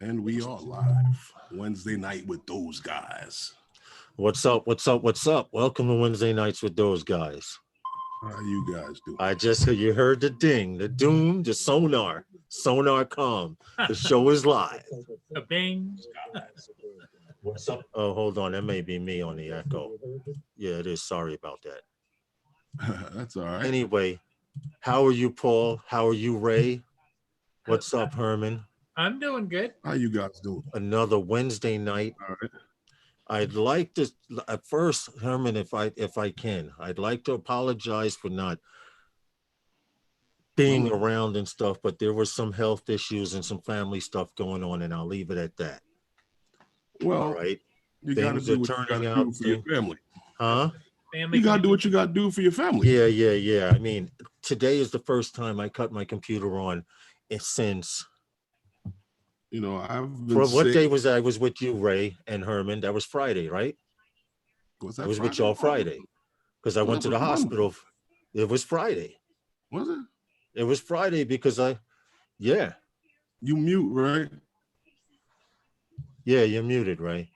And we are live Wednesday night with those guys. What's up? What's up? What's up? Welcome to Wednesday nights with those guys. How you guys doing? You heard the ding, the doom, the sonar com. The show is live. The bing. What's up? Oh, hold on. That may be me on the echo. Yeah, it is. Sorry about that. That's all right. Anyway, how are you, Paul? How are you, Ray? What's up, Herman? I'm doing good. How you guys doing? Another Wednesday night. All right. I'd like to at first, Herman, if I can, I'd like to apologize for not being around and stuff, but there were some health issues and some family stuff going on, and I'll leave it at that. Well, all right. You gotta do what you gotta do for your family. Huh? Family. You gotta do what you gotta do for your family. Yeah. I mean, today is the first time I cut my computer on since. You know, I've been what sick. day was I was with you, Ray and Herman? That was Friday, right? Was that I was Friday? with y'all Friday because I went to the hospital. It was Friday. Was it? It was Friday because You mute, right? Yeah, you're muted, right?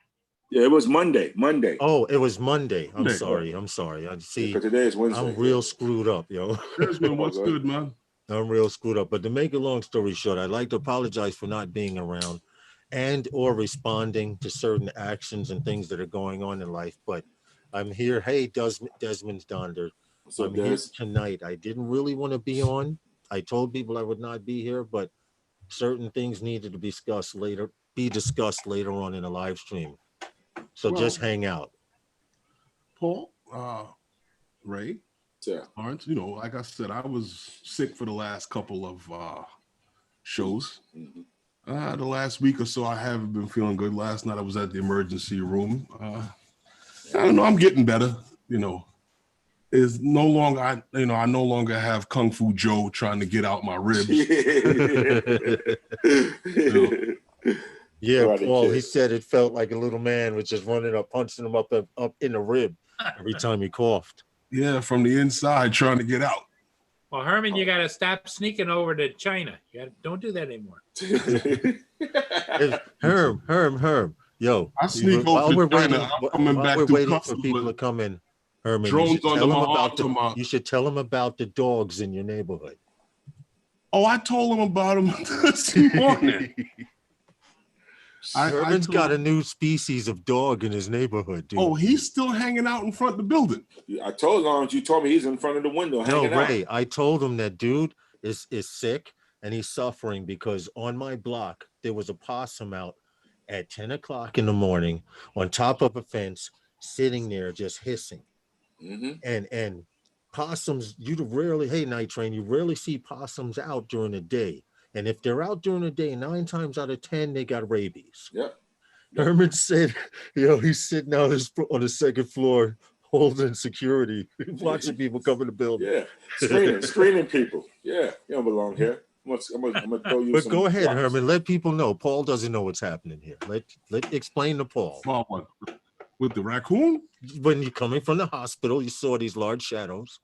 Yeah, it was Monday. Oh, it was Monday. I'm Monday. sorry. I see. Because today is Wednesday. I'm real screwed up, yo. Desmond, what's good, man? I'm real screwed up. But to make a long story short, I'd like to apologize for not being around and or responding to certain actions and things that are going on in life. But I'm here. Hey, Desmond Donder. I'm here tonight. I didn't really want to be on. I told people I would not be here, but certain things needed to be discussed later on in a live stream. So just hang out. Paul, Ray, yeah. Lawrence, you know, like I said, I was sick for the last couple of shows. Mm-hmm. The last week or so, I haven't been feeling good. Last night, I was at the emergency room. I don't know. I'm getting better. You know, is no longer. I no longer have Kung Fu Joe trying to get out my ribs. Yeah, Paul. He said it felt like a little man was just running up, punching him up in the rib every time he coughed. Yeah, from the inside, trying to get out. Well, Herman, you got to stop sneaking over to China. Don't do that anymore. Herm. Yo, I sneak over to China. I'm coming back we're to waiting for people to come in. Herman, drones you should tell them about the dogs in your neighborhood. Oh, I told them about them this morning. Herman's got a new species of dog in his neighborhood, dude. Oh, he's still hanging out in front of the building. I told Lawrence, you told me he's in front of the window hanging out. Ray, I told him that dude is sick and he's suffering because on my block, there was a possum out at 10 o'clock in the morning on top of a fence, sitting there just hissing. Mm-hmm. And possums, you rarely see possums out during the day. And if they're out during the day, 9 times out of 10, they got rabies. Yep. Herman said, he's sitting out on the second floor holding security, watching people come in the building. Yeah, screening people. Yeah, you don't belong here. I'm gonna throw you. But go ahead, blocks. Herman. Let people know. Paul doesn't know what's happening here. Let explain to Paul. With the raccoon? When you're coming from the hospital, you saw these large shadows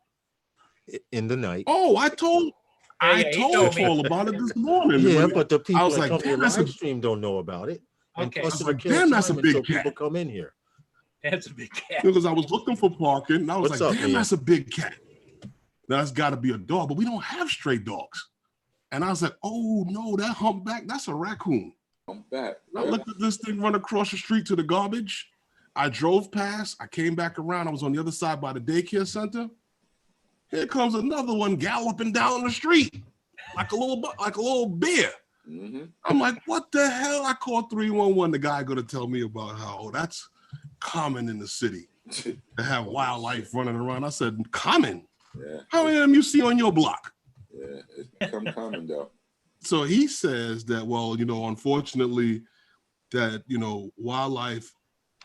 in the night. Oh, I told Paul about it this morning. Yeah, but the people that come to your live stream don't know about it. Okay. And plus, that's a big cat. People come in here. That's a big cat. Because I was looking for parking, and I was damn, that's a big cat. That's got to be a dog, but we don't have stray dogs. And I was like, oh no, that humpback, that's a raccoon. Humpback. Yeah. I looked at this thing run across the street to the garbage. I drove past. I came back around. I was on the other side by the daycare center. Here comes another one galloping down the street like a little bear. Mm-hmm. I'm like, what the hell? I called 311. The guy going to tell me about how that's common in the city to have wildlife running around. I said, common? Yeah. How many of them you see on your block? Yeah, it's become common though. So he says that, unfortunately, that, wildlife,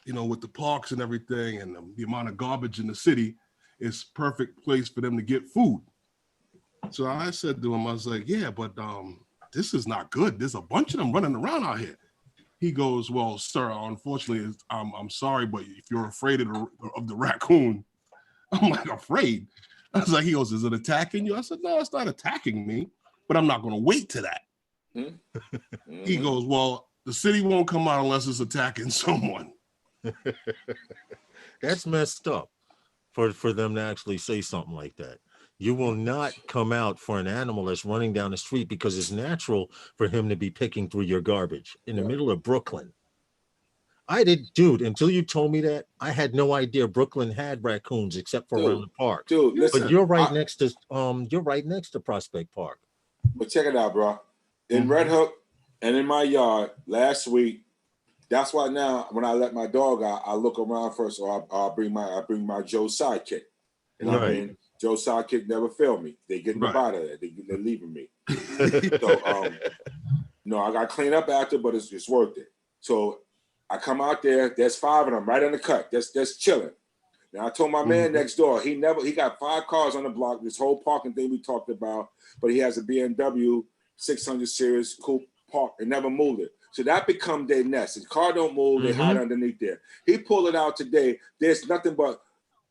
with the parks and everything and the amount of garbage in the city, is perfect place for them to get food. So I said to him, I was like, yeah, but this is not good. There's a bunch of them running around out here. He goes, well, sir, unfortunately, I'm sorry, but if you're afraid of the raccoon, I'm like, afraid? I was like, he goes, is it attacking you? I said, no, it's not attacking me, but I'm not going to wait to that. Mm-hmm. He goes, well, the city won't come out unless it's attacking someone. That's messed up for them to actually say something like that. You will not come out for an animal that's running down the street because it's natural for him to be picking through your garbage in the middle of Brooklyn. Dude, until you told me that, I had no idea Brooklyn had raccoons except for around the park. Dude, listen. But you're right next to Prospect Park. But check it out, bro. In Red Hook and in my yard last week, that's why now when I let my dog out, I look around first, or I bring my Joe sidekick. And I mean, Joe sidekick never failed me. They getting up out of there. They're leaving me. So no, I got to clean up after, but it's worth it. So I come out there. There's 5 of them right on the cut. That's chilling. Now I told my man next door, he got 5 cars on the block. This whole parking thing we talked about, but he has a BMW 600 series coupe park and never moved it. So that become their nest. If the car don't move, they hide underneath there. He pulled it out today. There's nothing but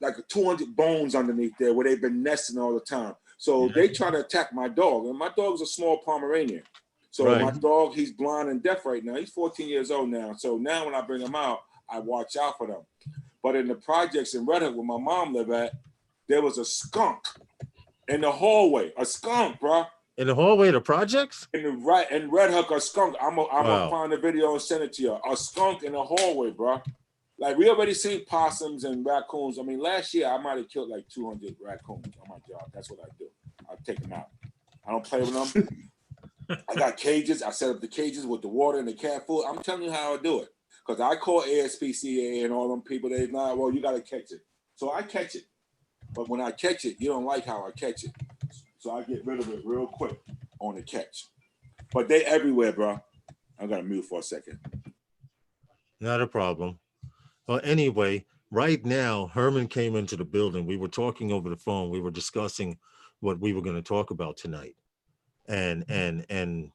like 200 bones underneath there where they've been nesting all the time. So they try to attack my dog. And my dog's a small Pomeranian. So my dog, he's blind and deaf right now. He's 14 years old now. So now when I bring him out, I watch out for them. But in the projects in Red Hook where my mom lived at, there was a skunk in the hallway. A skunk, bro. In the hallway of the projects? In Red Hook, a skunk. I'm gonna find the video and send it to you. A skunk in the hallway, bro. Like, we already seen possums and raccoons. I mean, last year I might have killed like 200 raccoons on my job. That's what I do. I take them out. I don't play with them. I got cages. I set up the cages with the water and the cat food. I'm telling you how I do it. Because I call ASPCA and all them people. They're not, well, you got to catch it. So I catch it. But when I catch it, you don't like how I catch it. So I get rid of it real quick on the catch. But they everywhere, bro. I got to mute for a second. Not a problem. Well, anyway, right now, Herman came into the building. We were talking over the phone. We were discussing what we were going to talk about tonight. And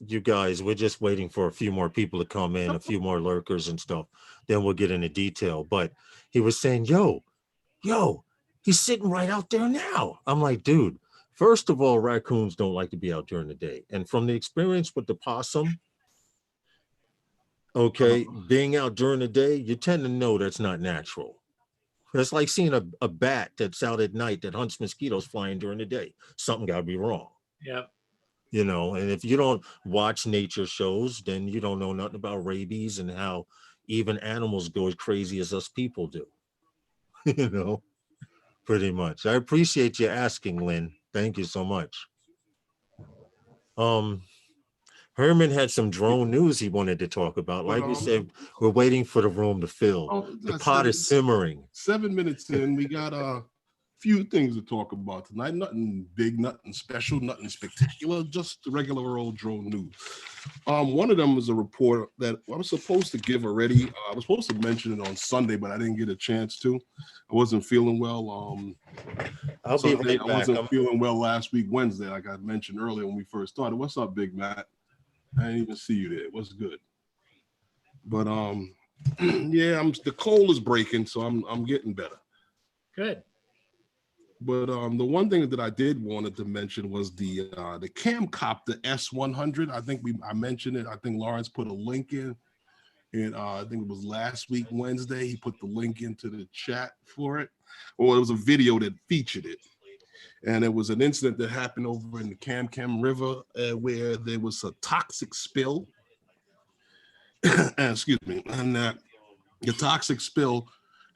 you guys, we're just waiting for a few more people to come in, a few more lurkers and stuff. Then we'll get into detail. But he was saying, yo, he's sitting right out there now. I'm like, dude, first of all, raccoons don't like to be out during the day. And from the experience with the possum, being out during the day, you tend to know that's not natural. It's like seeing a bat that's out at night that hunts mosquitoes flying during the day. Something got to be wrong. Yeah. You know, and if you don't watch nature shows, then you don't know nothing about rabies and how even animals go as crazy as us people do. You know, pretty much. I appreciate you asking, Lynn. Thank you so much. Herman had some drone news he wanted to talk about. Like we said, we're waiting for the room to fill. The pot is simmering. 7 minutes in, we got a few things to talk about tonight. Nothing big, nothing special, nothing spectacular, just the regular old drone news. One of them is a report that I was supposed to give already. I was supposed to mention it on Sunday, but I didn't get a chance to. I wasn't feeling well. I'll be right back. I wasn't feeling well last week, Wednesday, like I mentioned earlier when we first started. What's up, Big Matt? I didn't even see you there. What's good? But yeah, the cold is breaking, so I'm getting better. Good. But the one thing that I did wanted to mention was the Camcopter S100. I think I mentioned it. I think Lawrence put a link in. And I think it was last week, Wednesday. He put the link into the chat for it. Or it was a video that featured it. And it was an incident that happened over in the Cam River where there was a toxic spill. Excuse me. And the toxic spill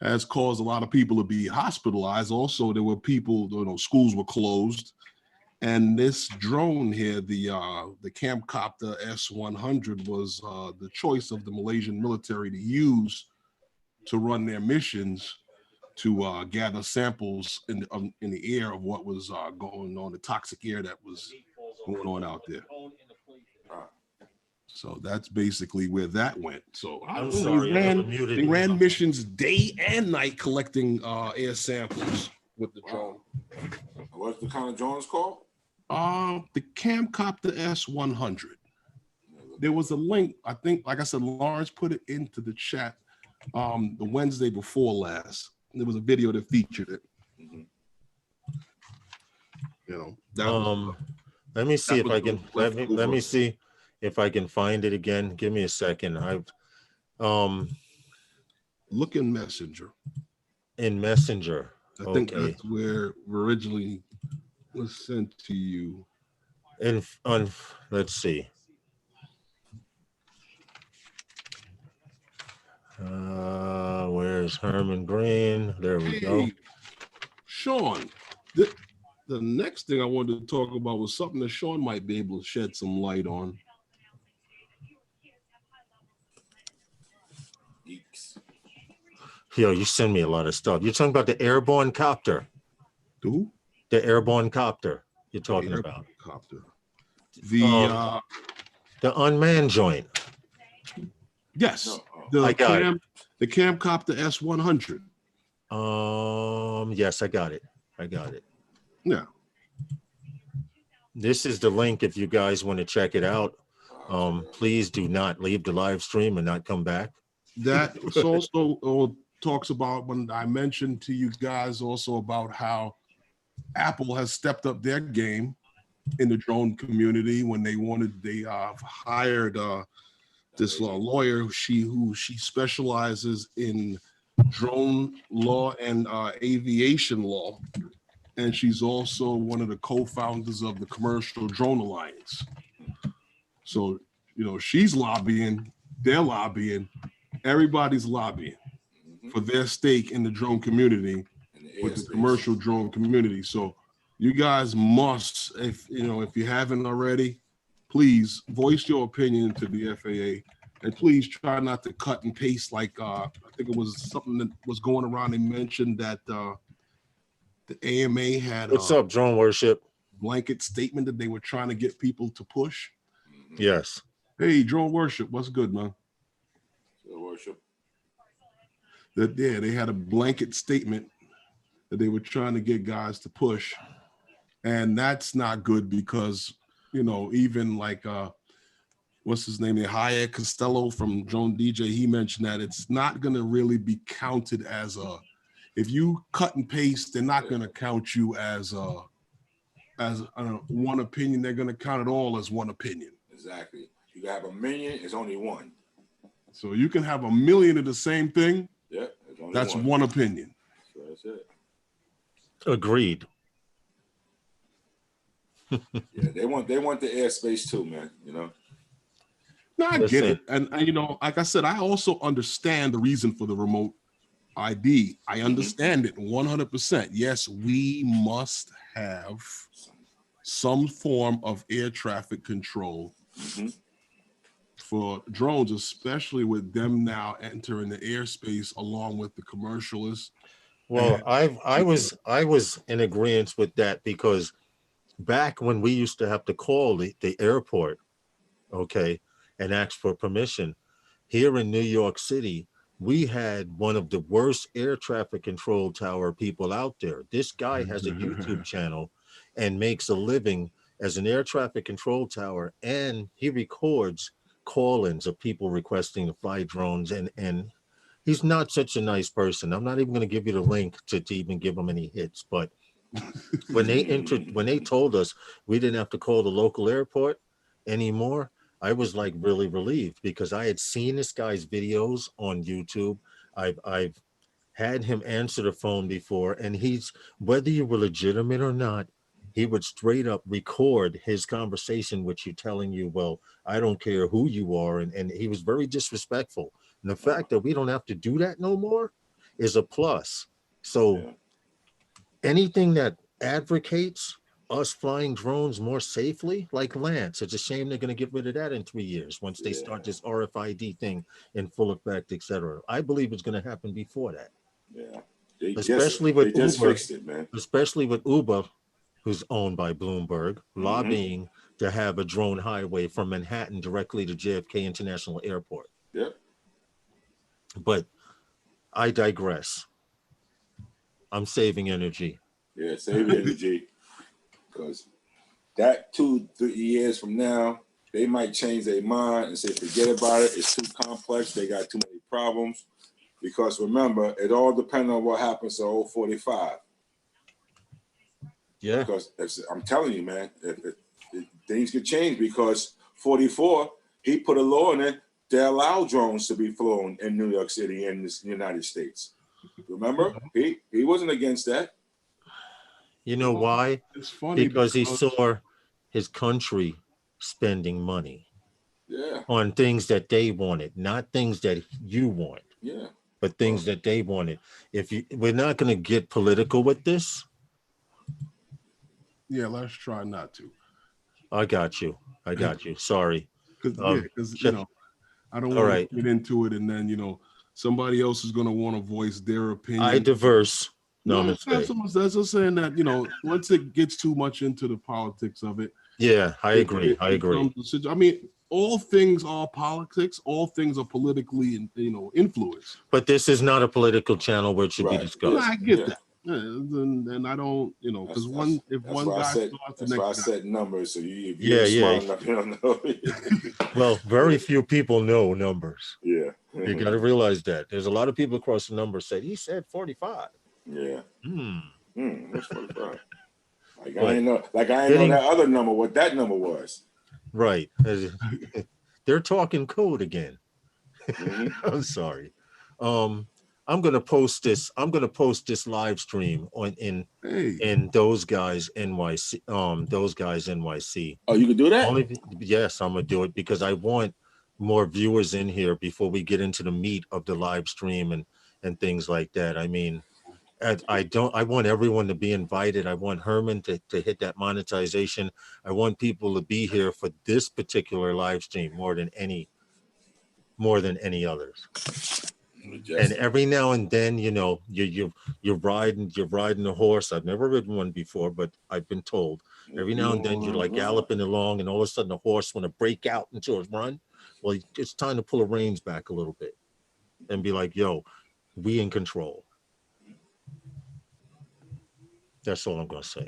has caused a lot of people to be hospitalized. Also, there were people, schools were closed. And this drone here, the Camcopter S100, was the choice of the Malaysian military to use to run their missions to gather samples in the air of what was going on, the toxic air that was going on out there. So that's basically where that went. So I'm sorry, they ran missions day and night collecting air samples with the drone. What's the kind of drone it's called? The Camcopter S100. There was a link, I think, like I said, Lawrence put it into the chat the Wednesday before last. There was a video that featured it. Let me see if I can. Let me see if I can find it again. Give me a second. Look in Messenger. In Messenger. I think Okay. that's where originally was sent to you. Let's see. Where's Herman Green? There we go. Hey, Sean, the next thing I wanted to talk about was something that Sean might be able to shed some light on. Geeks. Yo, you send me a lot of stuff. You're talking about the airborne copter. Who? The airborne copter you're talking The about. copter. The unmanned joint. yes, No, I got it. the Camcopter S100. Yes, I got it. Yeah. This is the link if you guys want to check it out. Please do not leave the live stream and not come back. That also talks about when I mentioned to you guys also about how Apple has stepped up their game in the drone community when they hired this lawyer who she specializes in drone law and aviation law, and she's also one of the co-founders of the Commercial Drone Alliance. So she's lobbying, they're lobbying, everybody's lobbying for their stake in the drone community with the commercial drone community. So you guys must, if you haven't already, please voice your opinion to the FAA, and please try not to cut and paste like I think it was something that was going around. They mentioned that the AMA had What's up, Drone Worship? blanket statement that they were trying to get people to push. Yes. Hey, Drone Worship, what's good, man? Worship. They had a blanket statement that they were trying to get guys to push, and that's not good because even like what's his name, Hayek Costello from Drone DJ, he mentioned that it's not going to really be counted as if you cut and paste, they're not going to count you as one opinion. They're going to count it all as one opinion. Exactly. You can have a million, it's only one. So you can have a million of the same thing. Yeah, it's only that's one opinion. So that's it. Agreed. Yeah, they want the airspace too, man. No, I get it. And like I said, I also understand the reason for the remote ID. I understand it 100%. Yes, we must have some form of air traffic control for drones, especially with them now entering the airspace along with the commercialists. Well, I was in agreement with that because back when we used to have to call the airport, okay, and ask for permission, here in New York City, we had one of the worst air traffic control tower people out there. This guy has a YouTube channel and makes a living as an air traffic control tower, and he records call-ins of people requesting to fly drones, and he's not such a nice person. I'm not even going to give you the link to even give him any hits, but when they told us we didn't have to call the local airport anymore, I was like really relieved because I had seen this guy's videos on YouTube. I've had him answer the phone before, and he's, whether you were legitimate or not, he would straight up record his conversation with you, telling you, well, I don't care who you are. And he was very disrespectful. And the fact that we don't have to do that no more is a plus. So anything that advocates us flying drones more safely, like Lance, it's a shame they're going to get rid of that in 3 years once they start this RFID thing in full effect, etc. I believe it's going to happen before that. Yeah. Especially with Uber, fixed it, man. Especially with Uber, who's owned by Bloomberg, lobbying to have a drone highway from Manhattan directly to JFK International Airport. Yep. But I digress. I'm saving energy. Yeah, save energy. Because that 2-3 years from now, they might change their mind and say, forget about it. It's too complex. They got too many problems. Because remember, it all depends on what happens to 045. Yeah. Because I'm telling you, man, if things could change because 44, he put a law in it to allow drones to be flown in New York City and the United States. Remember? He wasn't against that. You know why? It's funny Because he saw his country spending money Yeah, on things that they wanted, not things that you want, yeah. but things that they wanted. We're not going to get political with this. yeah, let's try not to. I got you. Sorry. Because Sure. you know, I don't All want right. to get into it, and then you know, somebody else is going to want to voice their opinion. I diverse. No, No, it's not so much. That's just saying that, you know, once it gets too much into the politics of it. Yeah, I agree. I agree. I mean, all things are politics. All things are politically, you know, influenced. But this is not a political channel where it should be Right. discussed. Yeah, I get that. And I don't, you know, because one guy starts, the that's why I next guy. said numbers. So you Yeah, smart enough, you don't know. Well, very few people know numbers. Yeah. You got to realize that. There's a lot of people across the numbers said, he said 45. Yeah. That's 45. Like But I ain't know that other number, what that number was. Right. They're talking code again. Mhm. I'm sorry. I'm gonna post this. I'm gonna post this live stream in Those Guys NYC. Those Guys NYC. Oh, you can do that? Yes, I'm gonna do it because I want more viewers in here before we get into the meat of the live stream and things like that. I mean, I want everyone to be invited. I want Herman to hit that monetization. I want people to be here for this particular live stream more than any others. And every now and then, you know, you're riding a horse. I've never ridden one before, but I've been told every now and then you're like galloping along, and all of a sudden the horse want to break out into a run. Well, it's time to pull the reins back a little bit and be like, "Yo, we in control." That's all I'm gonna say.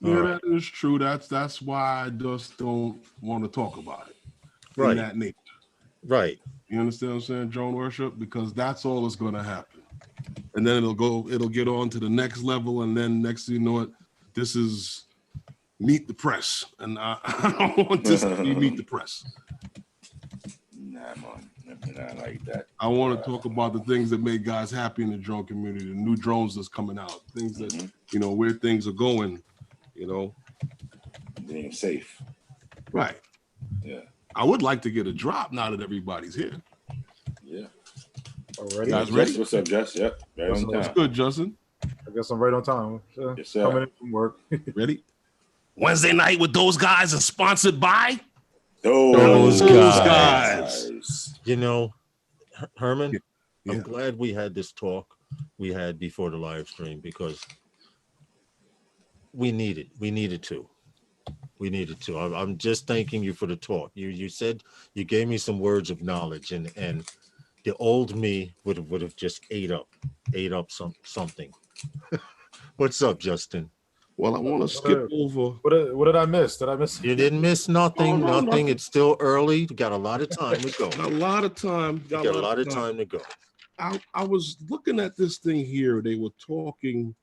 Yeah, that is true. That's why I just don't want to talk about it. Right. In that nature. Right. You understand what I'm saying, drone worship? Because that's all that's going to happen. And then it'll get on to the next level. And then next thing you know it, this is meet the press. And I don't want this to be meet the press. Nah, man. Not like that. I want to talk about the things that make guys happy in the drone community, the new drones that's coming out, things that, you know, where things are going, you know. Being safe. Right. Yeah. I would like to get a drop now that everybody's here. Yeah. Already? Guys ready? What's up, Jess? Yep. Right on What's time. good, Justin? I guess I'm right on time. Yes, sir. Coming in from work. Ready? Wednesday night with Those Guys is sponsored by Those guys. You know, Herman, Yeah. I'm glad we had this talk we had before the live stream because we needed to. I'm just thanking you for the talk. You said you gave me some words of knowledge, and the old me would have just ate up something. What's up, Justin? Well, I want to skip over. What did I miss? Did I miss? You didn't miss nothing. No, nothing. It's still early. You got a lot of time to go. Got a lot of time. Got a lot of time to go. I was looking at this thing here. They were talking,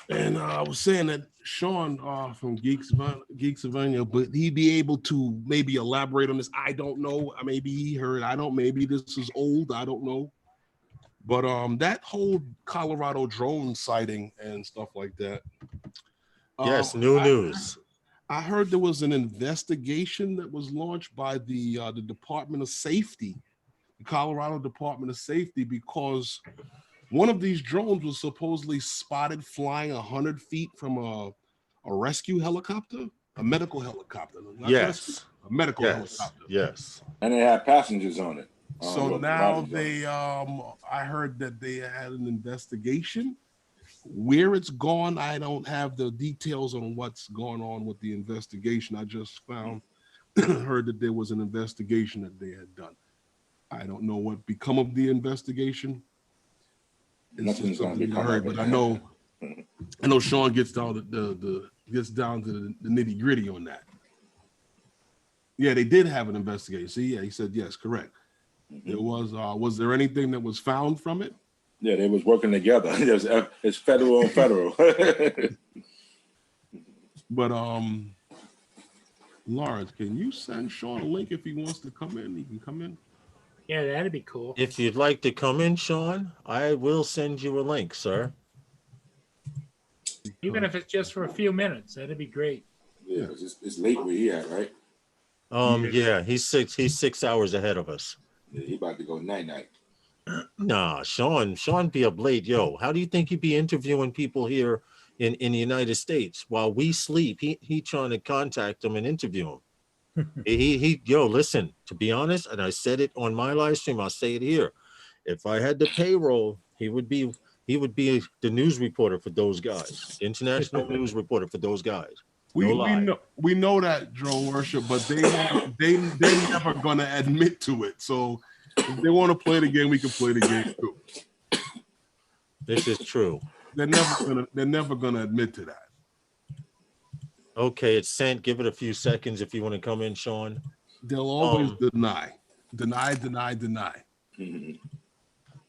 and I was saying that Sean from Geeks Savannah, but he'd be able to maybe elaborate on this. I don't know. Maybe he heard. Maybe this is old. I don't know. But that whole Colorado drone sighting and stuff like that. Yes, news. I heard there was an investigation that was launched by the Department of Safety, the Colorado Department of Safety, because one of these drones was supposedly spotted flying 100 feet from a rescue helicopter, a medical helicopter. Yes. A medical helicopter. Yes. And they had passengers on it. So now I heard that they had an investigation. Where it's gone, I don't have the details on what's going on with the investigation. I just heard that there was an investigation that they had done. I don't know what become of the investigation. Nothing's going to become of it. But I know Sean gets down to the nitty gritty on that. Yeah, they did have an investigation. See, yeah, he said yes, correct. There was there anything that was found from it? Yeah, they was working together. It's federal and federal. But Lawrence, can you send Sean a link if he wants to come in? He can come in. Yeah, that'd be cool. If you'd like to come in, Sean, I will send you a link, sir. Even if it's just for a few minutes, that'd be great. Yeah, it's late where he at, right? Yeah, he's 6 hours ahead of us. Yeah, he about to go night-night. Nah, Sean be up late. Yo, how do you think he'd be interviewing people here in the United States while we sleep? He trying to contact them and interview them. Yo, listen, to be honest, and I said it on my live stream, I'll say it here. If I had the payroll, he would be the news reporter for those guys, international news reporter for those guys. We know that, Joe Worship, but they're never gonna admit to it. So if they want to play the game, we can play the game too. This is true. They're never gonna admit to that. Okay, it's sent. Give it a few seconds if you want to come in, Sean. They'll always deny.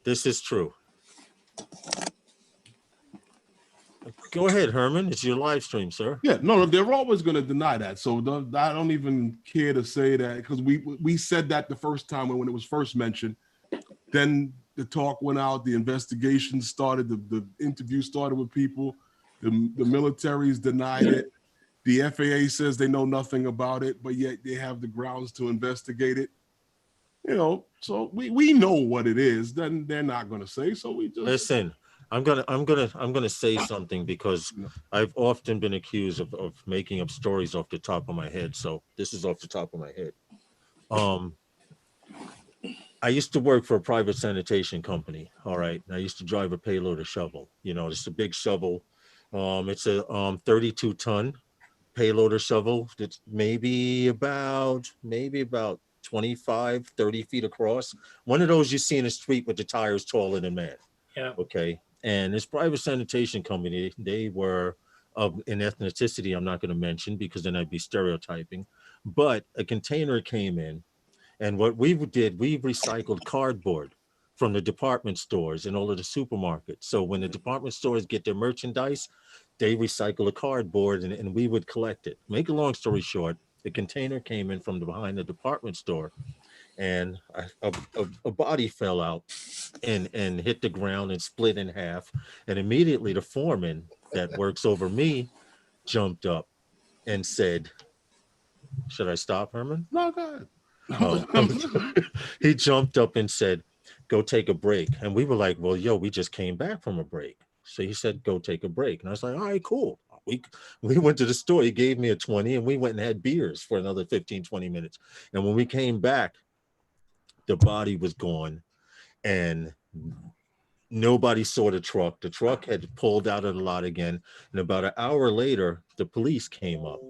This is true. Go ahead, Herman. It's your live stream, sir. Yeah, no, they're always going to deny that. So I don't even care to say that, because we said that the first time when it was first mentioned. Then the talk went out, the investigation started, the interview started with people. The military's denied it. The FAA says they know nothing about it, but yet they have the grounds to investigate it. You know, so we know what it is. Then they're not going to say. So we just Listen. I'm gonna say something, because I've often been accused of making up stories off the top of my head. So this is off the top of my head. I used to work for a private sanitation company. All right. And I used to drive a payloader shovel. You know, it's a big shovel. It's a 32-ton payloader shovel that's maybe about 25, 30 feet across. One of those you see in the street with the tires taller than man. Yeah. Okay. And this private sanitation company, they were of an ethnicity I'm not going to mention, because then I'd be stereotyping. But a container came in, and what we did, we recycled cardboard from the department stores and all of the supermarkets. So when the department stores get their merchandise, they recycle the cardboard, and we would collect it. Make a long story short, the container came in from behind the department store, and a body fell out and hit the ground and split in half. And immediately the foreman that works over me jumped up and said, should I stop, Herman? No, go ahead. Oh. He jumped up and said, go take a break. And we were like, well, yo, we just came back from a break. So he said, go take a break. And I was like, all right, cool. We went to the store. He gave me a 20, and we went and had beers for another 15, 20 minutes. And when we came back, the body was gone, and nobody saw the truck. The truck had pulled out of the lot again. And about an hour later, the police came up,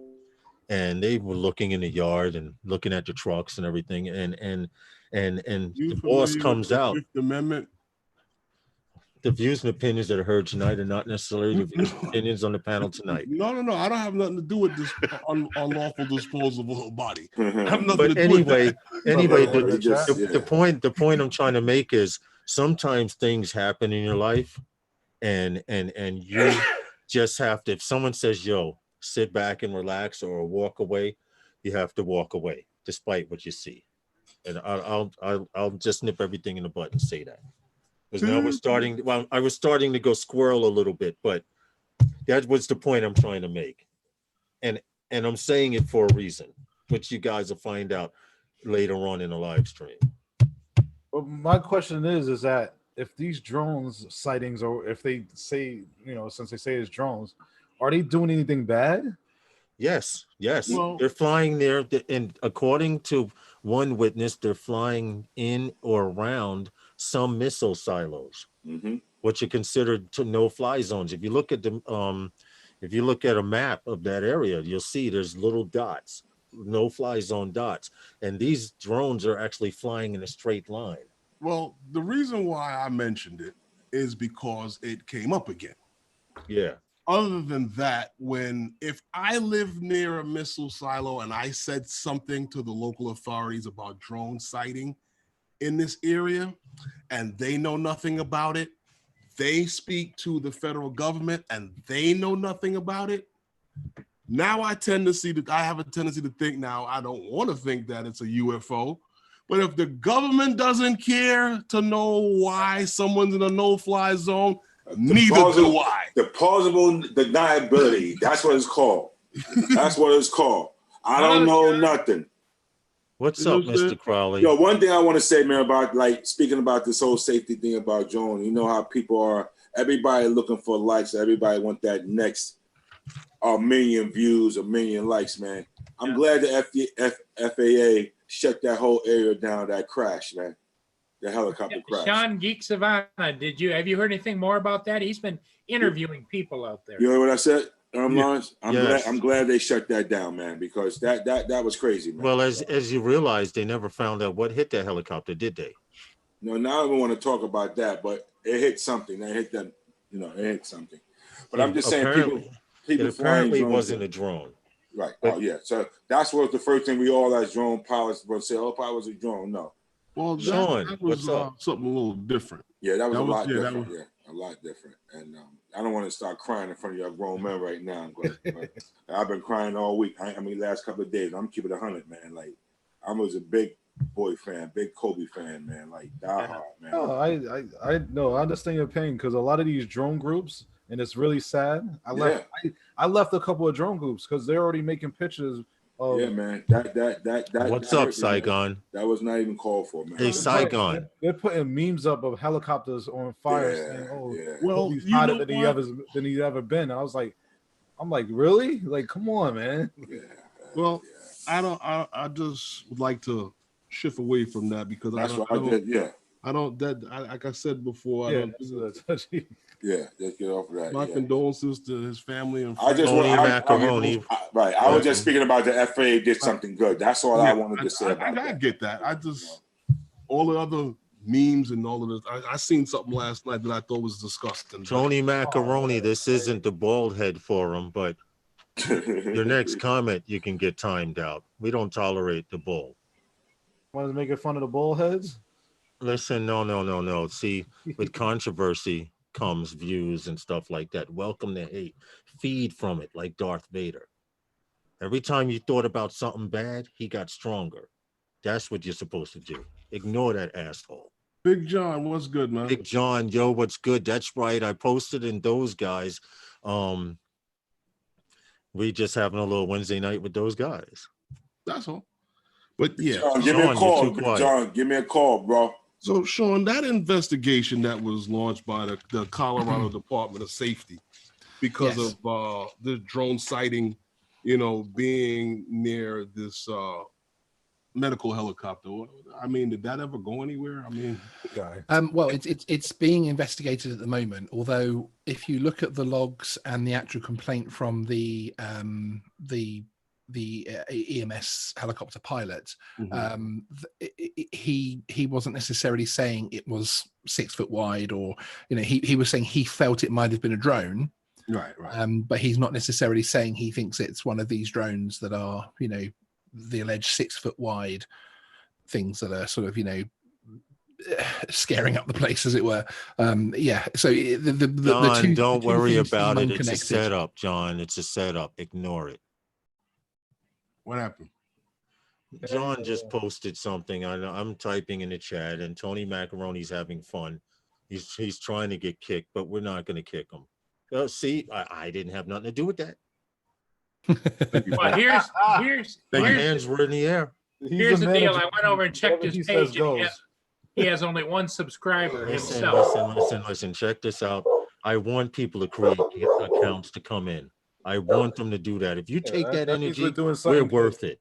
and they were looking in the yard and looking at the trucks and everything. And the boss comes out. Fifth Amendment. The views and opinions that are heard tonight are not necessarily the views and opinions on the panel tonight. No. I don't have nothing to do with this unlawful disposal of a body. I have nothing But to do with anyway, that. the point I'm trying to make is, sometimes things happen in your life, and you just have to, if someone says, yo, sit back and relax or walk away, you have to walk away despite what you see. And I'll just nip everything in the bud and say that. Because now I was starting to go squirrel a little bit, but that was the point I'm trying to make. And I'm saying it for a reason, which you guys will find out later on in the live stream. But my question is that if these drones sightings, or if they say, since they say it's drones, are they doing anything bad? Yes. Well, they're flying there, and according to one witness, they're flying in or around some missile silos, which are considered to no-fly zones. If you look at a map of that area, you'll see there's little dots, no-fly zone dots, and these drones are actually flying in a straight line. Well, the reason why I mentioned it is because it came up again. Yeah. Other than that, if I live near a missile silo and I said something to the local authorities about drone sighting in this area, and they know nothing about it, they speak to the federal government and they know nothing about it, now I have a tendency to think now, I don't want to think that it's a UFO, but if the government doesn't care to know why someone's in a no-fly zone, neither do I. The plausible deniability. That's what it's called. That's what it's called. I don't know nothing. What's up, Mr. Crowley? Yo, one thing I want to say, man, about like speaking about this whole safety thing about drone. You know how people are. Everybody looking for likes. Everybody want that next million views, a million likes, man. I'm glad the FAA shut that whole area down. That crash, man. The helicopter crash. Sean Geek Savannah, have you heard anything more about that? He's been interviewing people out there. You heard what I said? Lawrence? Yes. I'm glad they shut that down, man, because that was crazy, man. Well, as you realize, they never found out what hit that helicopter, did they? No, now I don't want to talk about that, but it hit something. It hit them, it hit something. But I'm just saying, people it flying apparently drones wasn't a drone. Right. But- Oh, yeah. So that's what the first thing we all as drone pilots would say, oh, probably was a drone. No. Well, Sean, that was what's up? something a little different. Yeah, that was a lot that different. Yeah, a lot different. And I don't want to start crying in front of your grown men right now. But I've been crying all week. I mean, last couple of days. I'm keeping it 100, man. Like, I was a big boy fan, big Kobe fan, man. Like, die hard, man. No, I know. I understand your pain because a lot of these drone groups, and it's really sad. I left a couple of drone groups because they're already making pictures of. Yeah, man. That. What's up, hurt me, Saigon? man. That was not even called for, man. Hey, Saigon. They're putting memes up of helicopters on fire, saying, "Oh, yeah. Well, he's you hotter know than he's ever been." And I was like, "I'm like, really? Like, come on, man." Yeah. Well, I just would like to shift away from that because That's what I did. Yeah. like I said before, Yeah, this is a touchy. Yeah. Let's get off of that. my yeah. condolences to his family and I friends. just Tony want Macaroni. right. I was just speaking about the FAA did something good. That's all I wanted to say I about that. get that. I just all the other memes and all of this. I seen something last night that I thought was disgusting. Tony Macaroni, this isn't the bald head forum, but your next comment you can get timed out. We don't tolerate the bull. Want to make fun of the bullheads? Listen, no. See, with controversy comes views and stuff like that. Welcome to hate. Feed from it like Darth Vader. Every time you thought about something bad, he got stronger. That's what you're supposed to do. Ignore that asshole. Big John, what's good, man? Big John, yo, what's good? That's right. I posted in those guys. We just having a little Wednesday night with those guys. That's all. But yeah, John, give me a Sean, call. you're too quiet. John, give me a call, bro. so Sean, that investigation that was launched by the Colorado Department of Safety because Yes. of the drone sighting, being near this medical helicopter. I mean, did that ever go anywhere? I mean, Guy. Well, it's being investigated at the moment. Although, if you look at the logs and the actual complaint from the EMS helicopter pilot, he wasn't necessarily saying it was 6 foot wide, or he was saying he felt it might have been a drone. right. But he's not necessarily saying he thinks it's one of these drones that are, the alleged 6 foot wide things that are sort of, scaring up the place, as it were. Yeah. So the John, two, don't the two worry things seem about it. It's a unconnected. setup, John. It's a setup. Ignore it. What happened? John just posted something. I'm typing in the chat, and Tony Macaroni's having fun. He's trying to get kicked, but we're not going to kick him. See, I didn't have nothing to do with that. Well, here's My hands were in the air. here's the deal. I went over and checked Whatever his he says page. And goes. he has only one subscriber Listen, himself. listen. Check this out. I want people to create accounts to come in. I want them to do that. If you take that that means energy, we're doing we're something good. worth it.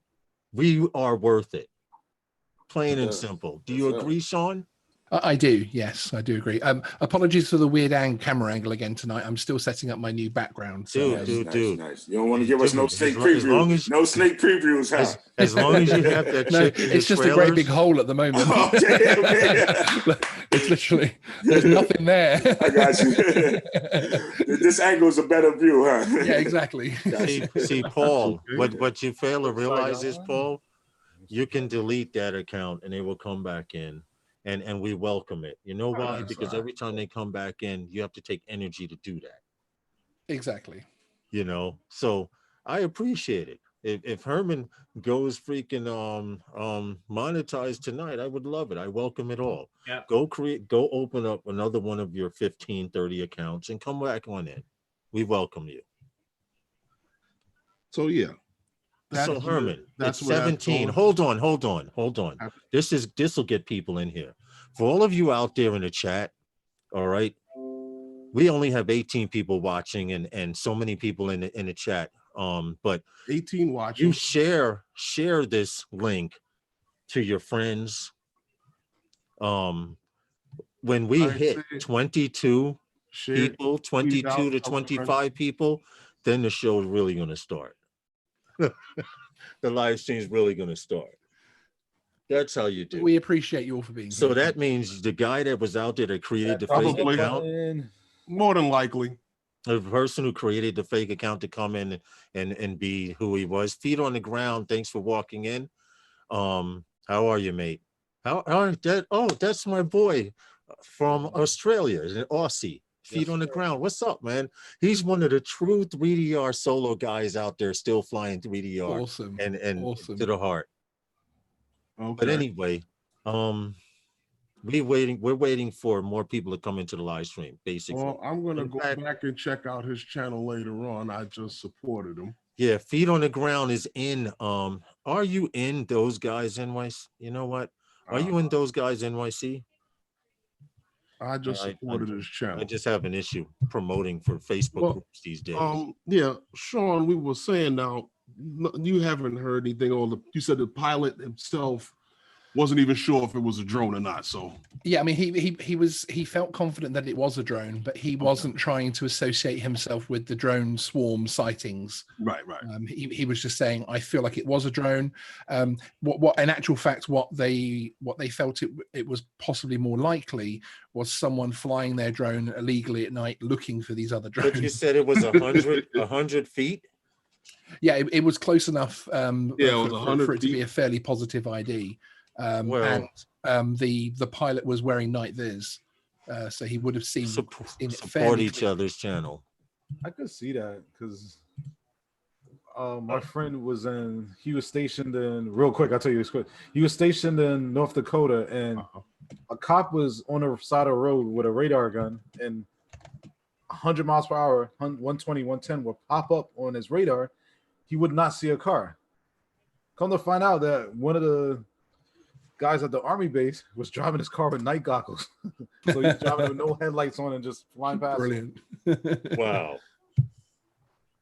We are worth it. Plain and Yes. simple. Do you Yes, sir. agree, Sean? I do. Yes, I do agree. Apologies for the weird camera angle again tonight. I'm still setting up my new background. So, Dude. Nice. You don't want to give us no Dude, sneak as long previews. as- No sneak previews, huh? As long as you have that no, chick in it's your just a great trailers- big hole at the moment. Okay. It's literally, there's nothing there. I got you. This angle is a better view, huh? Yeah, exactly. See, Paul, Okay. what you fail to realize is, Saigon. Paul, you can delete that account and it will come back in. and we welcome it. You know why? that's Because all right. every time they come back in, you have to take energy to do that. Exactly. You know, so I appreciate it. If Herman goes freaking monetized tonight, I would love it. I welcome it all. Yeah. Go open up another one of your 15, 30 accounts and come back on in. We welcome you. So yeah. So That's Herman, that's it's where that's 17. going. Hold on. This will get people in here. For all of you out there in the chat, all right. We only have 18 people watching and so many people in the chat. But 18 watching. you share this link to your friends. When we I hit say 22 share, people, tweet it 22 out, to tell a friend. 25 people, then the show is really going to start. The live stream is really going to start. That's how you do. We appreciate you all for being So here. that means the guy that was out there that created the fake Probably. account, More than likely. the person who created the fake account to come in and be who he was. Feet on the ground. Thanks for walking in. How are you, mate? How that? Oh, that's my boy from Australia, an Aussie. Feet on the ground. What's up, man? He's one of the true 3DR solo guys out there, still flying 3DR Awesome. and Awesome. to the heart. Okay. But anyway, we're waiting for more people to come into the live stream, basically. Well, I'm gonna In go fact- back and check out his channel later on. I just supported him. Yeah, Feet on the Ground is in. Are you in Those Guys NYC? You know what? Are you in Those Guys NYC? I just I- supported his channel. I just have an issue promoting for Facebook Well, groups these days. Yeah, Sean, we were saying now, you haven't heard anything on the, you said the pilot himself wasn't even sure if it was a drone or not. So Yeah, I mean, he felt confident that it was a drone, but he wasn't trying to associate himself with the drone swarm sightings. right. He was just saying, I feel like it was a drone. What in actual fact, what they felt it was possibly more likely was someone flying their drone illegally at night looking for these other drones. But you said it was 100 feet. Yeah, it was close enough. Yeah, it was for 100 it to be feet. a fairly positive ID. Well- And the pilot was wearing night viz, so he would have seen Support it fairly each other's channel. I could see that because my friend was he was stationed in, real quick, I'll tell you this quick. He was stationed in North Dakota, and a cop was on the side of the road with a radar gun, and 100 miles per hour, 120, 110 would pop up on his radar. He would not see a car. Come to find out that one of the guys at the army base was driving his car with night goggles. So he's driving with no headlights on and just flying past. brilliant. Wow.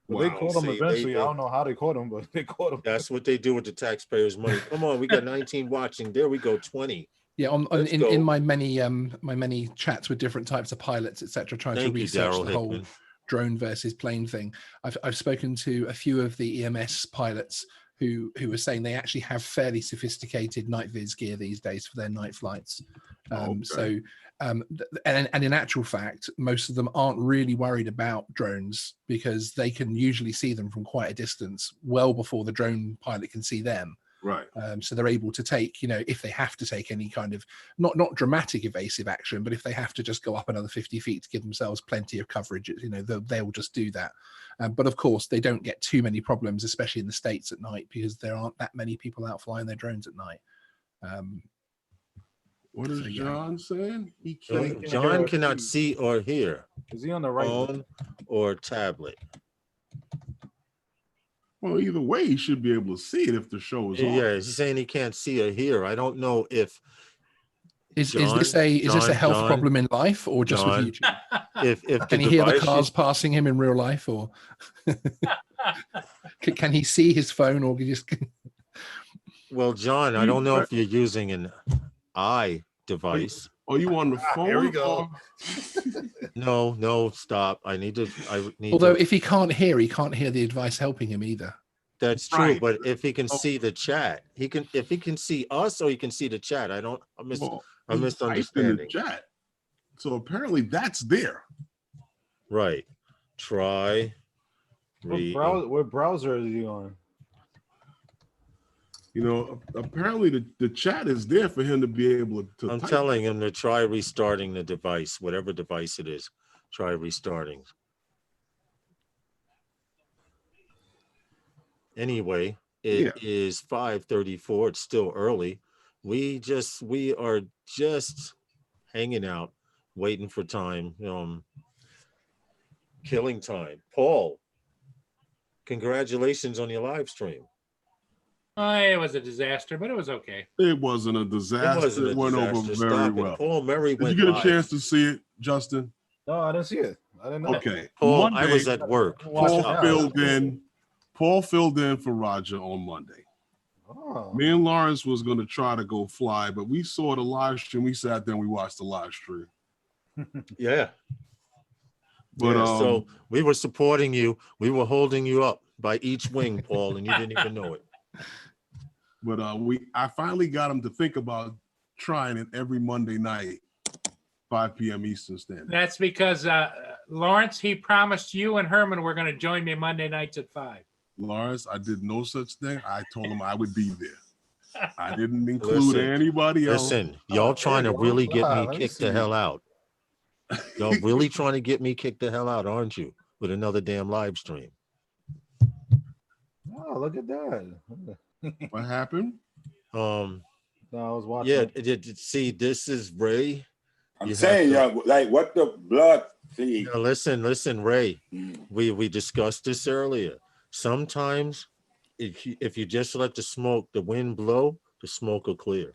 But they caught him See, eventually. I don't know how they caught him, but they caught him. That's what they do with the taxpayers' money. Come on, we got 19 watching. There we go, 20. Yeah, Let's go. in my many chats with different types of pilots, etc., trying Thank to you, research Daryl the whole Hickman. drone versus plane thing. I've spoken to a few of the EMS pilots who are saying they actually have fairly sophisticated night viz gear these days for their night flights. Okay. And in actual fact, most of them aren't really worried about drones because they can usually see them from quite a distance, well before the drone pilot can see them. Right. So they're able to take, if they have to take any kind of not dramatic evasive action, but if they have to just go up another 50 feet to give themselves plenty of coverage, they'll just do that. But of course, they don't get too many problems, especially in the States at night, because there aren't that many people out flying their drones at night. What is So, yeah. John saying? He can't. John cannot see or hear, Is he on the right? phone or tablet. Well, either way, he should be able to see it if the show is on. Yeah, he's saying he can't see or hear. I don't know if Is this a health John, problem in life or just John, with YouTube? if Can the he hear the device cars passing him in real life, or can he see his phone, or just? well, John, I don't know if you're using an eye device. Are you on the phone? Here we go. No, stop. I need Although to, if he can't hear the advice helping him either. that's true, Right. but if he can see the chat, if he can see us or he can see the chat. I'm Well, I'm he typed in the misunderstanding. chat. So apparently that's there. Right. Try. Read. What browser is he on? You know, apparently the chat is there for him to be able to. I'm type. telling him to try restarting the device, whatever device it is. Try restarting. Anyway, it is 5:34. It's still early. We are just hanging out, waiting for time, killing time. Paul, congratulations on your live stream. It was a disaster, but it was okay. It wasn't a disaster. It went over very Stop well. it. Paul Murray Did went you get live. a chance to see it, Justin? No, I didn't see it. I didn't know. Okay. Paul, Monday, I was at work. Paul filled in for Roger on Monday. Oh. Me and Lawrence was going to try to go fly, but we saw the live stream. We sat there and we watched the live stream. Yeah. But Yeah, so we were supporting you. We were holding you up by each wing, Paul, and you didn't even know it. But I finally got him to think about trying it every Monday night, 5 p.m. Eastern Standard. That's because Lawrence, he promised you and Herman were going to join me Monday nights at 5. Lawrence, I did no such thing. I told him I would be there. I didn't include anybody else. Listen, y'all trying to really get me Let me kicked see. the hell out. Y'all really trying to get me kicked the hell out, aren't you? With another damn live stream. Oh, look at that. What happened? No, I was watching. Yeah, see, this is Ray. I'm You saying, have yo, like what the blood thing. Now, listen, Ray. Mm. We discussed this earlier. Sometimes if you just let the wind blow, the smoke will clear.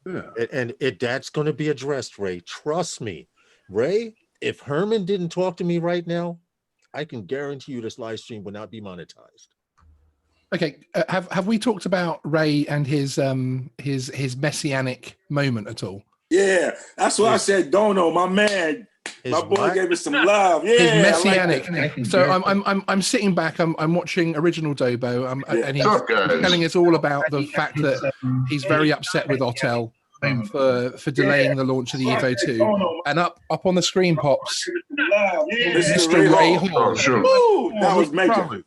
Yeah. And that's going to be addressed, Ray. Trust me. Ray, if Herman didn't talk to me right now, I can guarantee you this live stream will not be monetized. Okay, have we talked about Ray and his messianic moment at all? Yeah, that's why I said Dono, my man. My boy what? gave me some love. Yeah, His I like messianic. that. So I'm sitting back. I'm watching original Dobo, and he's What's up, guys? telling us all about the fact that he's very upset with Otel for delaying the launch of the Evo 2. And up on the screen pops Mr. Ray Hall. Oh, sure. Woo, that was Mr. major. Crowley.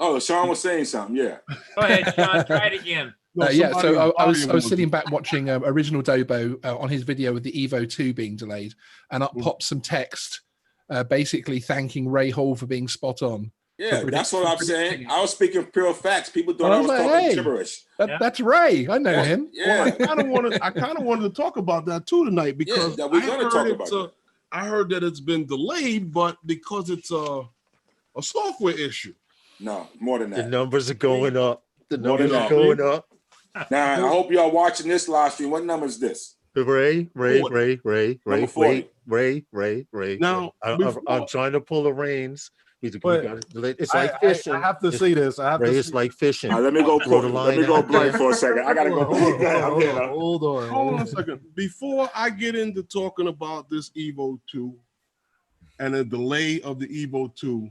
Oh, Sean was saying something. Yeah. Go ahead, Sean. Try it again. No, Yeah, somebody so I was was- sitting back watching original Dobo on his video with the Evo 2 being delayed, and up pops some text basically thanking Ray Hall for being spot on. Yeah, that's what I'm saying. I was speaking pure facts. People thought I I was was like, talking hey. gibberish. That's Ray. I know him. Yeah. I kind of wanted to talk about that too tonight because Yeah, we're I gonna heard talk it's about I heard that it's been delayed, but because it's a software issue. No, more than The that. numbers are going up. The More than numbers are that. going up. Now, I hope y'all watching this live stream. What number is this? Ray. Number 40. Ray. Now, I'm trying to pull the reins. But It's like fishing. I have to say this. I have Ray, to it's say, like fishing. Let me go Throw the play. line Let me go out play there. for a second. I gotta go. Hold on. hold on a second. Before I get into talking about this Evo 2 and the delay of the Evo 2,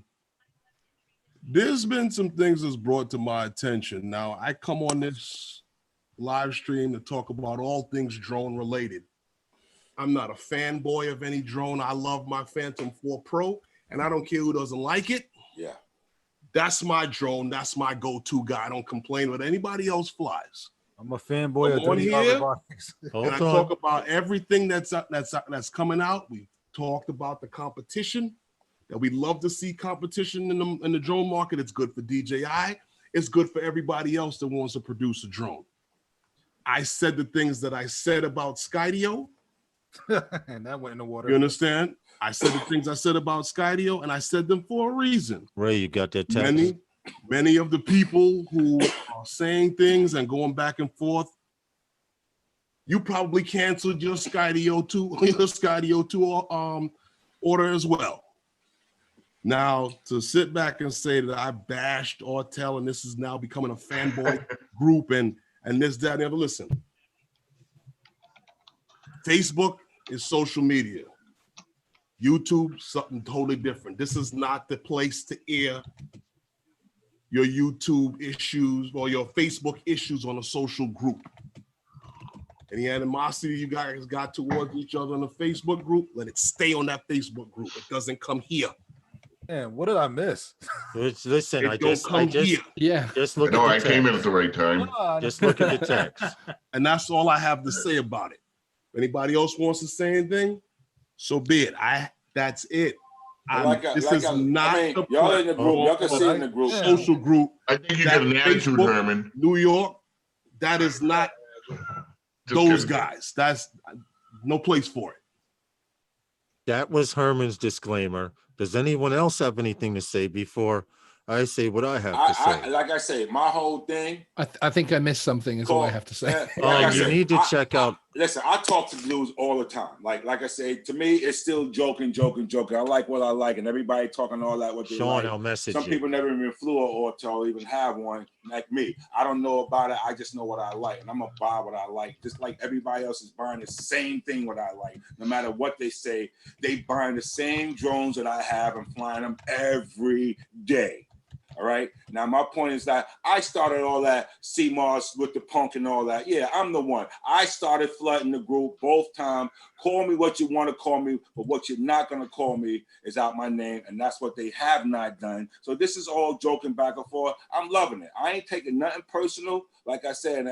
there's been some things that's brought to my attention. Now, I come on this live stream to talk about all things drone related. I'm not a fanboy of any drone. I love my Phantom 4 Pro, and I don't care who doesn't like it. Yeah. That's my drone. That's my go-to guy. I don't complain what anybody else flies. I'm a fanboy of Come on 35 here. robotics. Hold And I on. talk about everything that's coming out. We talked about the competition, that we love to see competition in the drone market. It's good for DJI. It's good for everybody else that wants to produce a drone. I said the things that I said about Skydio. And that went in the water. You understand? I said the things I said about Skydio, and I said them for a reason. Ray, you got that text? Many of the people who are saying things and going back and forth, you probably canceled your Skydio 2 order as well. Now, to sit back and say that I bashed Autel and this is now becoming a fanboy group and this, that, and the other, listen. Facebook is social media. YouTube, something totally different. This is not the place to air your YouTube issues or your Facebook issues on a social group. Any animosity you guys got towards each other in a Facebook group, let it stay on that Facebook group. It doesn't come here. Man, what did I miss? Listen, It don't come here. Yeah. just I look know I at the came in at text. the right time. Just look at the text. And that's all I have to say about it. Anybody else wants to say anything? So be it. That's it. This is not the y'all in the group. Y'all can see in the group. social group. I think you That get an attitude, Facebook- Herman. New York, that is not Just those kidding. guys. That's no place for it. That was Herman's disclaimer. Does anyone else have anything to say before I say what I have to say? Like I say, my whole thing. I think I missed something, is all I have to say. You need to check out. Listen, I talk to dudes all the time. Like I say, to me, it's still joking. I like what I like, and everybody talking all that what they Sean, like. I'll message Some you. people never even flew or to even have one like me. I don't know about it. I just know what I like, and I'm gonna buy what I like. Just like everybody else is buying the same thing what I like. No matter what they say, they buying the same drones that I have and flying them every day. All right. Now, my point is that I started all that CMOS with the punk and all that. Yeah, I'm the one. I started flooding the group both times. Call me what you want to call me, but what you're not going to call me is out my name. And that's what they have not done. So this is all joking back and forth. I'm loving it. I ain't taking nothing personal. Like I said,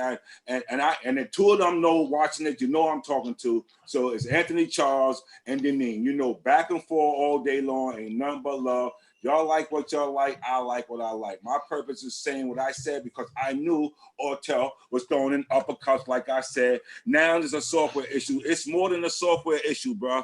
and the two of them know watching it, you know I'm talking to. So it's Anthony Charles and Deneen. You know, back and forth all day long, ain't nothing but love. Y'all like what y'all like. I like what I like. My purpose is saying what I said because I knew Ortel was throwing in uppercuts, like I said. Now there's a software issue. It's more than a software issue, bro.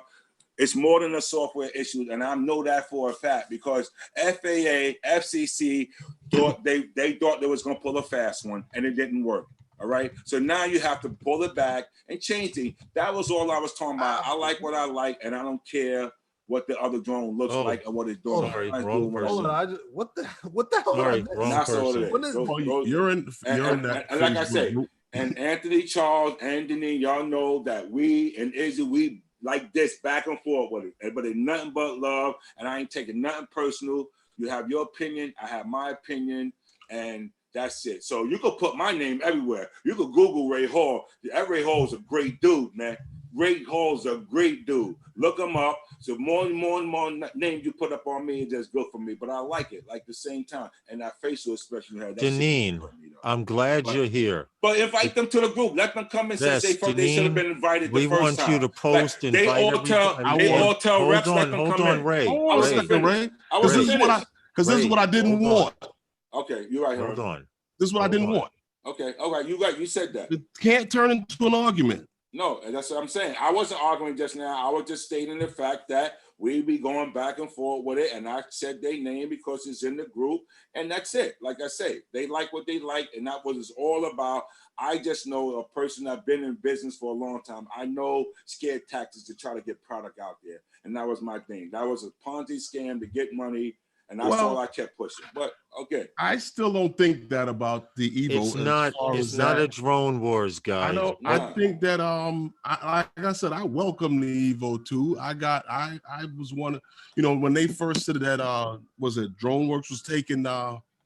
It's more than a software issue, and I know that for a fact because FAA, FCC thought they thought they was gonna pull a fast one, and it didn't work. All right, so now you have to pull it back and change it. That was all I was talking about. I like what I like, and I don't care what the other drone looks like and what it's doing. Sorry, I'm wrong doing what person. I'm doing. Hold on, what the hell? Sorry, did I miss? wrong And that's all it person. is. What is- You're in that. and like I Facebook say, group. and Anthony Charles and Deneen, y'all know that we and Izzy, we like this back and forth with it, but it's nothing but love, and I ain't taking nothing personal. You have your opinion, I have my opinion, and that's it. So you could put my name everywhere. You could Google Ray Hall. Ray Hall is a great dude, man. Ray Hall's a great dude. Look him up. So more and more names you put up on me is just good for me. But I like it, like the same time. And that facial expression you had. Janine, I'm glad you're here. But invite them to the group. Let them come and Yes, say they should have Janine, been invited the We first want time. you to post and they all tell reps, let them hold come on, in. Ray. Hold on a Ray, second, Ray. I Because was this is what I didn't hold on. want. Okay, you're right. Hold Herb. on. This is what I didn't Hold on. want. Okay, all right, you right. You said that. It can't turn into an argument. No, that's what I'm saying. I wasn't arguing just now. I was just stating the fact that we be going back and forth with it, and I said their name because it's in the group, and that's it. Like I say, they like what they like, and that's what it's all about. I just know a person that's been in business for a long time. I know scared tactics to try to get product out there, and that was my thing. That was a Ponzi scam to get money, and that's all I kept pushing. But okay, I still don't think that about the Evo. It's as not. far It's as not that. a drone wars, guys. I know. Nah. I think that like I said, I welcome the Evo too. I was one of, when they first said that was it DroneWorks was taking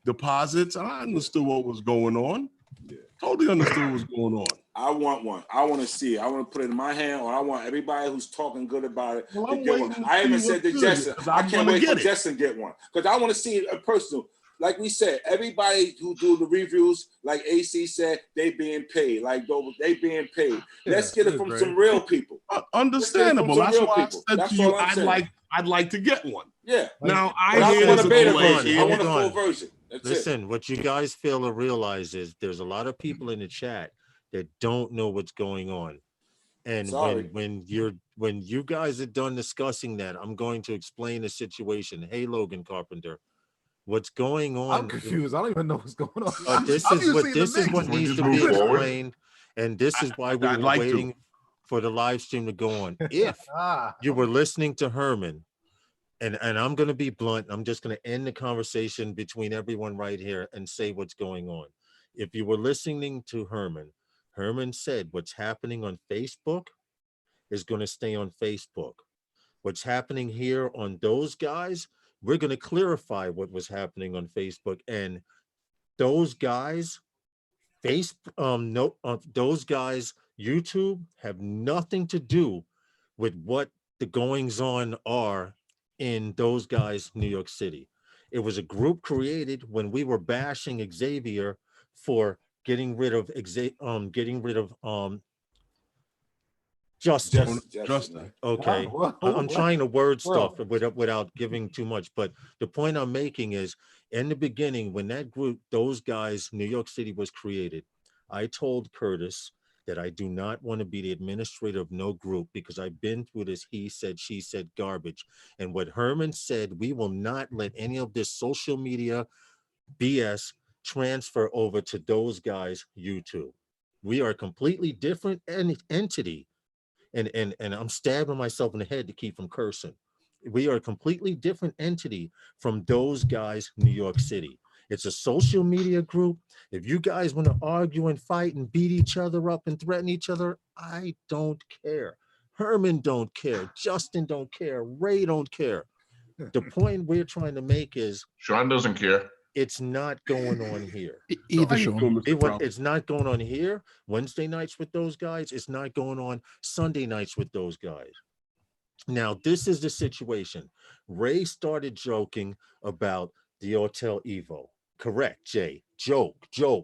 deposits. I understood what was going on. Yeah. Totally understood what was going on. I want one. I want to see it. I want to put it in my hand, or I want everybody who's talking good about it Well, to I'm get waiting one. to I even see said to what's good, Justin, 'cause I I'm can't gonna wait for get it. Justin to get one because I want to see it personal. Like we said, everybody who do the reviews, like AC said, they being paid. Like they being paid. Let's get it from some real people. Understandable. Some That's real why I people. said That's to you, all I'm saying. I'd like to get one. Yeah. Now But I hear don't want there's a beta delay version. in I it. want a Hold full on. version. That's it. Listen, what you guys fail to realize is there's a lot of people in the chat that don't know what's going on. And Sorry. when you guys are done discussing that, I'm going to explain the situation. Hey, Logan Carpenter, what's going on? I'm confused. I don't even know what's going on. This I'm is usually what in the this is mix. what Can we needs just to be move forward? explained, and this is why we I'd were like to. waiting for the live stream to go on. If Ah, you were listening to Herman, and I'm going to be blunt, I'm just going to end the conversation between everyone right here and say what's going on. If you were listening to Herman said what's happening on Facebook is going to stay on Facebook. What's happening here on those guys, we're going to clarify what was happening on Facebook, and those guys, those guys, YouTube have nothing to do with what the goings on are in those guys, New York City. It was a group created when we were bashing Xavier for getting rid of Justin. Justin. Okay, What? I'm trying to word Bro. stuff without giving too much, but the point I'm making is, in the beginning, when that group, those guys, New York City was created, I told Curtis that I do not want to be the administrator of no group because I've been through this he said, she said garbage. And what Herman said, we will not let any of this social media BS transfer over to those guys' YouTube. We are a completely different entity. And I'm stabbing myself in the head to keep from cursing. We are a completely different entity from those guys, New York City. It's a social media group. If you guys want to argue and fight and beat each other up and threaten each other, I don't care. Herman don't care. Justin don't care. Ray don't care. The point we're trying to make is Sean doesn't care. it's not going on here. Either, How you Sean. doing, Mr. Proud? It's not going on here Wednesday nights with those guys. It's not going on Sunday nights with those guys. Now, this is the situation. Ray started joking about the Hotel Evo. Correct, Jay. Joke.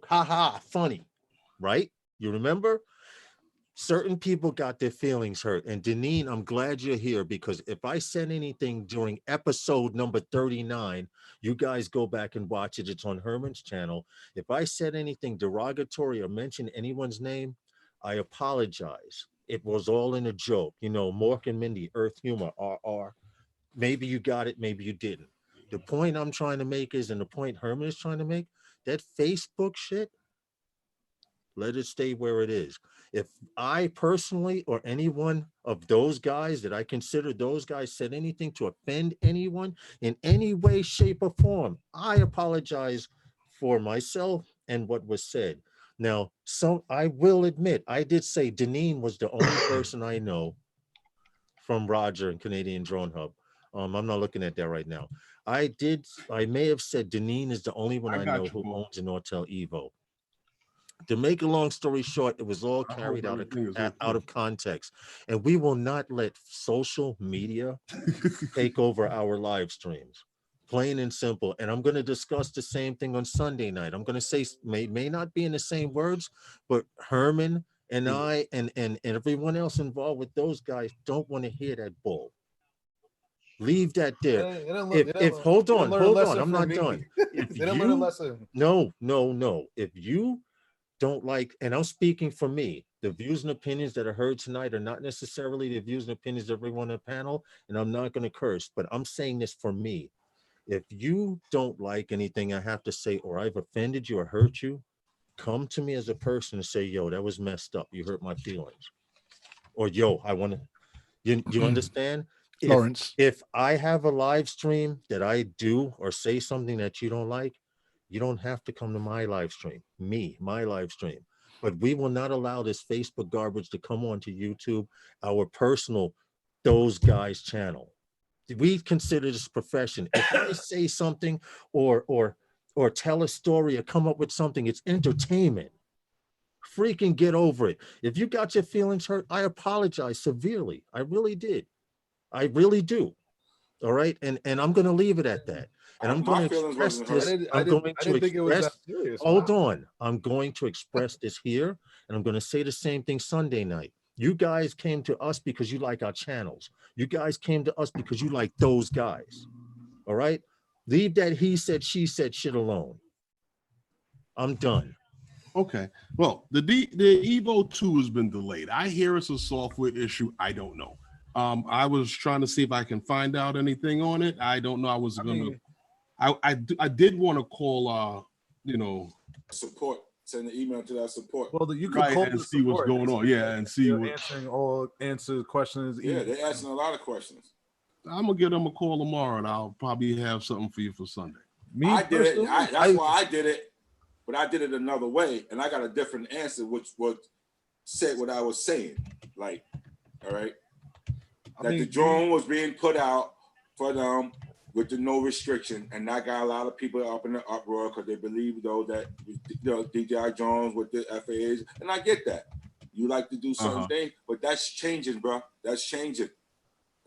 Ha ha, funny, right? You remember? Certain people got their feelings hurt. And Deneen, I'm glad you're here because if I said anything during episode number 39, you guys go back and watch it. It's on Herman's channel. If I said anything derogatory or mentioned anyone's name, I apologize. It was all in a joke. You know, Mork and Mindy, Earth Humor, RR. Maybe you got it, maybe you didn't. The point I'm trying to make is, and the point Herman is trying to make, that Facebook shit, let it stay where it is. If I personally or any one of those guys that I consider those guys said anything to offend anyone in any way, shape, or form, I apologize for myself and what was said. Now, so I will admit, I did say Deneen was the only person I know from Roger and Canadian Drone Hub. I'm not looking at that right now. I may have said Deneen is the only one I know who owns an Hotel Evo. To make a long story short, it was all carried out of context. And we will not let social media take over our live streams. Plain and simple. And I'm going to discuss the same thing on Sunday night. I'm going to say, may not be in the same words, but Herman and I and everyone else involved with those guys don't want to hear that bull. Leave that there. Hold on, I'm not done. No. If you don't like, and I'm speaking for me, the views and opinions that are heard tonight are not necessarily the views and opinions of everyone on the panel, and I'm not going to curse, but I'm saying this for me. If you don't like anything I have to say, or I've offended you or hurt you, come to me as a person and say, yo, that was messed up. You hurt my feelings. Or yo, I want to, you understand? Lawrence. If I have a live stream that I do or say something that you don't like, you don't have to come to my live stream, my live stream. But we will not allow this Facebook garbage to come onto YouTube, our personal, those guys channel. We consider this profession. If I say something or tell a story or come up with something, it's entertainment. Freaking get over it. If you got your feelings hurt, I apologize severely. I really did. I really do. All right. And I'm going to leave it at that. And I'm going to express this. Hold on. I'm going to express this here. And I'm going to say the same thing Sunday night. You guys came to us because you like our channels. You guys came to us because you like those guys. All right. Leave that he said, she said shit alone. I'm done. Okay. Well, the Evo 2 has been delayed. I hear it's a software issue. I don't know. I was trying to see if I can find out anything on it. I don't know. I did want to call support. Send an email to that support. Well, you could call and see what's going on. Yeah, and see what answer questions. Yeah, they're asking a lot of questions. I'm gonna give them a call tomorrow, and I'll probably have something for you for Sunday. I did it. That's why I did it, but I did it another way, and I got a different answer, which would say what I was saying. Like, all right, the drone was being put out for them with the no restriction, and that got a lot of people up in the uproar because they believe though that DJI drones with the FAAs, and I get that. You like to do certain things, but that's changing, bro. That's changing.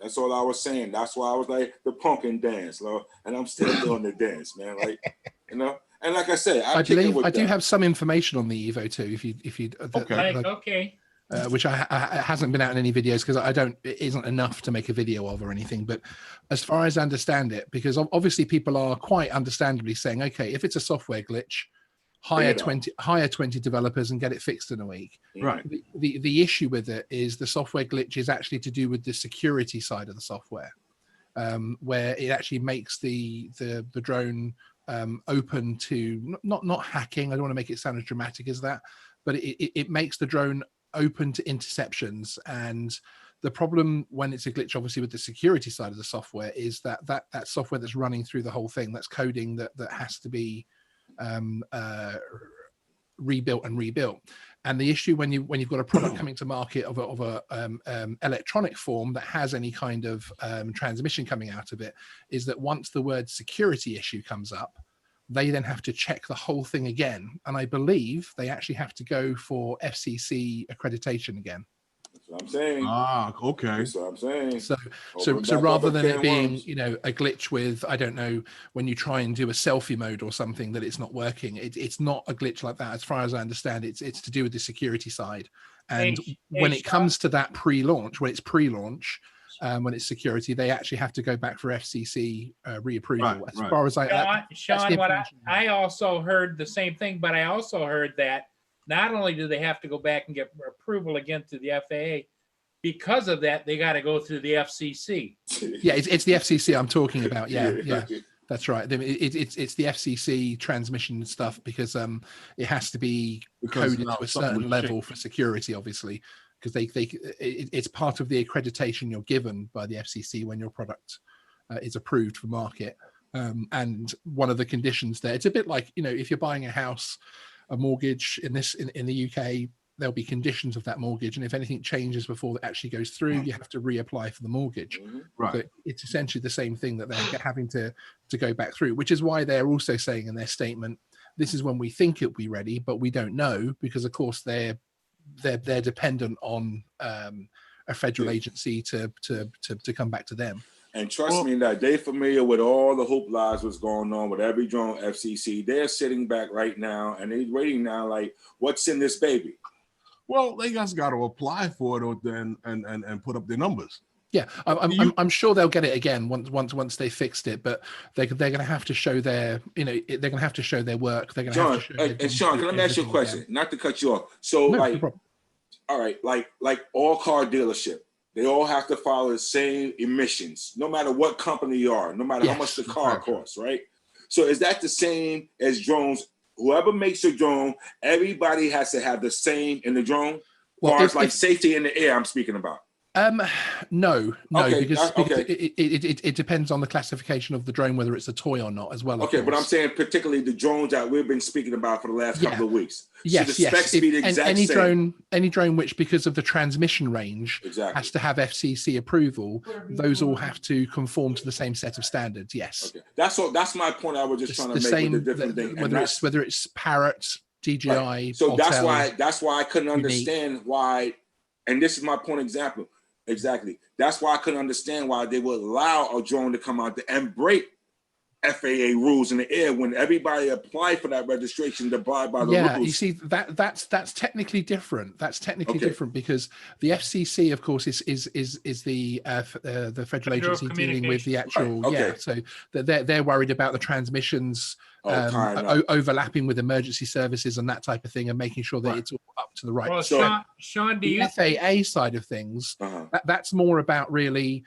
That's all I was saying. That's why I was like the pumpkin dance, Lord, and I'm still doing the dance, man. Like, you know, and like I said, I believe I do have some information on the Evo 2. If you Okay. Like, okay. which I hasn't been out in any videos because it isn't enough to make a video of or anything. But as far as I understand it, because obviously people are quite understandably saying, okay, if it's a software glitch, hire 20 developers and get it fixed in a week. Right. The issue with it is the software glitch is actually to do with the security side of the software, where it actually makes the drone open to not hacking. I don't want to make it sound as dramatic as that, but it makes the drone open to interceptions. And the problem when it's a glitch, obviously, with the security side of the software is that software that's running through the whole thing, that's coding that has to be rebuilt. And the issue when you've got a product coming to market of a electronic form that has any kind of transmission coming out of it, is that once the word security issue comes up, they then have to check the whole thing again. And I believe they actually have to go for FCC accreditation again. That's what I'm saying. Ah, okay. That's what I'm saying. So rather than it being, a glitch with, I don't know, when you try and do a selfie mode or something that it's not working, it's not a glitch like that. As far as I understand, it's to do with the security side. And when it comes to that pre-launch, when it's security, they actually have to go back for FCC reapproval. As far as Sean, what I also heard the same thing, but I also heard that not only do they have to go back and get approval again to the FAA, because of that, they got to go through the FCC. Yeah, it's the FCC I'm talking about. Yeah, that's right. It's the FCC transmission stuff because it has to be coded to a certain level for security, obviously, because it's part of the accreditation you're given by the FCC when your product is approved for market. And one of the conditions there, it's a bit like, if you're buying a house, a mortgage in the UK, there'll be conditions of that mortgage, and if anything changes before it actually goes through, you have to reapply for the mortgage. Right. So it's essentially the same thing that they're having to go back through, which is why they're also saying in their statement, this is when we think it'll be ready, but we don't know, because of course they're dependent on a federal agency to come back to them. And trust me that they familiar with all the hooplas what's going on with every drone FCC. They're sitting back right now and they're waiting now, like, what's in this baby? Well, they just got to apply for it then and put up their numbers. Yeah, I'm sure they'll get it again once they fixed it, but they're going to have to show their they're going to have to show their work. They're going to have to show. And Sean, can I ask you a question? Not to cut you off. So no all right, like all car dealership, they all have to follow the same emissions, no matter what company you are, no matter how much the car costs, right? So is that the same as drones? Whoever makes a drone, everybody has to have the same in the drone. Well, as like safety in the air, I'm speaking about. No, okay, because it depends on the classification of the drone, whether it's a toy or not, as well. Okay, but I'm saying particularly the drones that we've been speaking about for the last couple of weeks. Yes, so the specs be the exact same. Any drone which, because of the transmission range, has to have FCC approval, those all have to conform to the same set of standards. Yes. Okay, that's all. That's my point. I was just trying to make with the different thing. Whether it's Parrot, DJI. Right. So Autel, that's why I couldn't understand why. And this is my point example. Exactly. That's why I couldn't understand why they would allow a drone to come out and break FAA rules in the air when everybody applied for that registration to abide by the rules. Yeah, you see that's technically different. That's technically different because the FCC, of course, is the federal agency dealing with the actual. Right. Okay. Yeah, so they're worried about the transmissions overlapping with emergency services and that type of thing, and making sure that it's all up to the right. Well, Sean, do you FAA side of things? That's more about really.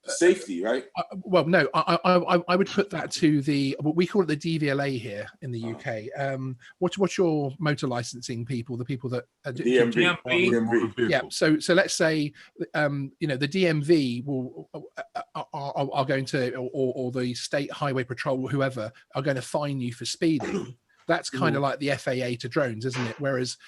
Safety, right? Well, no, I would put that to what we call it the DVLA here in the UK. What's your motor licensing people? The people that DMV. Yeah. So let's say the DMV are going to, or the state highway patrol, or whoever, are going to fine you for speeding. That's kind of like the FAA to drones, isn't it? Whereas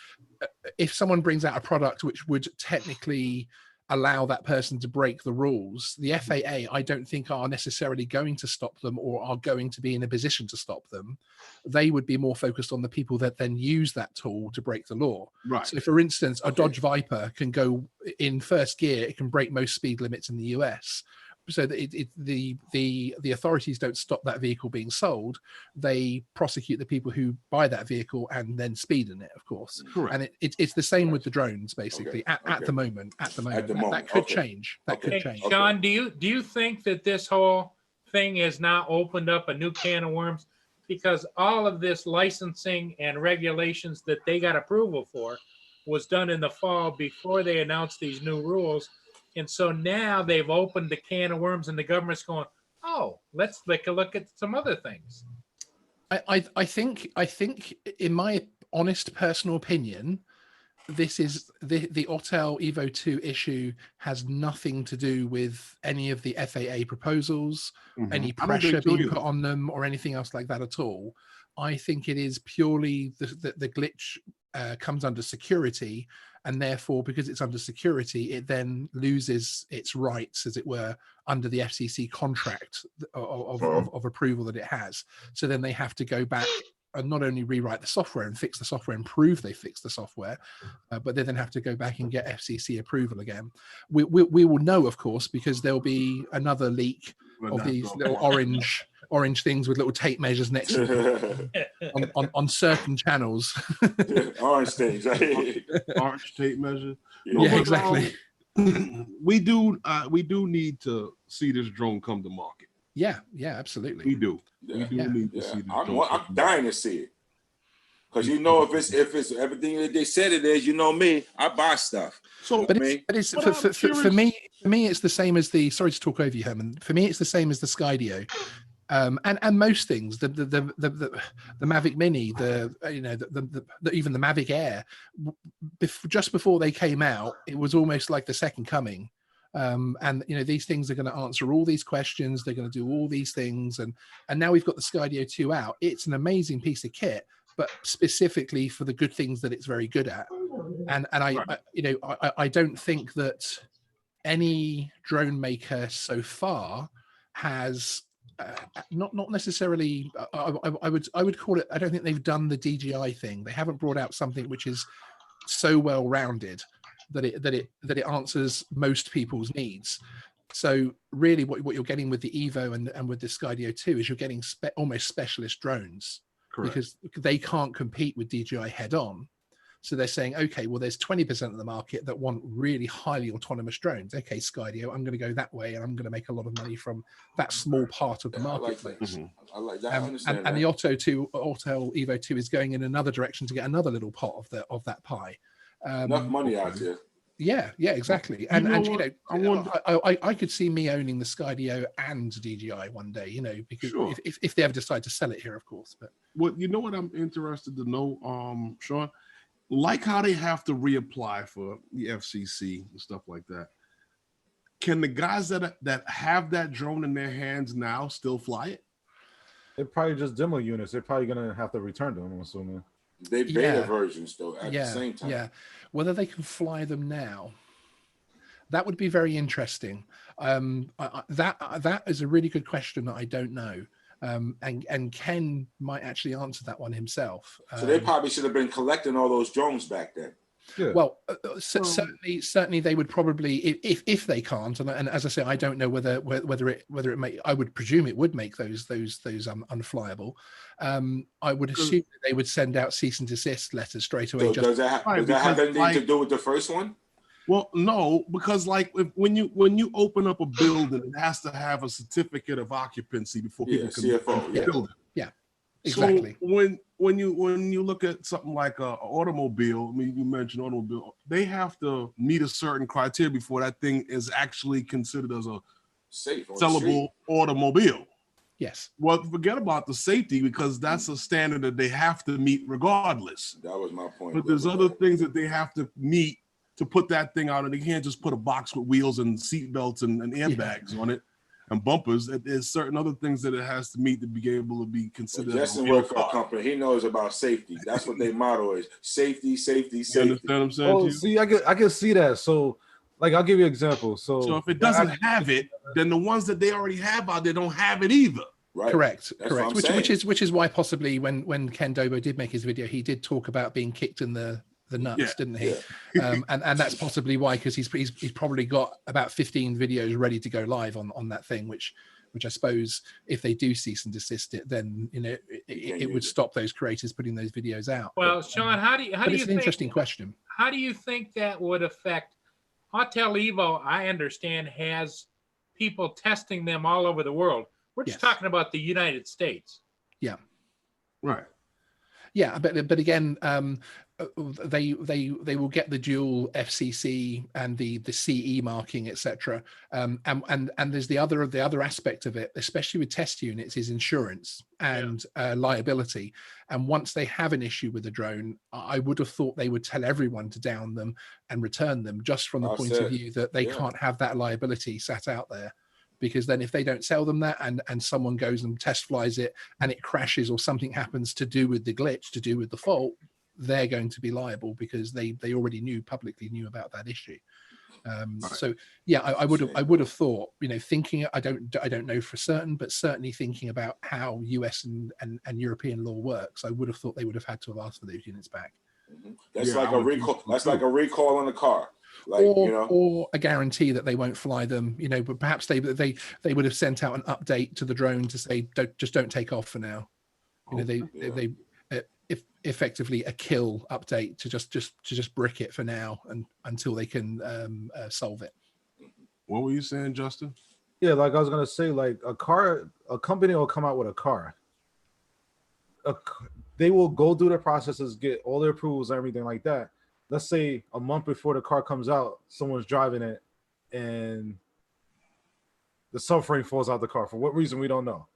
if someone brings out a product which would technically allow that person to break the rules, the FAA, I don't think are necessarily going to stop them or are going to be in a position to stop them. They would be more focused on the people that then use that tool to break the law. Right. So, for instance, a Dodge Viper can go in first gear; it can break most speed limits in the US. So that the authorities don't stop that vehicle being sold. They prosecute the people who buy that vehicle and then speed in it, of course. Correct. And it's the same with the drones, basically. At the moment, that could change. That could change. Sean, do you think that this whole thing has now opened up a new can of worms? Because all of this licensing and regulations that they got approval for was done in the fall before they announced these new rules. And so now they've opened the can of worms and the government's going, oh, let's take a look at some other things. I think in my honest personal opinion, this is the Autel Evo 2 issue has nothing to do with any of the FAA proposals, any pressure being put on them or anything else like that at all. I think it is purely the glitch comes under security, and therefore, because it's under security, it then loses its rights, as it were, under the FCC contract of approval that it has. So then they have to go back and not only rewrite the software and fix the software and prove they fixed the software, but they then have to go back and get FCC approval again. We will know, of course, because there'll be another leak of these little orange things with little tape measures next to them on certain channels. Orange things, right? Orange tape measure. Yeah, exactly. We do need to see this drone come to market. Yeah, absolutely. We do. Yeah. We do need to see this. I'm dying to see it. Because if it's everything that they said it is, me, I buy stuff. So, but it's for me, it's the same as the. Sorry to talk over you, Herman. For me, it's the same as the Skydio, and most things. The Mavic Mini, even the Mavic Air. Just before they came out, it was almost like the second coming. And these things are going to answer all these questions. They're going to do all these things, and now we've got the Skydio 2 out. It's an amazing piece of kit, but specifically for the good things that it's very good at. And I don't think that any drone maker so far has not necessarily. I would call it. I don't think they've done the DJI thing. They haven't brought out something which is so well rounded that it answers most people's needs. So really what you're getting with the Evo and with the Skydio 2 is you're getting almost specialist drones. Correct. Because they can't compete with DJI head on. So they're saying, okay, well, there's 20% of the market that want really highly autonomous drones. Okay, Skydio, I'm going to go that way and I'm going to make a lot of money from that small part of the marketplace. I like that. I understand and the Autel Evo 2 is going in another direction to get another little pot of that pie. Enough money out there. Yeah, exactly. And I could see me owning the Skydio and DJI one day, because sure. if they ever decide to sell it here, of course. But what I'm interested to know, Sean, like how they have to reapply for the FCC and stuff like that. Can the guys that have that drone in their hands now still fly it? They're probably just demo units. They're probably gonna have to return them, I'm assuming. They beta versions though at the same time. Yeah, whether they can fly them now, that would be very interesting. That is a really good question that I don't know, and Ken might actually answer that one himself. So they probably should have been collecting all those drones back then. Yeah. Well, certainly they would probably if they can't, and as I say, I don't know whether it may. I would presume it would make those unflyable. I would assume that they would send out cease and desist letters straight away. So does that have anything to do with the first one? Well, no, because when you open up a building, it has to have a certificate of occupancy before people can build it. Yeah, exactly. So when you look at something like an automobile, I mean, you mentioned automobile, they have to meet a certain criteria before that thing is actually considered as a safe sellable automobile. Yes. Well, forget about the safety because that's a standard that they have to meet regardless. That was my point. But there's other things that they have to meet to put that thing out, and they can't just put a box with wheels and seat belts and airbags on it and bumpers. There's certain other things that it has to meet to be able to be considered. Justin works for a company. He knows about safety. That's what their motto is: safety, safety, safety. You understand what I'm saying? Oh, see, I can see that. So, like I'll give you an example. So if it doesn't have it, then the ones that they already have out there don't have it either. Right. Correct, That's what correct. I'm Which is why possibly when Ken Dobo did make his video, he did talk about being kicked in the nuts, Yeah. didn't he? Yeah. And that's possibly why, because he's probably got about 15 videos ready to go live on that thing, which I suppose if they do cease and desist it, then it would stop those creators putting those videos out. Well, Sean, how do you It's an think, interesting question. how do you think that would affect Hotel Evo? I understand has people testing them all over the world. We're just Yes. talking about the United States. Right. Yeah, but again, they will get the dual FCC and the CE marking, etc. And there's the other aspect of it, especially with test units, is insurance and liability. And once they have an issue with a drone, I would have thought they would tell everyone to down them and return them, just from the That's point of it. view that they Yeah. can't have that liability sat out there. Because then if they don't sell them that and someone goes and test flies it and it crashes or something happens to do with the glitch, to do with the fault, they're going to be liable because they already publicly knew about that issue. So yeah, I would have thought, thinking, I don't know for certain, but certainly thinking about how US and European law works, I would have thought they would have had to have asked for those units back. That's Yeah, like I a would think recall. so That's too. like a recall on the car. Like, or a guarantee that they won't fly them, but perhaps they would have sent out an update to the drone to say don't take off for now. They effectively a kill update to just brick it for now and until they can solve it. What were you saying, Justin? Yeah, like I was gonna say, like a company will come out with a car. They will go through the processes, get all their approvals and everything like that. Let's say a month before the car comes out, someone's driving it and the subframe falls out the car. For what reason, we don't know.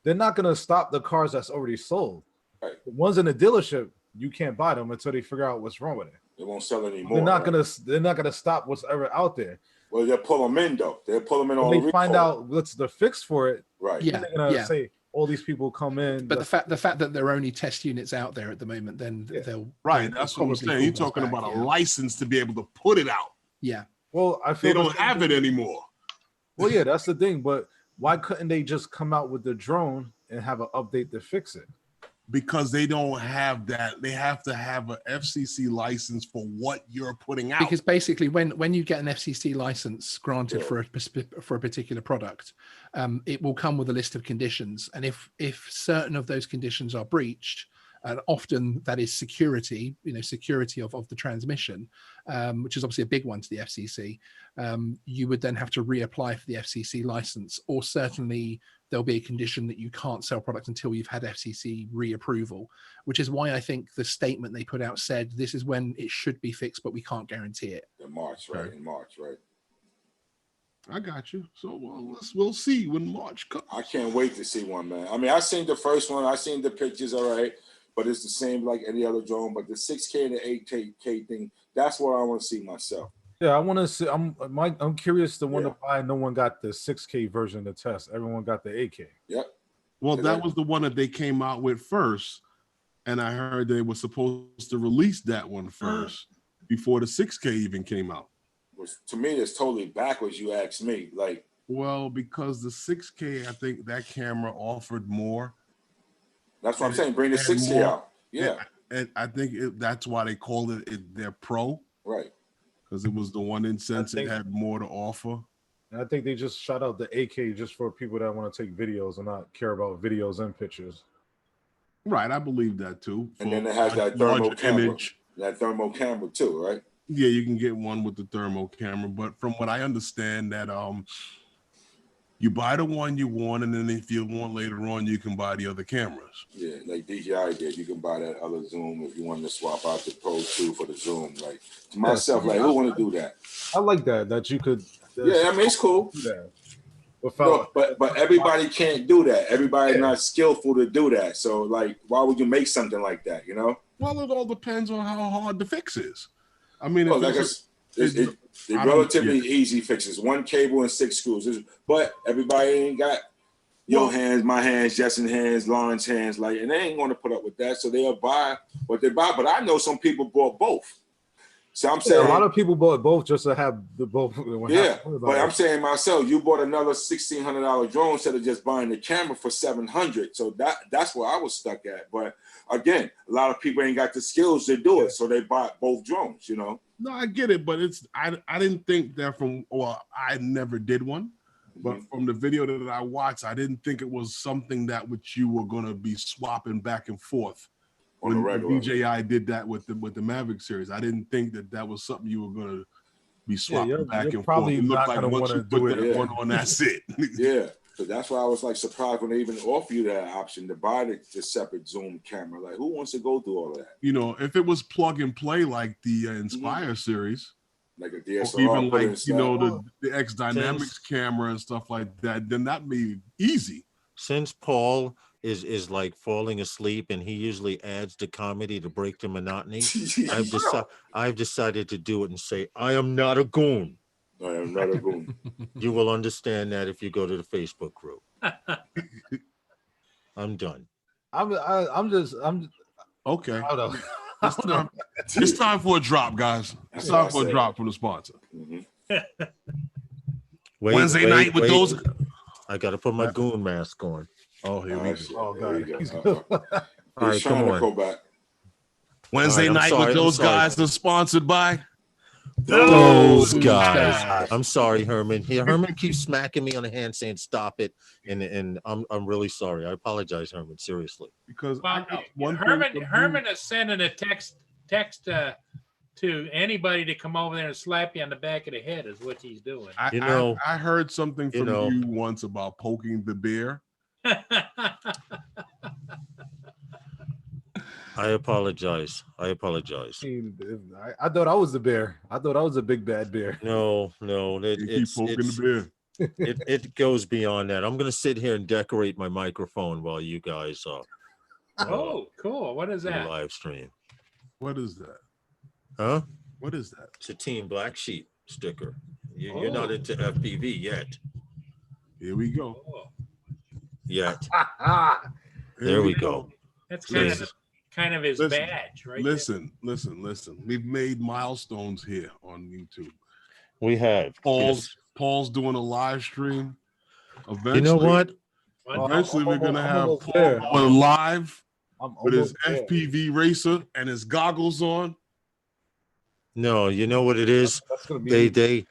They're not going to stop the cars that's already sold. Right. The ones in the dealership, you can't buy them until they figure out what's wrong with it. they won't sell anymore. They're not gonna stop what's ever out there. Well, they'll pull them in though. They'll pull them in all. When they find out what's the fix for it, Right. Yeah. they're gonna say all these people come in. But the fact that there are only test units out there at the moment, then they'll Right. they'll That's what I'm probably saying. You're pull those talking back, about yeah. a license to be able to put it out. Yeah. well, I feel They the don't same have it thing. anymore Well, yeah, that's the thing. But why couldn't they just come out with the drone and have an update to fix it? because they don't have that. They have to have an FCC license for what you're putting out. Because basically, when you get an FCC license granted for a particular product, it will come with a list of conditions, and if certain of those conditions are breached, and often that is security, security of the transmission, which is obviously a big one to the FCC. You would then have to reapply for the FCC license, or certainly there'll be a condition that you can't sell products until you've had FCC reapproval, which is why I think the statement they put out said this is when it should be fixed, but we can't guarantee it. In March, right? In March, right? I got you. So we'll see when March comes. I can't wait to see one, man. I mean, I seen the first one. I seen the pictures, all right, but it's the same like any other drone. But the 6K and the 8K thing, that's what I want to see myself. Yeah, I want to see. I'm curious. The one to buy. No one got the 6K version to test. Everyone got the 8K. Yep. Well, that was the one that they came out with first, and I heard they were supposed to release that one first before the 6K even came out. Which to me, it's totally backwards. You ask me, like. Well, because the 6K, I think that camera offered more. That's what I'm saying. Bring the And 6K more- out. Yeah. And I think that's why they called it their Pro, Right. because it was the one in sense it think- had more to offer. And I think they just shot out the 8K just for people that want to take videos and not care about videos and pictures. Right, I believe that too. And For then it has a that thermal larger camera. That thermal camera too, right? Yeah, you can get one with the thermal camera, but from what I understand, that you buy the one you want, and then if you want later on, you can buy the other cameras. Yeah, like DJI did. You can buy that other Zoom if you want to swap out the Pro 2 for the Zoom. Like to myself, like who want to do that? I like that you could. Yeah, I mean it's cool. do that No, without. but everybody can't do that. Everybody's not skillful to do that. So like, why would you make something like that? You know? Well, it all depends on how hard the fix is. I mean, Well, if like it's it's I don't- relatively easy fixes. One cable and 6 screws. But everybody ain't got your hands, my hands, Justin's hands, Lauren's hands, and they ain't going to put up with that. So they'll buy what they buy. But I know some people bought both. So I'm Yeah, saying a lot of people bought both just to have the both. yeah, but I'm saying myself, you bought another $1,600 drone instead of just buying the camera for $700. So that's where I was stuck at. But again, a lot of people ain't got the skills to do it, so they bought both drones. You know. No, I get it, but I didn't think that I never did one, but from the video that I watched, I didn't think it was something that which you were gonna be swapping back and forth. On When the regular. DJI did that with the Maverick series, I didn't think that was something you were gonna be swapping you're back and probably forth. It not looked like gonna once wanna you put do it. that Yeah. one on, that's it. Yeah, so that's why I was like surprised when they even offer you that option to buy the separate zoom camera. Like, who wants to go through all of that? You know, if it was plug and play like the Inspire series, Like a or DSLR, even put it in like you know style. the X Dynamics camera and stuff like that, then that'd be easy. Since Paul is like falling asleep and he usually adds the comedy to break the monotony, I've decided to do it and say, I am not a goon. I am not a goon. You will understand that if you go to the Facebook group. I'm done. I'm Okay, I don't know. it's time for a drop, guys. It's That's what time I for a said. drop from the sponsor. Mhm. Wait, Wednesday night with those. I got to put my goon mask on. Oh, here we Oh, go. shit. Oh, There you God. He's go. All right, He's come trying to on. go back. Wednesday All right, I'm night sorry, with I'm those sorry. guys is sponsored by. Those Those guys. guys. I'm sorry, Herman. Here, Herman keeps smacking me on the hand saying stop it. And I'm really sorry. I apologize, Herman. Seriously. Because Well, one Herman thing Herman is sending a text to anybody to come over there and slap you on the back of the head is what he's doing. You know- I heard something you from know- you once about poking the bear. I apologize. I apologize. I thought I was the bear. I thought I was a big bad bear. No, You keep poking the bear. it goes beyond that. I'm gonna sit here and decorate my microphone while you guys Oh, cool. What is do the that? live stream. What is that? Huh? What is that? It's a Team Black Sheep sticker. You're not Oh. into FPV yet. Here we go. Cool. Yet. Here There we go. That's kind Listen. of his Listen. badge, right? Listen. We've made milestones here on YouTube. We have. Paul's doing a live stream. Eventually, You know what? There. Eventually, we're gonna have almost Paul there. going live I'm with his almost there. FPV racer and his goggles on. No, you know what it is? That's gonna be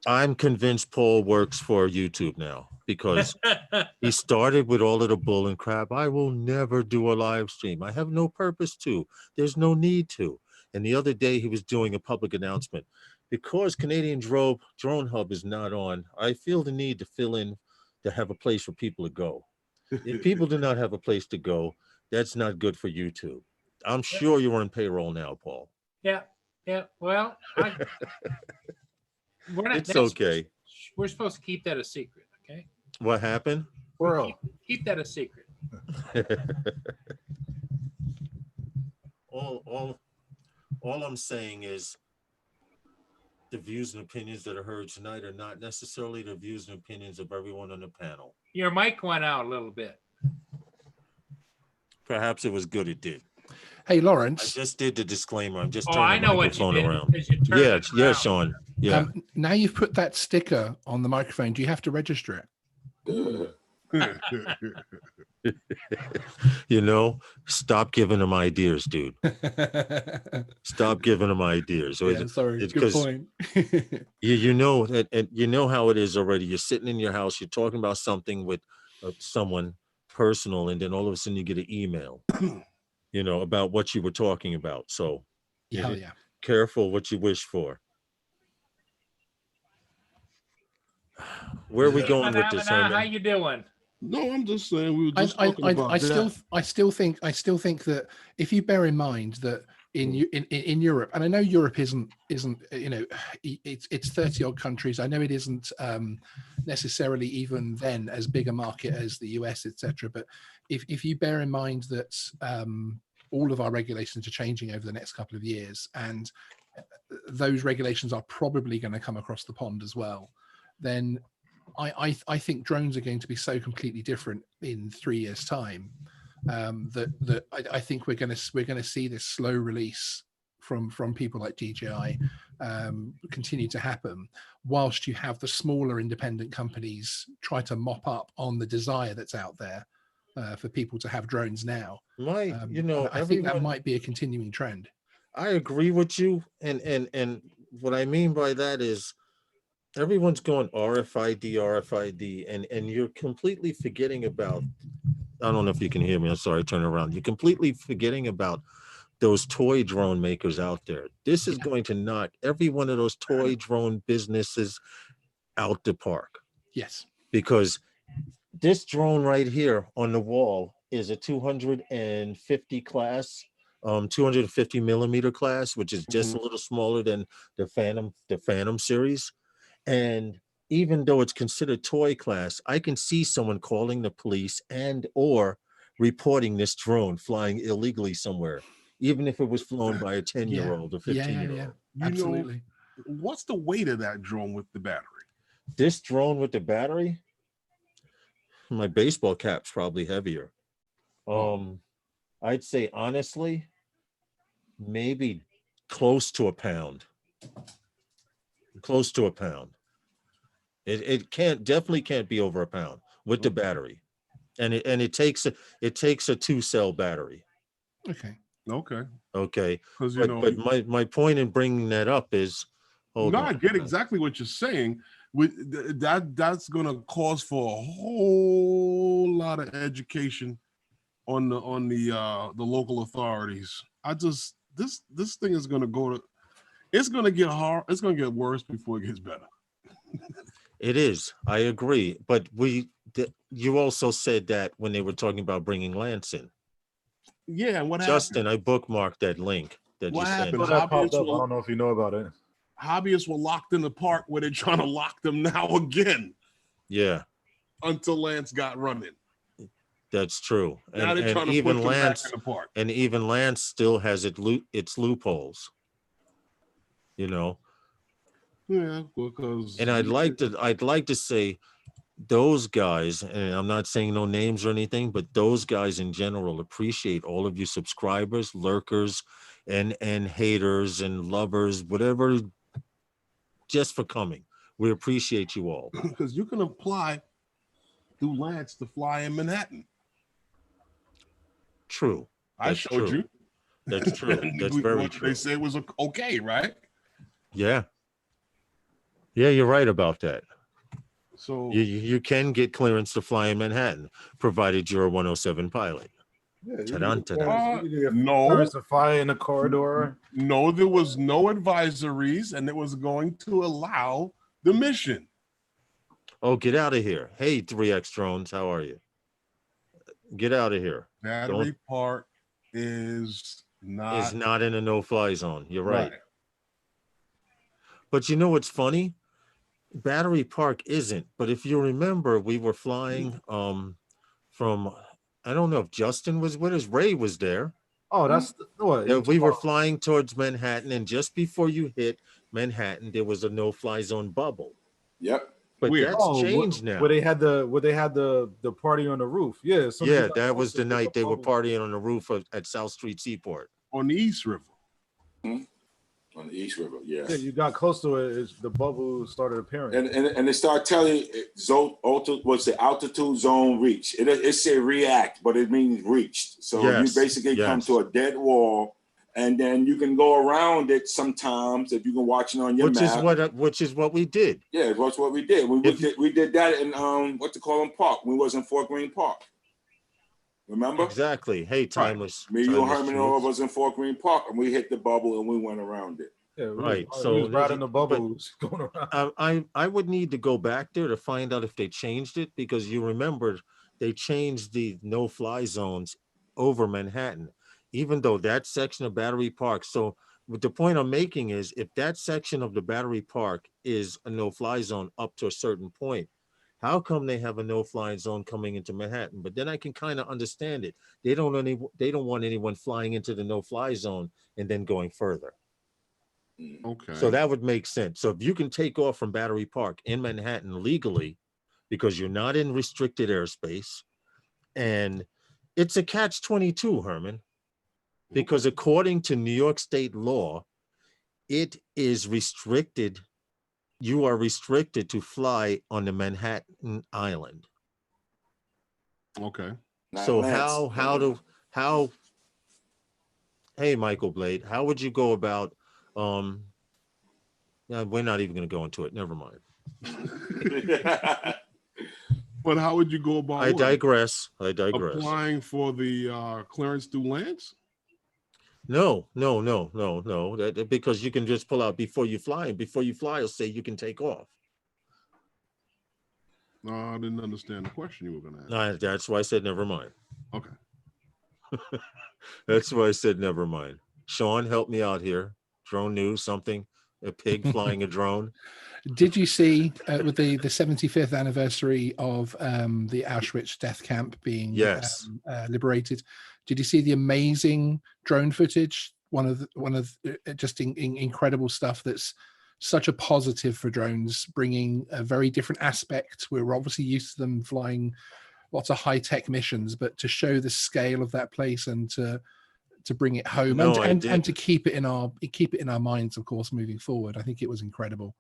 I'm convinced Paul works for YouTube now because he started with all of the bull and crap. I will never do a live stream. I have no purpose to. There's no need to. And the other day he was doing a public announcement. Because Canadian Drone Hub is not on, I feel the need to fill in to have a place for people to go. If people do not have a place to go, that's not good for YouTube. I'm sure you're on payroll now, Paul. Yeah. Well, we're not, It's that's- okay. We're supposed to keep that a secret, okay? What happened? Bro. Keep that a secret. all I'm saying is the views and opinions that are heard tonight are not necessarily the views and opinions of everyone on the panel. Your mic went out a little bit. Perhaps it was good it did. Hey, I Lawrence. just did the disclaimer. I'm just Oh, turning I the know what you microphone did. around. 'Cause you turned Yeah, it yeah, around. Sean. Yeah. Now you've put that sticker on the microphone. Do you have to register it? You know, stop giving them ideas, dude. Stop giving them ideas. Or Yeah, sorry. it's Good 'cause point. you know that, and you know how it is already. You're sitting in your house, you're talking about something with someone personal, and then all of a sudden you get an email, you know, about what you were talking about. So Hell yeah. careful what you wish for. Where are we going with this, How Herman? you doing? No, I'm just saying we were just talking about I that. still think that if you bear in mind that in Europe, and I know Europe isn't you know, it's 30 odd countries. I know it isn't necessarily even then as big a market as the US, etc. But if you bear in mind that all of our regulations are changing over the next couple of years, and those regulations are probably going to come across the pond as well, then I think drones are going to be so completely different in 3 years' time that I think we're going to see this slow release from people like DJI continue to happen, whilst you have the smaller independent companies try to mop up on the desire that's out there for people to have drones now. My, And I think that might be a continuing trend. I agree with you, and what I mean by that is everyone's going RFID, and you're completely forgetting about. I don't know if you can hear me. I'm sorry, turn around. You're completely forgetting about those toy drone makers out there. This is going to knock every one of those toy drone businesses out the park, Yes. because this drone right here on the wall is a 250 class, 250 millimeter class, which is just a little smaller than the Phantom series. And even though it's considered toy class, I can see someone calling the police and or reporting this drone flying illegally somewhere, even if it was flown by a 10-year-old or 15-year-old. Absolutely. What's the weight of that drone with the battery? This drone with the battery, my baseball cap's probably heavier. I'd say honestly, maybe close to a pound. Close to a pound. It definitely can't be over a pound with the battery, and it takes a 2-cell battery. Okay. Okay. Because but my point in bringing that up is, I get exactly what you're saying. With that's going to cause for a whole lot of education on the local authorities. This thing is going to go to. It's going to get hard. It's going to get worse before it gets better. It is. I agree. But you also said that when they were talking about bringing Lance in. Yeah. And what Justin, happened? I bookmarked that link that What you sent. happened? That popped up. I don't know if you know about it. Hobbyists were locked in the park where they're trying to lock them now again. Yeah. Until Lance got running. That's true. Now they're trying to even put them Lance back in the park. and even Lance still has its loopholes. You know. Yeah, because and I'd like to say those guys, and I'm not saying no names or anything, but those guys in general appreciate all of you subscribers, lurkers, and haters and lovers, whatever, just for coming. We appreciate you all. Because you can apply through Lance to fly in Manhattan. True. I showed you. That's true. That's very true. They say it was okay, right? Yeah. Yeah, you're right about that. So you can get clearance to fly in Manhattan, provided you're a 107 pilot. Yeah, no, to fly in a corridor. No, there was no advisories, and it was going to allow the mission. Oh, get out of here! Hey, 3X drones, how are you? Get out of here. Battery Park is not in a no-fly zone. You're right. But you know what's funny? Battery Park isn't. But if you remember, we were flying from, I don't know if Justin was with us. Ray was there. Oh, that's what we were flying towards Manhattan, and just before you hit Manhattan, there was a no-fly zone bubble. Yep. But that's changed now. Where they had the party on the roof. Yeah. Yeah, that was the night they were partying on the roof at South Street Seaport. On the East River. Mm-hmm. On the East River, yeah. You got close to it, the bubble started appearing. And they start telling you what's the altitude zone reach. It say react, but it means reached. So you basically come to a dead wall, and then you can go around it sometimes if you can watch it on your map. Which is what we did. Yeah, that's what we did. We did that in Park. We was in Fort Greene Park. Remember? Exactly. Hey, Timeless. Me, you, Herman, all was in Fort Greene Park, and we hit the bubble and we went around it. Yeah, right. So was riding the bubbles going around. I would need to go back there to find out if they changed it, because you remember they changed the no-fly zones over Manhattan, even though that section of Battery Park. So the point I'm making is, if that section of the Battery Park is a no-fly zone up to a certain point, how come they have a no-fly zone coming into Manhattan? But then I can kind of understand it. They don't want anyone flying into the no-fly zone and then going further. Okay. So that would make sense. So if you can take off from Battery Park in Manhattan legally, because you're not in restricted airspace, and it's a catch-22, Herman. because according to New York state law, it is restricted. You are restricted to fly on the Manhattan Island. Okay. Not So Lance. how hey, Michael Blade, how would you go about yeah, we're not even going to go into it, never mind. But how would you go about I digress. applying for the clearance through Lance? No. That because you can just pull out before you fly, and before you fly, it'll say you can take off. No, I didn't understand the question you were going to ask. That's why I said never mind. Okay. That's why I said never mind. Sean, help me out here. Drone news, something. A pig flying a drone. Did you see with the 75th anniversary of the Auschwitz death camp being Yes. Liberated? Did you see the amazing drone footage? One of just incredible stuff. That's such a positive for drones, bringing a very different aspect. We're obviously used to them flying lots of high tech missions, but to show the scale of that place and to bring it home and to keep it in our minds, of course, moving forward. I think it was incredible.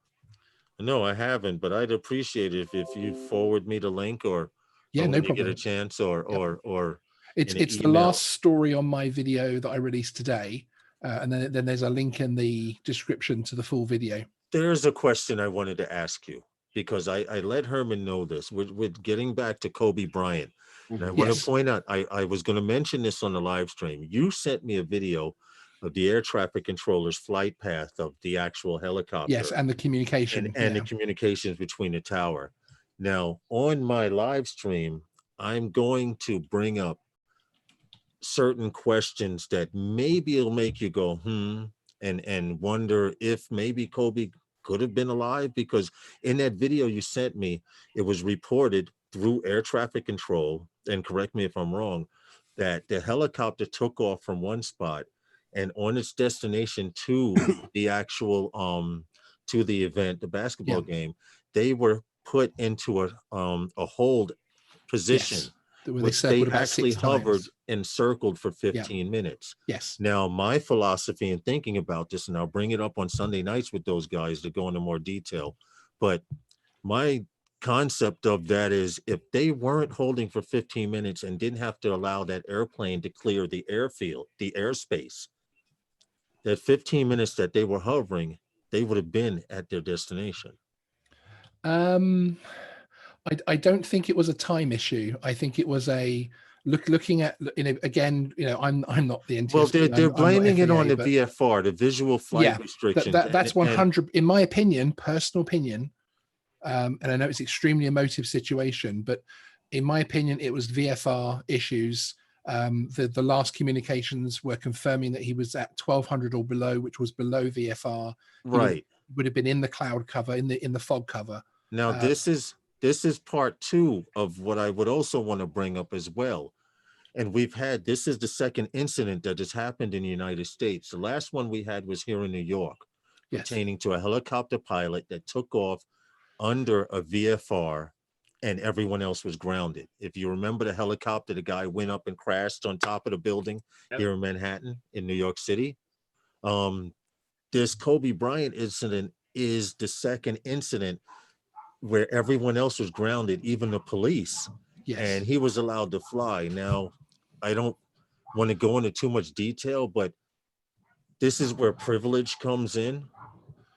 No, I haven't, but I'd appreciate it if you forward me the link or Yeah, no when you problem. get a chance or it's the last story on my video that I released today, and then there's a link in the description to the full video. There's a question I wanted to ask you because I let Herman know this. We're getting back to Kobe Bryant, and I want to point out I was going to mention this on the live stream. You sent me a video of the air traffic controller's flight path of the actual helicopter. Yes, and the communication and the communications between the tower. Now, on my live stream, I'm going to bring up certain questions that maybe it'll make you go, and wonder if maybe Kobe could have been alive, because in that video you sent me, it was reported through air traffic control, and correct me if I'm wrong, that the helicopter took off from one spot and on its destination to the actual to the event, the basketball game, they were put into a hold position, which they actually hovered and circled for 15 minutes. Yes. Now, my philosophy in thinking about this, and I'll bring it up on Sunday nights with those guys to go into more detail, but my concept of that is if they weren't holding for 15 minutes and didn't have to allow that airplane to clear the airfield, the airspace, that 15 minutes that they were hovering, they would have been at their destination. I don't think it was a time issue. I think it was a looking at, again, I'm not the NTSB. Well, they're blaming it on the VFR, the visual flight restrictions. That's 100, in my opinion, personal opinion. And I know it's an extremely emotive situation, but in my opinion, it was VFR issues. The last communications were confirming that he was at 1200 or below, which was below VFR. Right. Would have been in the cloud cover, in the fog cover. Now, this is part two of what I would also want to bring up as well. And this is the second incident that has happened in the United States. The last one we had was here in New York, pertaining to a helicopter pilot that took off under a VFR and everyone else was grounded. If you remember the helicopter, the guy went up and crashed on top of the building here in Manhattan, in New York City. This Kobe Bryant incident is the second incident where everyone else was grounded, even the police, and he was allowed to fly. Now, I don't want to go into too much detail, but this is where privilege comes in,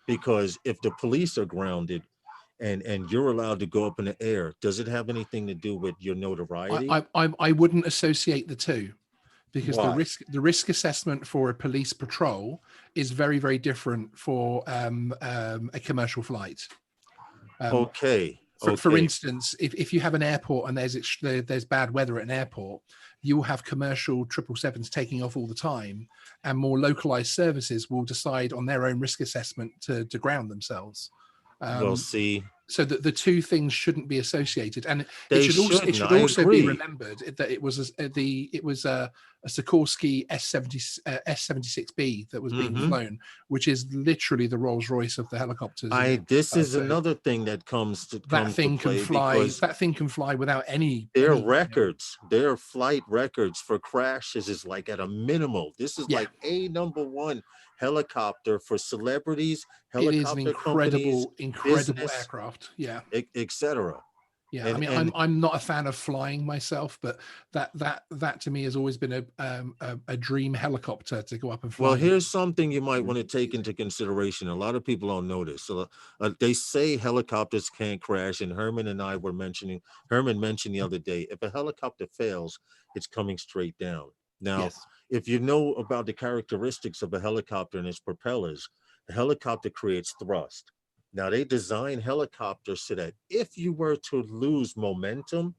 because if the police are grounded and you're allowed to go up in the air, does it have anything to do with your notoriety? I wouldn't associate the two, because Why? the risk assessment for a police patrol is very, very different for a commercial flight. For instance, if you have an airport and there's bad weather at an airport, you will have commercial 777s taking off all the time, and more localized services will decide on their own risk assessment to ground themselves. Well, see, So that the two things shouldn't be associated, and They it should shouldn't, also I be agree. remembered that it was a Sikorsky S-76B that was being Mhm. flown, which is literally the Rolls Royce of the helicopters. This is so another thing that comes to that thing can play fly. because That thing can fly without any. their any, records, their flight records for crashes is like at a minimal. This is Yeah. like a #1 helicopter for celebrities, It is an helicopter companies, incredible business, aircraft. Yeah. etc. Yeah, I mean, I'm not a fan of flying myself, but that to me has always been a dream helicopter to go up and fly. Well, here's something you might want to take into consideration. A lot of people don't know this. So they say helicopters can't crash, and Herman mentioned the other day, if a helicopter fails, it's coming straight down. Now, Yes. if you know about the characteristics of a helicopter and its propellers, the helicopter creates thrust. Now, they design helicopters so that if you were to lose momentum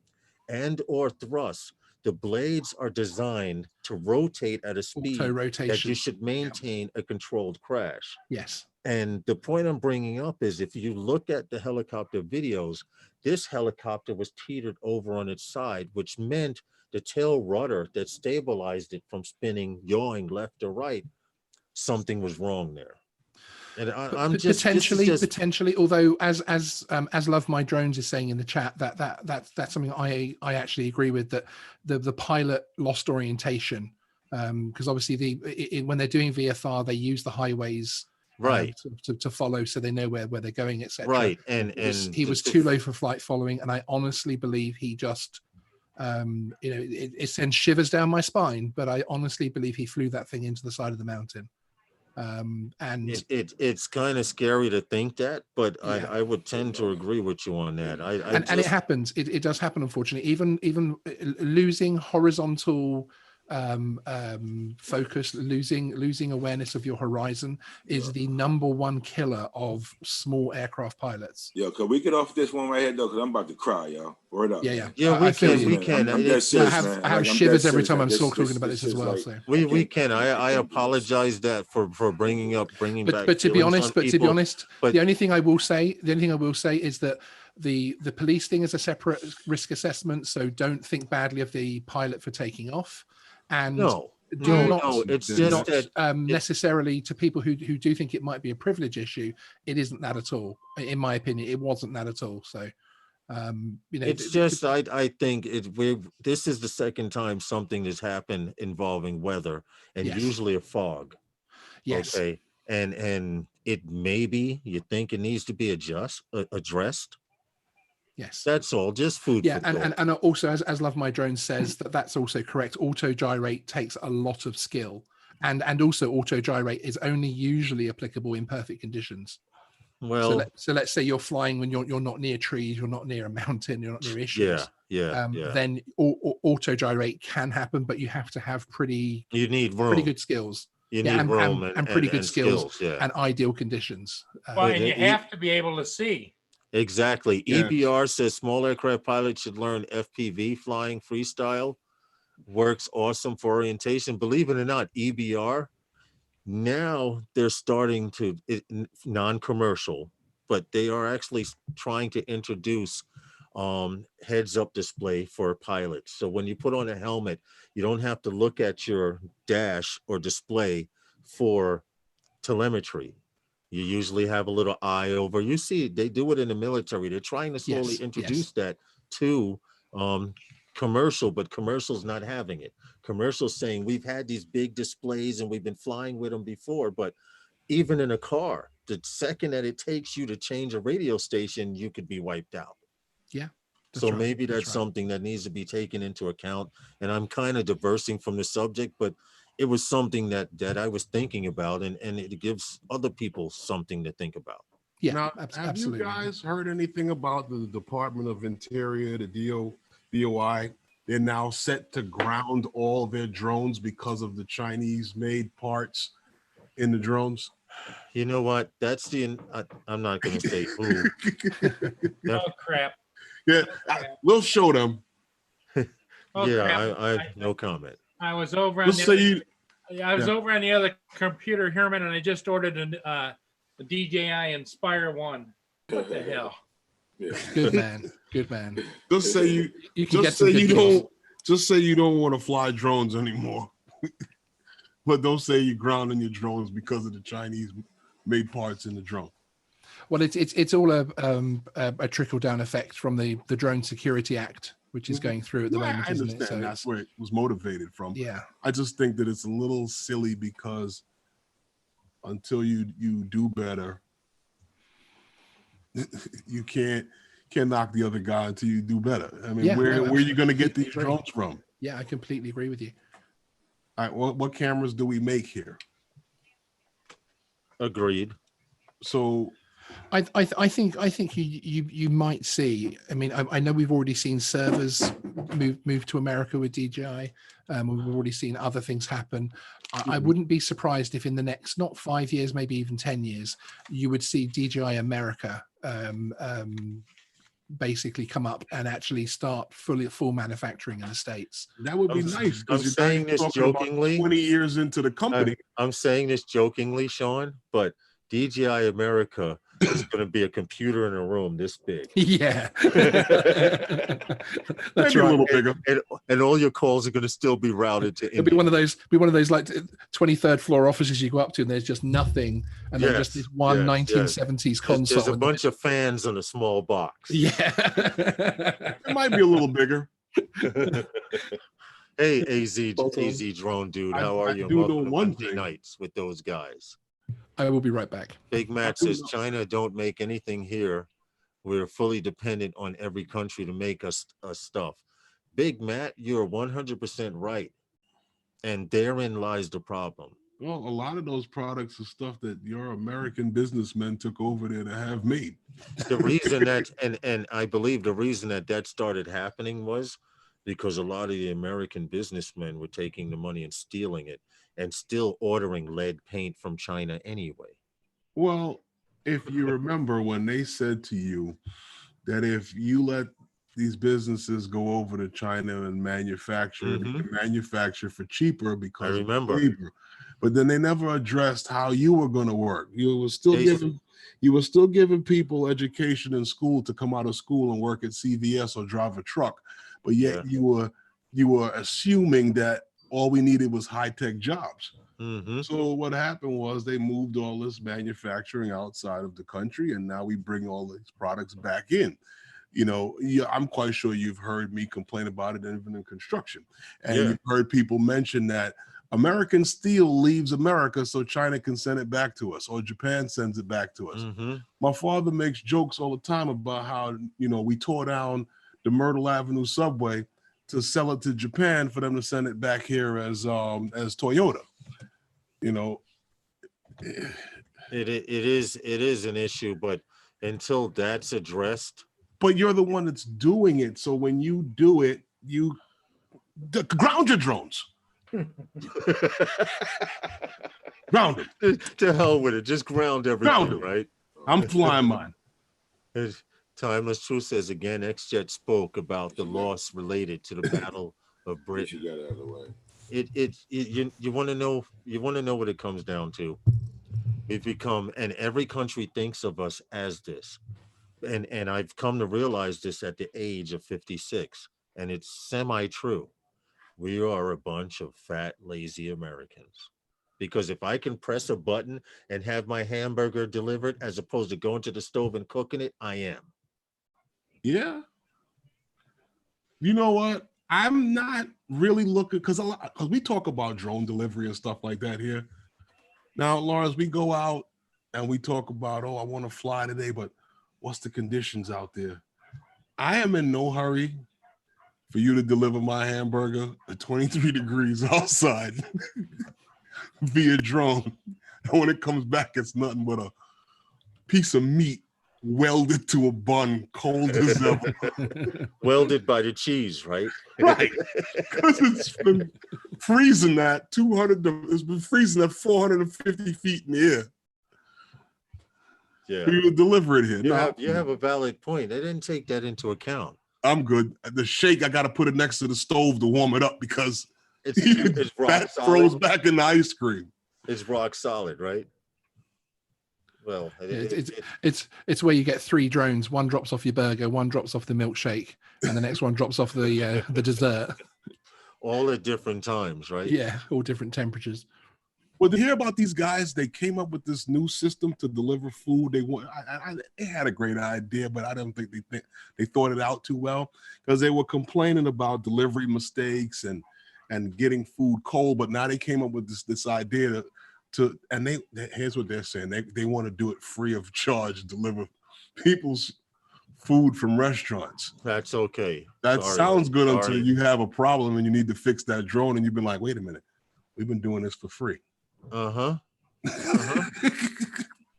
and or thrust, the blades are designed to rotate at a speed Auto that rotation. you should maintain a controlled crash. Yes. And the point I'm bringing up is if you look at the helicopter videos, this helicopter was teetered over on its side, which meant the tail rudder that stabilized it from spinning, yawing left or right, something was wrong there. And I'm just potentially. Although, as Love My Drones is saying in the chat, that's something I actually agree with. That the pilot lost orientation because obviously when they're doing VFR, they use the highways right to follow, so they know where they're going, etc. Right, and he was too low for flight following, and I honestly believe he just. It sends shivers down my spine, but I honestly believe he flew that thing into the side of the mountain. And it's kind of scary to think that, but yeah. I would tend to agree with you on that. And it happens. It does happen, unfortunately. Even losing horizontal focus, losing awareness of your horizon is the #1 killer of small aircraft pilots. Yo, can we get off this one right here though? Because I'm about to cry, y'all. Word up. Yeah. We can. I'm dead serious, I man. have shivers every time I'm talking about this as well. Like, so we can. I apologize that for bringing back. But to be honest, but the only thing I will say is that the police thing is a separate risk assessment. So don't think badly of the pilot for taking off. And no, it's just that necessarily to people who do think it might be a privilege issue, it isn't that at all. In my opinion, it wasn't that at all. So, it's just I think this is the second time something has happened involving weather, and Yes. usually a fog. Yes. Okay, and it maybe you think it needs to be addressed. Yes, that's all. Just food. Yeah, and also as Love My Drone says, that's also correct. Auto gyrate takes a lot of skill, and also auto gyrate is only usually applicable in perfect conditions. Well, so let's say you're flying when you're not near trees, you're not near a mountain, you're not near issues. Yeah. Then auto gyrate can happen, but you have to have you need room. Pretty good skills. You need room and pretty good skills and ideal conditions. Well, and you have to be able to see. Exactly. Yeah. EBR says small aircraft pilots should learn FPV flying freestyle. Works awesome for orientation. Believe it or not, EBR, now they're starting to, non-commercial, but they are actually trying to introduce heads-up display for pilots. So when you put on a helmet, you don't have to look at your dash or display for telemetry. You usually have a little eye over. You see, they do it in the military. They're trying to slowly introduce that to commercial, but commercial's not having it. Commercial's saying we've had these big displays and we've been flying with them before, but even in a car, the second that it takes you to change a radio station, you could be wiped out. Yeah. So maybe that's something that needs to be taken into account. And I'm kind of diversing from the subject, but it was something that I was thinking about, and it gives other people something to think about. Yeah, now, absolutely. Have you guys heard anything about the Department of Interior, the DOI? They're now set to ground all their drones because of the Chinese-made parts in the drones. You know what? That's I'm not going to say who. Oh, crap. Yeah, we'll show them. I no comment. I was over on over on the other computer, Herman, and I just ordered a DJI Inspire 1. What the hell? Yeah. Good man. Good man. Just say you You can get just some say good you deals. don't just say you don't want to fly drones anymore. But don't say you're grounding your drones because of the Chinese made parts in the drone. Well, it's all a trickle down effect from the Drone Security Act, which is going through at the No, moment, I isn't understand it? So that's where it was motivated from. yeah, I just think that it's a little silly because until you do better, you can't knock the other guy until you do better. I mean, Yeah, where no, are you going to get absolutely these agree. drones from? yeah, I completely agree with you. All right, what cameras do we make here? Agreed. So I think you might see. I mean, I know we've already seen servers move to America with DJI. We've already seen other things happen. I wouldn't be surprised if in the next not 5 years, maybe even 10 years, you would see DJI America basically come up and actually start full manufacturing in the States. that would be I'm- nice I'm because you're saying this talking about jokingly. 20 years into the company. I'm saying this jokingly, Sean, but DJI America is going to be a computer in a room this big. Yeah, Maybe that's a right. little bigger. And all your calls are going to still be routed to It'll be India. one of those like 23rd floor offices you go up to and there's just nothing, and then just Yes, this one yes, 1970s console. There's a in the bunch of fans in a small box. Yeah. It might be a little bigger. Hey, AZ Bolt-on. drone dude, I- how are I you? do know Welcome to one Monday thing. nights with those guys. I will be right back. Big Matt do says know- China don't make anything here. We're fully dependent on every country to make us stuff. Big Matt, you're 100% right. And therein lies the problem. Well, a lot of those products are stuff that your American businessmen took over there to have made. The reason that, and I believe the reason that started happening was because a lot of the American businessmen were taking the money and stealing it and still ordering lead paint from China anyway. Well, if you remember when they said to you that if you let these businesses go over to China and manufacture, they can manufacture for cheaper because I of remember. labor. But then they never addressed how you were going to work. You were still Jason. giving people education in school to come out of school and work at CVS or drive a truck, but yet you were assuming that all we needed was high-tech jobs. Mm-hmm. So what happened was they moved all this manufacturing outside of the country, and now we bring all these products back in. You know, I'm quite sure you've heard me complain about it even in construction, and you've heard people mention that American steel leaves America so China can send it back to us, or Japan sends it back to us. Mm-hmm. My father makes jokes all the time about how, you know, we tore down the Myrtle Avenue subway to sell it to Japan for them to send it back here as Toyota. You know, It is an issue, but until that's addressed, but you're the one that's doing it. So when you do it, you ground your drones. Ground them. to hell with it. Just ground everything, Ground 'em. right? I'm flying mine. As Timeless Truth says again, XJet spoke about the loss related to the Battle of Get Britain. you that out of the way. You want to know what it comes down to. We've become, and every country thinks of us as this. And I've come to realize this at the age of 56, and it's semi-true. We are a bunch of fat, lazy Americans. Because if I can press a button and have my hamburger delivered as opposed to going to the stove and cooking it, I am. Yeah. You know what? I'm not really looking because we talk about drone delivery and stuff like that here. Now, Lawrence, we go out and we talk about, oh, I want to fly today, but what's the conditions out there? I am in no hurry for you to deliver my hamburger at 23 degrees outside via drone. And when it comes back, it's nothing but a piece of meat welded to a bun, cold as ever. Welded by the cheese, right? Right. Because it's been freezing at 200, it's been freezing at 450 feet in the air. Yeah. For you to deliver it here. You have a valid point. They didn't take that into account. I'm good. The shake, I got to put it next to the stove to warm it up because It's rock that froze solid. back in the ice cream. It's rock solid, right? Well, It's where you get 3 drones. One drops off your burger, one drops off the milkshake, and the next one drops off the dessert. all at different times, right? Yeah, all different temperatures. Well, to hear about these guys, they came up with this new system to deliver food. They had a great idea, but I don't think they thought it out too well, because they were complaining about delivery mistakes and getting food cold. But now they came up with this idea and here's what they're saying: they want to do it free of charge, deliver people's food from restaurants. That's okay. That Sorry, sounds good sorry. until you have a problem and you need to fix that drone, and you've been like, wait a minute, we've been doing this for free.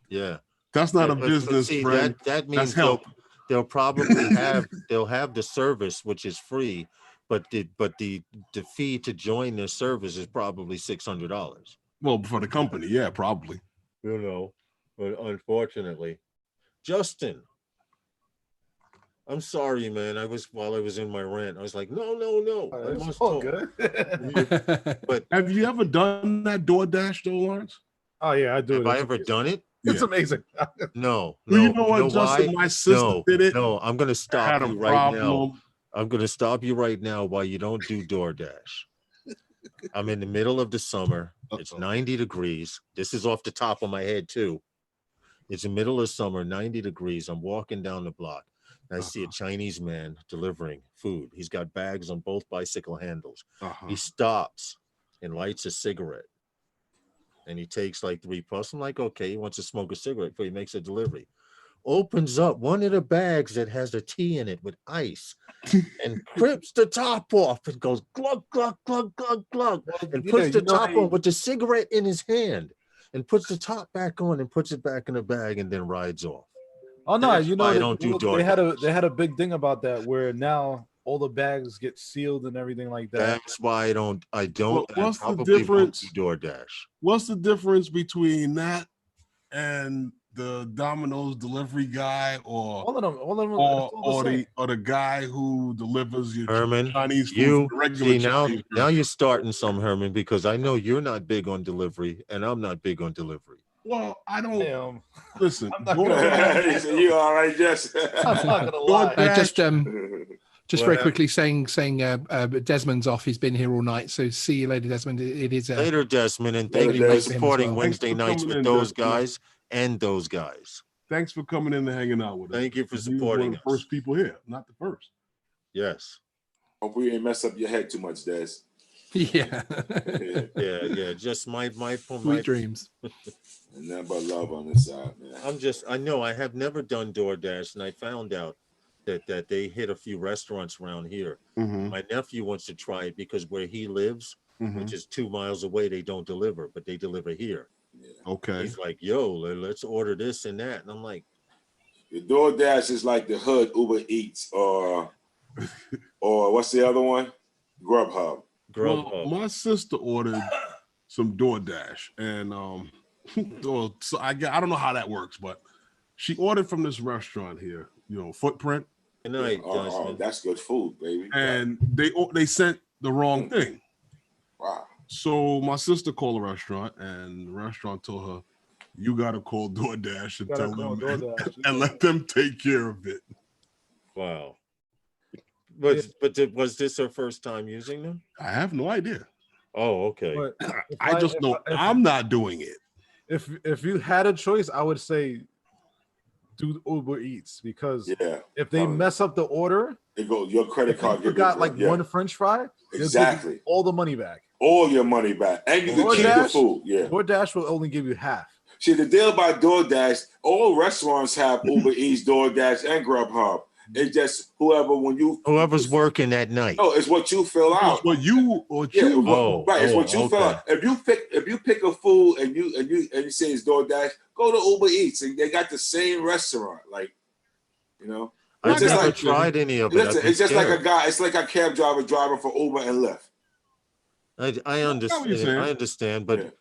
Yeah. That's not a But business, see, friend. that means That's help. they'll probably have the service, which is free, but the fee to join their service is probably $600. Well, for the company, yeah, probably. You know, but unfortunately, Justin, I'm sorry, man. While I was in my rant, I was like, no. I It's must all talk. good. But Have you ever done that DoorDash though, Lawrence? Oh yeah, I do. have it. I It's ever amazing. done it? It's Yeah. amazing. No. Well, you know what, why? Justin? My sister did it. No, I'm gonna stop Had a you right now. problem. I'm going to stop you right now while you don't do DoorDash. I'm in the middle of the summer. It's 90 degrees. This is off the top of my head, too. It's the middle of summer, 90 degrees. I'm walking down the block. And I see a Chinese man delivering food. He's got bags on both bicycle handles. He stops and lights a cigarette. And he takes like 3 puffs. I'm like, okay, he wants to smoke a cigarette before he makes a delivery. Opens up one of the bags that has a tea in it with ice and rips the top off and goes glug, glug, glug, glug, glug, and puts the top on with the cigarette in his hand and puts the top back on and puts it back in the bag and then rides off. Oh no, That's why I don't do they DoorDash. had a big thing about that where now all the bags get sealed and everything like that. That's why I don't What's the probably won't difference? do DoorDash. What's the difference between that and the Domino's delivery guy, or All of them, it's all the same. the guy who delivers your Herman, Chinese food? you from the regular see now Chinese now restaurant? you're starting some, Herman, because I know you're not big on delivery and I'm not big on delivery. Well, I don't Damn. listen. I'm not DoorDash- He said, you all right, Jess? I'm not gonna lie. DoorDash- Just What very happened? quickly saying Desmond's off. He's been here all night. So see you later, Desmond. It is Later, Desmond, and Later, thank you for Desmond. supporting Thanks Wednesday for nights coming with in, those Desmond. guys and those guys. Thanks for coming in and hanging out with us. Thank you for You was one of supporting the us. first people here, not the first. Yes. Hope we ain't mess up your head too much, Des. yeah. Yeah. Just my Sweet dreams. And nothing but love on this side, man. I know I have never done DoorDash, and I found out that they hit a few restaurants around here. Mm-hmm. My nephew wants to try it because where he lives, which is 2 miles away, they don't deliver, but they deliver here. Okay. He's like, yo, let's order this and that. And I'm like, The DoorDash is like the hood Uber Eats or what's the other one? Grubhub. Grubhub. Well, my sister ordered some DoorDash, and well, so I don't know how that works, but she ordered from this restaurant here, Footprint, Good night, Oh, Desmond. that's good food, baby. and they sent the wrong thing. Wow. So my sister called the restaurant, and the restaurant told her, "You gotta call DoorDash and Gotta tell call them DoorDash. and let them take care of it." Wow. But was this her first time using them? I have no idea. Oh, okay. But I just know I'm not doing it. if you had a choice, I would say do Uber Eats because Yeah. if they mess up the order, It goes your credit if card. you forgot like one French fry, they'll give you Exactly. all the money back. All your money back. And you can keep the DoorDash? food. Yeah. DoorDash will only give you half. See, the deal about DoorDash, all restaurants have Uber Eats, DoorDash, and Grubhub. It's just Whoever's working that night. No, it's what you fill out. What you Yeah, Oh, right. It's what you fill okay. out. If you pick a food and you say it's DoorDash, go to Uber Eats and they got the same restaurant. Like, I've it's just never like- tried any of it. listen, I've been it's just like a scared. guy. It's like a cab driver driving for Uber and Lyft. I understand. saying. I understand, but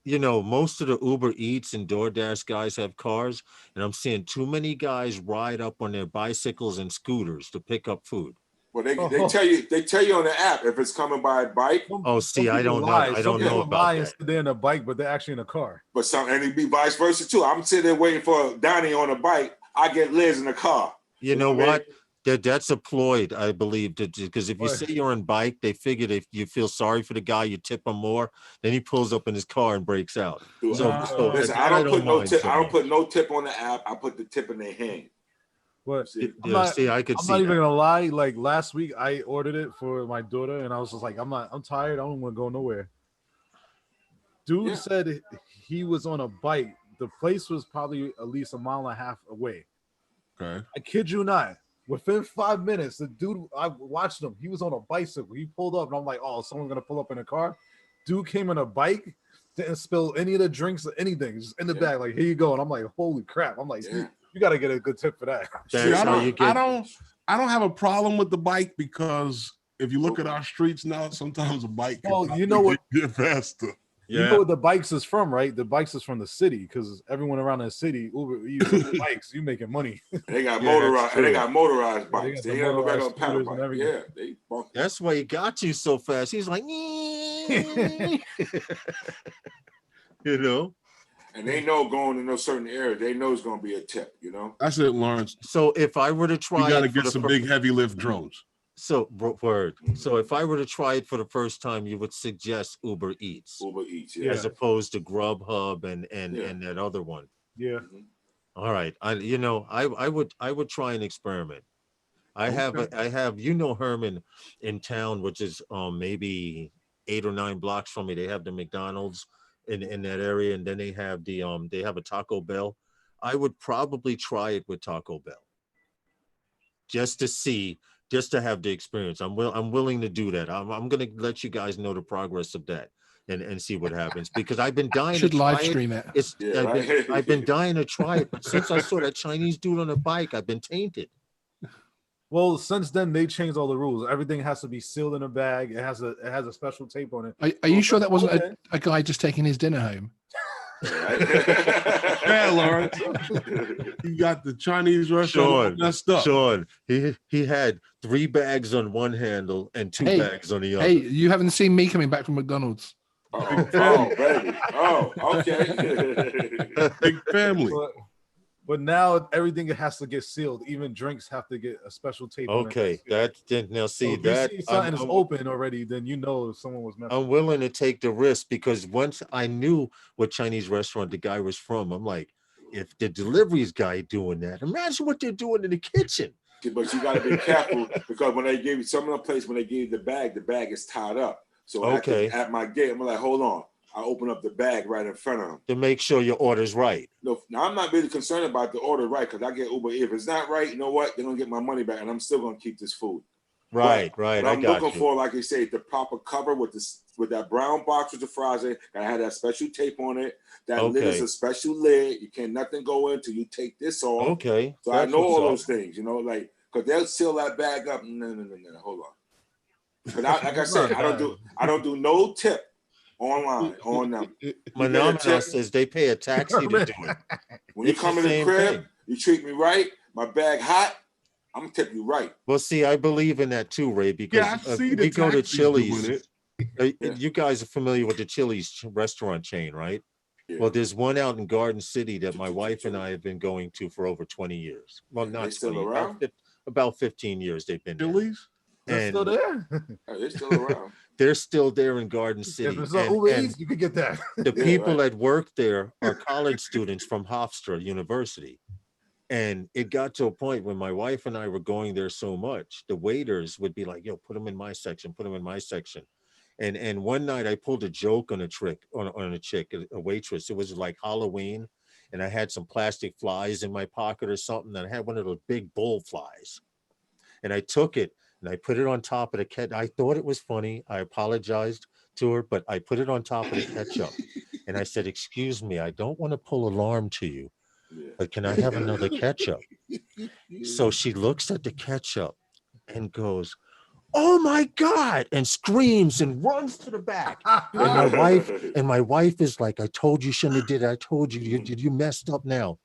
most of the Uber Eats and DoorDash guys have cars, and I'm seeing too many guys ride up on their bicycles and scooters to pick up food. Well, they tell you on the app if it's coming by bike, Oh, see, I don't know. I don't know about lie and that. say they're in a bike, but they're actually in a car. but and it be vice versa too. I'm sitting there waiting for Donnie on a bike. I get Liz in the car. You know what I mean? what? That's a ploy, I believe, because if you What? say you're on bike, they figured if you feel sorry for the guy, you tip him more. Then he pulls up in his car and breaks out. Dude, So, listen, that I don't put no mind tip. so I don't much. put no tip on the app. I put the tip in their hand. But See, I'm not- See, I could I'm see not even that. gonna lie. Like last week, I ordered it for my daughter, and I was just like, I'm tired. I don't want to go nowhere. Dude Yeah. said he was on a bike. The place was probably at least 1.5 miles away. Okay. I kid you not. Within 5 minutes, the dude, I watched him. He was on a bicycle. He pulled up, and I'm like, oh, someone's gonna pull up in a car. Dude came on a bike, didn't spill any of the drinks or anything, just in the Yeah. bag. Like, here you go. And I'm like, holy crap. I'm like, Yeah. you got to get a good tip for that. See, That's I how you get. I don't have a problem with the bike because if you look at our streets now, sometimes a bike can Well, you probably know what- get faster. You know what the bikes is from, right? The bikes is from the city because everyone around the city, Uber bikes, you making money. They got Yeah, that's motorized. And they true. got motorized They bikes. got They the ain't got no regular motorized paddle scooters and bike. everything. Yeah, they funky. That's why he got you so fast. He's like, you know. And they know going in those certain areas, they know it's gonna be a tip. You know. That's it, Lawrence. So if I were to try, You got to it for get the some fir- big heavy lift drones. word. So if I were to try it for the first time, you would suggest Uber Eats Uber Eats. Yeah. Yeah. as opposed to Grubhub and Yeah. that other one. Yeah. All right, I would try and experiment. I have Herman in town, which is maybe 8 or 9 blocks from me. They have the McDonald's in that area, and then they have they have a Taco Bell. I would probably try it with Taco Bell just to see, just to have the experience. I'm willing to do that. I'm gonna let you guys know the progress of that and see what happens because I've been dying Should to try live it. stream it. Yeah, I've been dying to try it, but since I saw that Chinese dude on a bike, I've been tainted. Well, since then they changed all the rules. Everything has to be sealed in a bag. It has a special tape on it. Are you Well, sure that wasn't okay. a guy just taking his dinner home? Yeah, Lawrence. You got the Chinese restaurant all Sean, messed up. Sean, he had 3 bags on one handle and 2 Hey, bags on the other. Hey, you haven't seen me coming back from McDonald's. Oh, baby. Oh, okay. Big family. But now everything has to get sealed. Even drinks have to get a special tape. on it. Okay, now So see if that you see something is I'm open already, then you know someone was messing. I'm willing to take the risk because once I knew what Chinese restaurant the guy was from, I'm like, if the deliveries guy doing that, imagine what they're doing in the kitchen. But you got to be careful because when they give you some of the place when they give you the bag is tied up. So Okay. at my gate, I'm like, hold on. I open up the bag right in front of them. To make sure your order's right. No, now I'm not really concerned about the order right because I get Uber. If it's not right, you know what? They're gonna get my money back, and I'm still gonna keep this food. Right. But I I'm got looking you. for, like you say, the proper cover with that brown box with the fries in. Gotta have that special tape on it. That lid is Okay. a special lid. You can't nothing go in till you take this off. Okay. So I that's know what's all up. those things, you know, like because they'll seal that bag up. No, hold on. But like I said, I don't do no tip online on them. Phenomena says they pay a taxi to do it. When you It's come the in the same crib, thing. you treat me right. My bag hot. I'm gonna tip you right. Well, see, I believe in that too, Ray, because Yeah, I see the we go to taxis doing Chili's. it. Yeah. You guys are familiar with the Chili's restaurant chain, right? Yeah. Well, there's one out in Garden City that my wife and I have been going to for over 20 years. Well, They not still 20, around? about 15 years they've been there. Chili's? They're And still there. They're still around. they're still there in Garden If City. it's not And- Uber and Eats, you could get that. the Yeah, people right. that work there are college students from Hofstra University. And it got to a point when my wife and I were going there so much, the waiters would be like, yo, put them in my section, put them in my section. And one night I pulled a joke on a chick, a waitress. It was like Halloween, and I had some plastic flies in my pocket or something. And I had one of those big bull flies. And I took it and I put it on top of the ketchup. I thought it was funny. I apologized to her, but I put it on top of the ketchup. And I said, excuse me, I don't want to pull alarm to you, Yeah. but can I have another ketchup? So she looks at the ketchup and goes, oh my God, and screams and runs to the back. And my wife is like, I told you shouldn't have did it. I told you, you messed up now.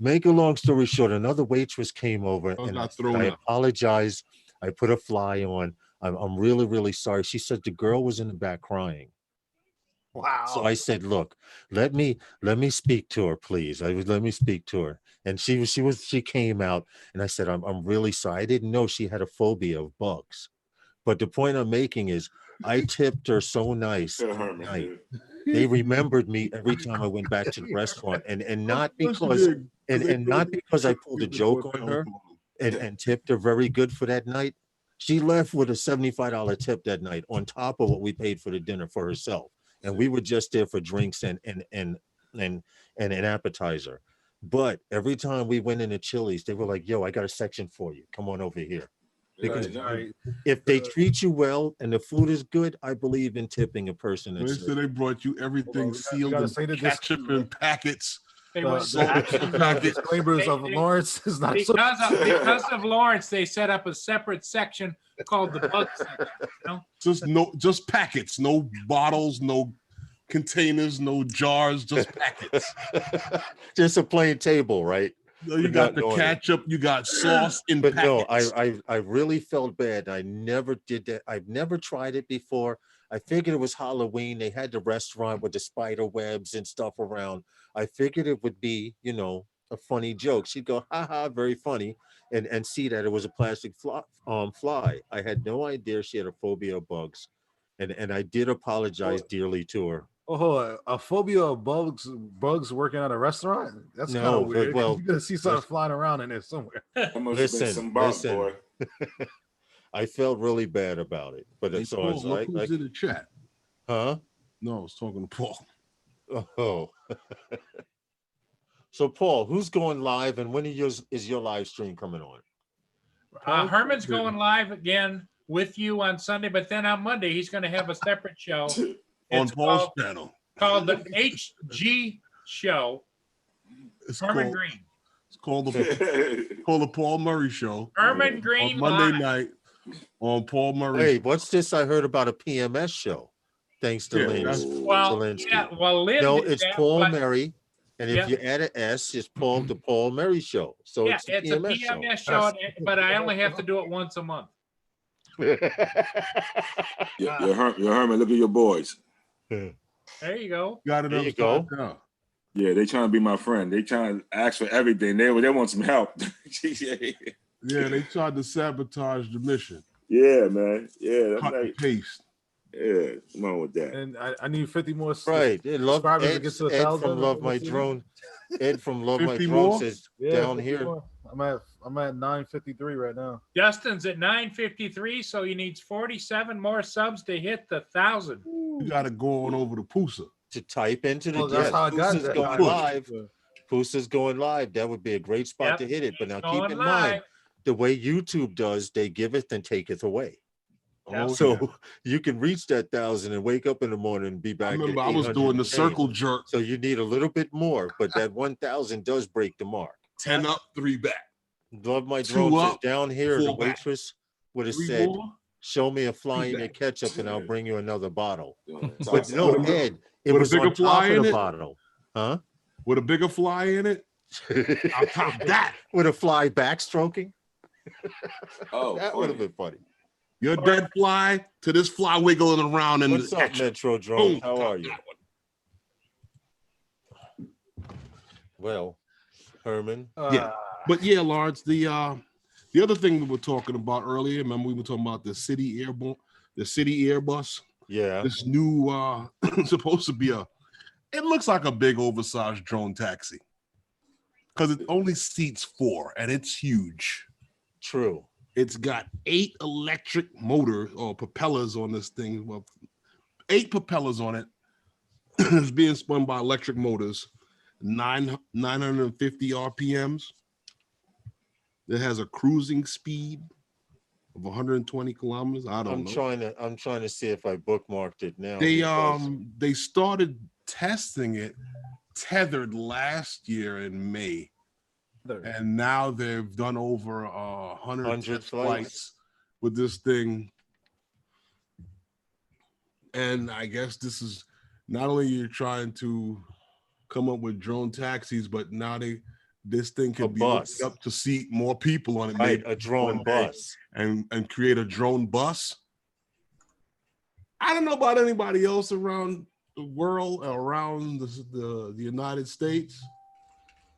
Make a long story short, another waitress came over Oh, and got thrown I out. apologized. I put a fly on. I'm really, really sorry. She said the girl was in the back crying. Wow. So I said, look, let me speak to her, please. Let me speak to her. And she came out and I said, I'm really sorry. I didn't know she had a phobia of bugs. But the point I'm making is I tipped her so nice Yeah, that Herman, night. yeah. They remembered me every time I went back to the restaurant, and not Of course you because did, 'cause they know not you because I can't pulled a get the joke on doorbell her phone. and tipped her very good for that night. She left with a $75 tip that night on top of what we paid for the dinner for herself, and we were just there for drinks and an appetizer. But every time we went into Chili's, they were like, "Yo, I got a section for you. Come on over here." Because Yeah, Right. if they treat you well and the food is good, I believe in tipping a person. They That's said they brought you everything we sealed gotta in say the ketchup and packets. They The, went the Salt actions and packet. disclaimers They- of they- Lawrence is not so. because of Lawrence, they set up a separate section called the bug section. You know? Just packets, no bottles, no containers, no jars, just packets. just a plain table, right? You But got not the knowing it. ketchup, you got sauce in But no, packets. I really felt bad. I never did that. I've never tried it before. I figured it was Halloween. They had the restaurant with the spider webs and stuff around. I figured it would be, a funny joke. She'd go, ha ha, very funny, and see that it was a plastic fly. I had no idea she had a phobia of bugs, and I did apologize dearly to her. Oh, a phobia of bugs working at a restaurant? That's kind No, of weird. well, You're gonna see something listen- flying around in there somewhere. that must have Listen, been some bug, listen. boy. I felt really bad about it, but Hey, so Paul, it's look who's in the chat. huh? No, I was talking to Paul. Oh. So Paul, who's going live and when is your live stream coming on? Herman's going live again with you on Sunday, but then on Monday he's going to have a separate show. On It's Paul's channel. called the HG Show. It's Herman called, Green. it's called the Paul Murray Show. Herman Green On Monday live. night on Paul Murray. Hey, what's this I heard about a PMS show? Thanks to Yeah, Lynn that's- Well, Zelensky. yeah, well, Lynn No, did it's that, Paul but- Murray. And if Yeah. you add an S, it's the Paul Murray Show. So Yeah, it's the it's a PMS show. PMS show, but I only have to do it once a month. Your Herman, look at your boys. There you go. Got it There you upside go. down. Yeah, they trying to be my friend. They trying to ask for everything. They want some help. Yeah, they tried to sabotage the mission. Yeah, man. Yeah, that's Cut and right. paste. Yeah, come on with that. And I need 50 more. Right. Subscribers to get to Ed 1,000 from Love or My something. Drone. Ed from Love My 50 Drone more? says Yeah, down 50 here. more. I'm at 953 right now. Justin's at 953, so he needs 47 more subs to hit the 1,000. You got to go on over to Pusa. To type into the Well, that's how I got Pusa's that. going live. Pusa's going live. That would be a great spot Yep, to hit it. But now going keep in live. mind, the way YouTube does, they giveth and taketh away. Oh, So yeah. you can reach that 1,000 and wake up in the morning and be back. I at remember I was 800 doing the and change. circle jerk. So you need a little bit more, but that 1,000 does break the mark. 10 up, 3 back. Love My 2 Drone says up, down here, the 4 back. waitress would have 3 said, more. show me a fly in your back. ketchup and I'll bring you another bottle. But But no, With a- Ed, it with a was bigger on top fly of in the it? bottle. Huh? With a bigger fly in it. I'll top that. With a fly backstroking? oh, That would have funny. been funny. Your dead fly to this fly wiggling around in What's the up, action. Metro Drone? Boom, How top are you? that one. Well, Herman. Yeah. But yeah, Lawrence, the other thing we were talking about earlier, remember we were talking about the city Airbus. Yeah. This new supposed to be it looks like a big oversized drone taxi. Because it only seats 4 and it's huge. True. It's got 8 electric motor or propellers on this thing. Well, 8 propellers on it. It's being spun by electric motors, 950 RPMs. It has a cruising speed of 120 kilometers. I don't know. I'm trying to see if I bookmarked it now. They because- they started testing it tethered last year in May, and now they've done over 100 test flights with this thing. And I guess this is not only you're trying to come up with drone taxis, but now this thing A could be bus. opened up to seat more people on it, Right, maybe a drone one day, bus. and create a drone bus. I don't know about anybody else around the world, around the United States.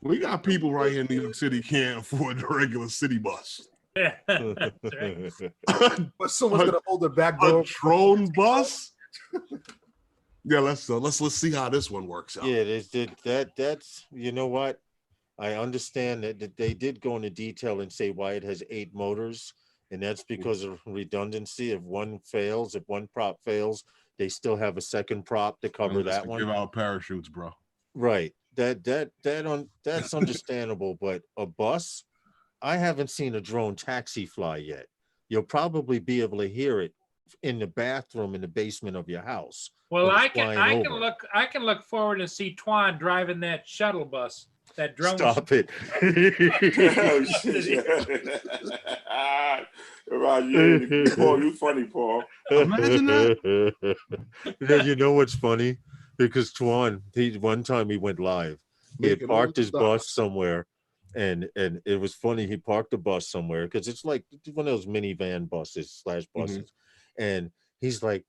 We got people right here in New York City can't afford a regular city bus. That's right. But someone's gonna hold the back A door. drone bus? Yeah, let's see how this one works out. Yeah, that's you know what? I understand that they did go into detail and say why it has 8 motors, and that's because of redundancy. If one fails, if one prop fails, they still have a second prop to cover Unless that they one. Give out parachutes, bro. Right. That's understandable, but a bus, I haven't seen a drone taxi fly yet. You'll probably be able to hear it in the bathroom in the basement of your house. Well, when it's I can flying over. look forward to see Twan driving that shuttle bus, that drone. Stop it. Oh, shit. Right, Paul, you funny, Paul. Imagine that. You know what's funny? Because Twan, one time he went live. He had Making all parked the his stuff. bus somewhere, and it was funny. He parked the bus somewhere because it's like one of those minivan buses / buses, and he's like,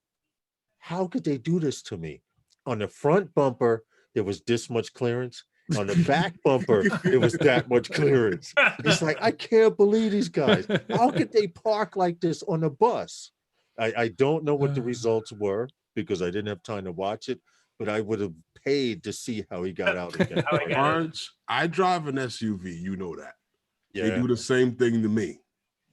"How could they do this to me?" On the front bumper, there was this much clearance. On the back bumper, there was that much clearance. He's like, I can't believe these guys. How could they park like this on a bus? I don't know what the results were because I didn't have time to watch it, but I would have paid to see how he got out again. How he got out. Orange, I drive an SUV, you know that. They Yeah, do the same thing to me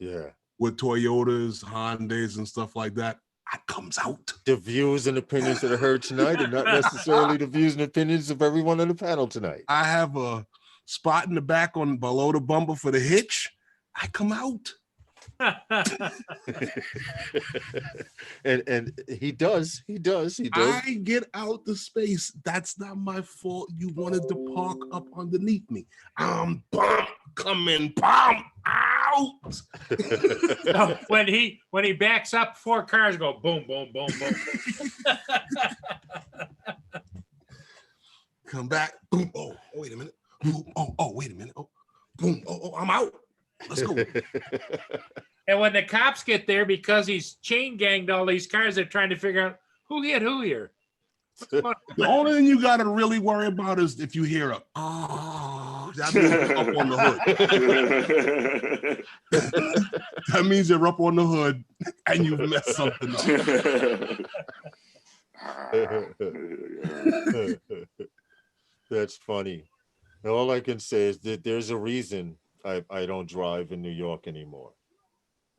yeah. with Toyotas, Hondas, and stuff like that. I comes out. The views and opinions that are heard tonight are not necessarily the views and opinions of everyone on the panel tonight. I have a spot in the back on below the bumper for the hitch. I come out. and he does. I get out the space. That's not my fault. You wanted to park up underneath me. I'm coming, out. No, when he backs up, 4 cars go boom, boom, boom, boom. Come back. Boom. Oh, wait a minute. Boom. Oh, wait a minute. Oh, boom. Oh, I'm out. Let's go. And when the cops get there, because he's chain ganged all these cars, they're trying to figure out who hit who here. The only thing you got to really worry about is if you hear a that means you're up on the hood. That means you're up on the hood and you've messed something up. That's funny. All I can say is that there's a reason I don't drive in New York anymore.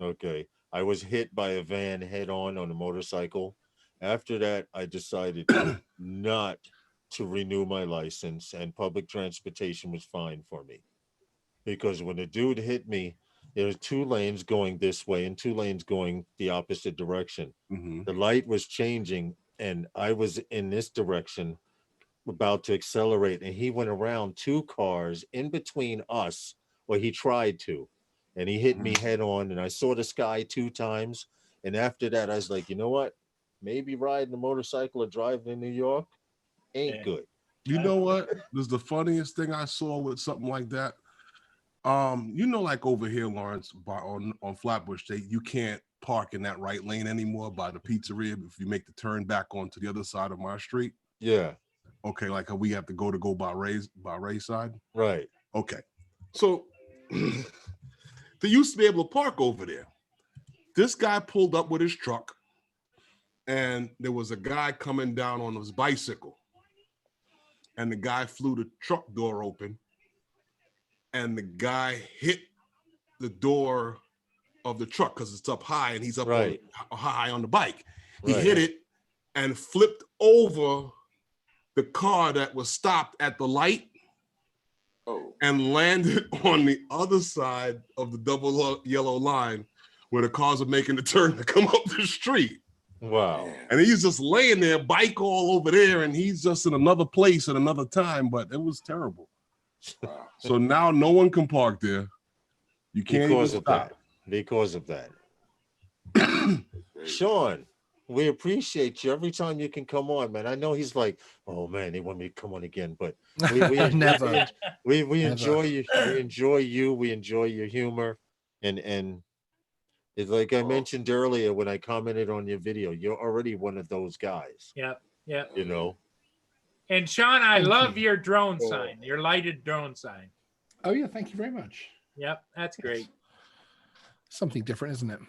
Okay. I was hit by a van head on a motorcycle. After that, I decided not to renew my license, and public transportation was fine for me. Because when the dude hit me, there was 2 lanes going this way and 2 lanes going the opposite direction. Mm-hmm. The light was changing, and I was in this direction about to accelerate, and he went around 2 cars in between us, or he tried to, and he hit me head on, and I saw the sky 2 times. And after that, I was like, you know what? Maybe riding a motorcycle or driving in New York ain't good. You know what? This is the funniest thing I saw with something like that. Like over here, Lawrence, on Flatbush State, you can't park in that right lane anymore by the pizzeria if you make the turn back onto the other side of my street. Yeah. Okay, like how we have to go by Ray's side. Right. Okay. So they used to be able to park over there. This guy pulled up with his truck, and there was a guy coming down on his bicycle. And the guy flew the truck door open, and the guy hit the door of the truck because it's up high, and he's up high on the bike. He hit it and flipped over the car that was stopped at the light and landed on the other side of the double yellow line where the cars are making the turn to come up the street. Wow. And he's just laying there, bike all over there, and he's just in another place at another time, but it was terrible. Wow. So now no one can park there. You can't Because even of stop. that. Because of that. Sean, we appreciate you every time you can come on, man. I know he's like, oh man, they want me to come on again, but Never. we Never. enjoy you. We enjoy you. We enjoy your humor, and it's like I mentioned earlier when I commented on your video. You're already one of those guys, Yep. Yep. you know. And Sean, I Thank love you. your drone sign, your lighted drone sign. Oh yeah, thank you very much. Yep, that's great. Something different, isn't it?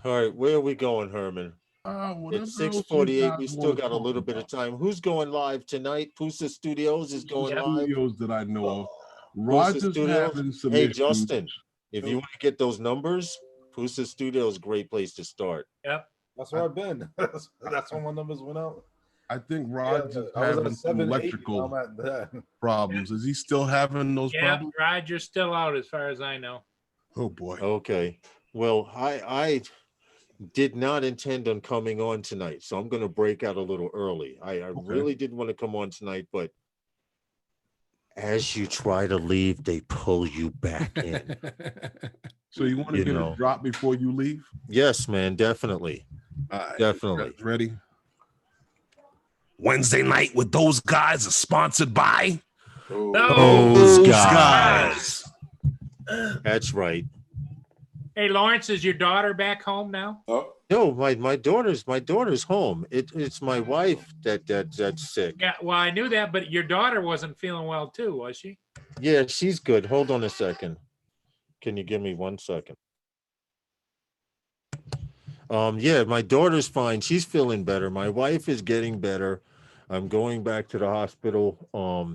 All right, where are we going, Herman? Whatever It's else you 6:48. We guys still wanna got a talk little bit of about. time. Who's going live tonight? Pusa Studios is going Yep. live. Studios that I know of. Pusa Roger's Studios. having some Hey, issues. Justin, if you want to get those numbers, Pusa Studios is a great place to start. Yep. That's where I've been. That's when my numbers went out. I think Yeah, Roger's I was having at some 7, 8. electrical I'm at that. problems. Is he still having those Yep. problems? Roger's still out as far as I know. Oh boy. Okay. Well, I did not intend on coming on tonight, so I'm going to break out a little early. I really didn't want to come on tonight, but as you try to leave, they pull you back in. So you want to You get know. a drop before you leave? Yes, man, definitely. All right. Definitely. You guys ready? Wednesday night with those guys is sponsored by Those guys. That's right. Hey, Lawrence, is your daughter back home now? Oh, No, my daughter's home. It's my wife that's sick. Yeah, well, I knew that, but your daughter wasn't feeling well too, was she? Yeah, she's good. Hold on a second. Can you give me 1 second? Yeah, my daughter's fine. She's feeling better. My wife is getting better. I'm going back to the hospital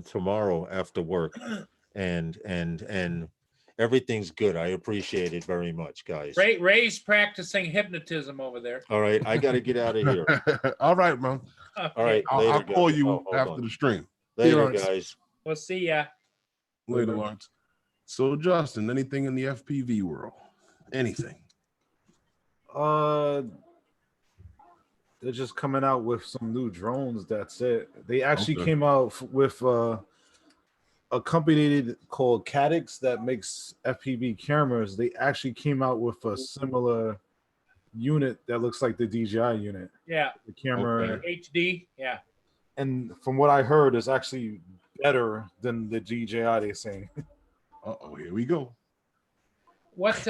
tomorrow after work, and everything's good. I appreciate it very much, guys. Ray's practicing hypnotism over there. All right, I got to get out of here. All right, man. All right, I'll later, call guys. you Oh, hold after on. the stream. Later, Lawrence. guys. We'll see ya. Later, Lawrence. So, Justin, anything in the FPV world? Anything? They're just coming out with some new drones. That's it. They actually Okay. came out with a company called Cadix that makes FPV cameras. They actually came out with a similar unit that looks like the DJI unit. Yeah, The camera, Okay. HD. Yeah. and from what I heard, is actually better than the DJI. They're saying. Uh-oh, here we go. What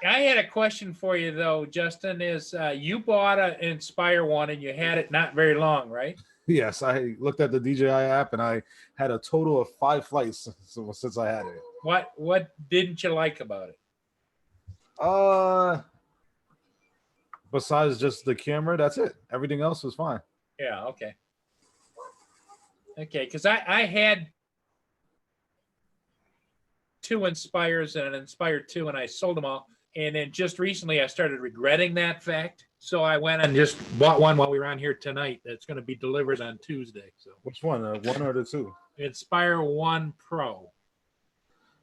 I had a question for you though, Justin, is you bought an Inspire one and you had it not very long, right? Yes, I looked at the DJI app and I had a total of 5 flights since I had it. What didn't you like about it? Besides just the camera, that's it. Everything else was fine. Yeah, okay. Okay, because I had 2 Inspires and an Inspire 2 and I sold them all. And then just recently I started regretting that fact. So I went and just bought one while we were on here tonight that's going to be delivered on Tuesday. So Which one? One or the two? Inspire 1 Pro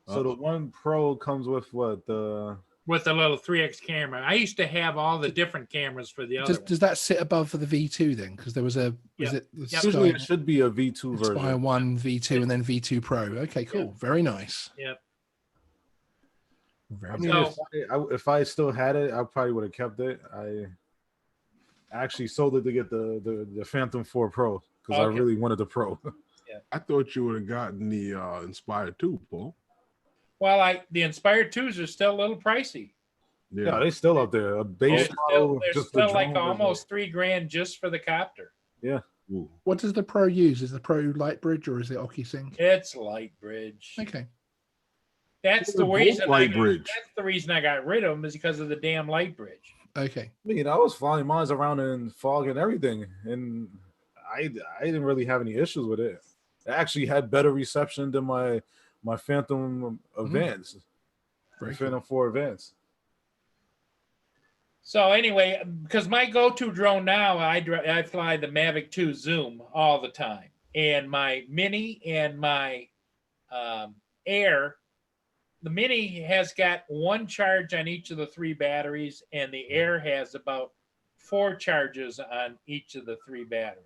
So the one Pro comes with what? The with the little 3x camera. I used to have all the different cameras for the other one. Does that sit above for the V2 then? Because there was a was Yep. it the Yep. usually Sky it should be a V2 Inspire version. 1 V2 and then V2 Pro? Okay, cool. Very nice. Yep. Very I mean, nice. So- if I still had it, I probably would have kept it. I actually sold it to get the Phantom 4 Pro because I Okay. really wanted the Pro. I thought you would have gotten the Inspire 2, Paul. Well, the Inspire 2s are still a little pricey. Yeah, they still up there. A base model, They're just the still like drone was almost $3,000 just for the copter. Ooh. What does the Pro use? Is the Pro Lightbridge or is it OcuSync? It's Lightbridge. Okay. That's They're the both reason. Lightbridge. That's the reason I got rid of them is because of the damn Lightbridge. Okay. I mean, I was flying mines around in fog and everything, and I didn't really have any issues with it. It actually had better reception than my Phantom Advance, Very the Phantom 4 Advance. So anyway, because my go-to drone now, I fly the Mavic 2 Zoom all the time, and my Mini and my Air. The Mini has got 1 charge on each of the 3 batteries, and the Air has about 4 charges on each of the 3 batteries.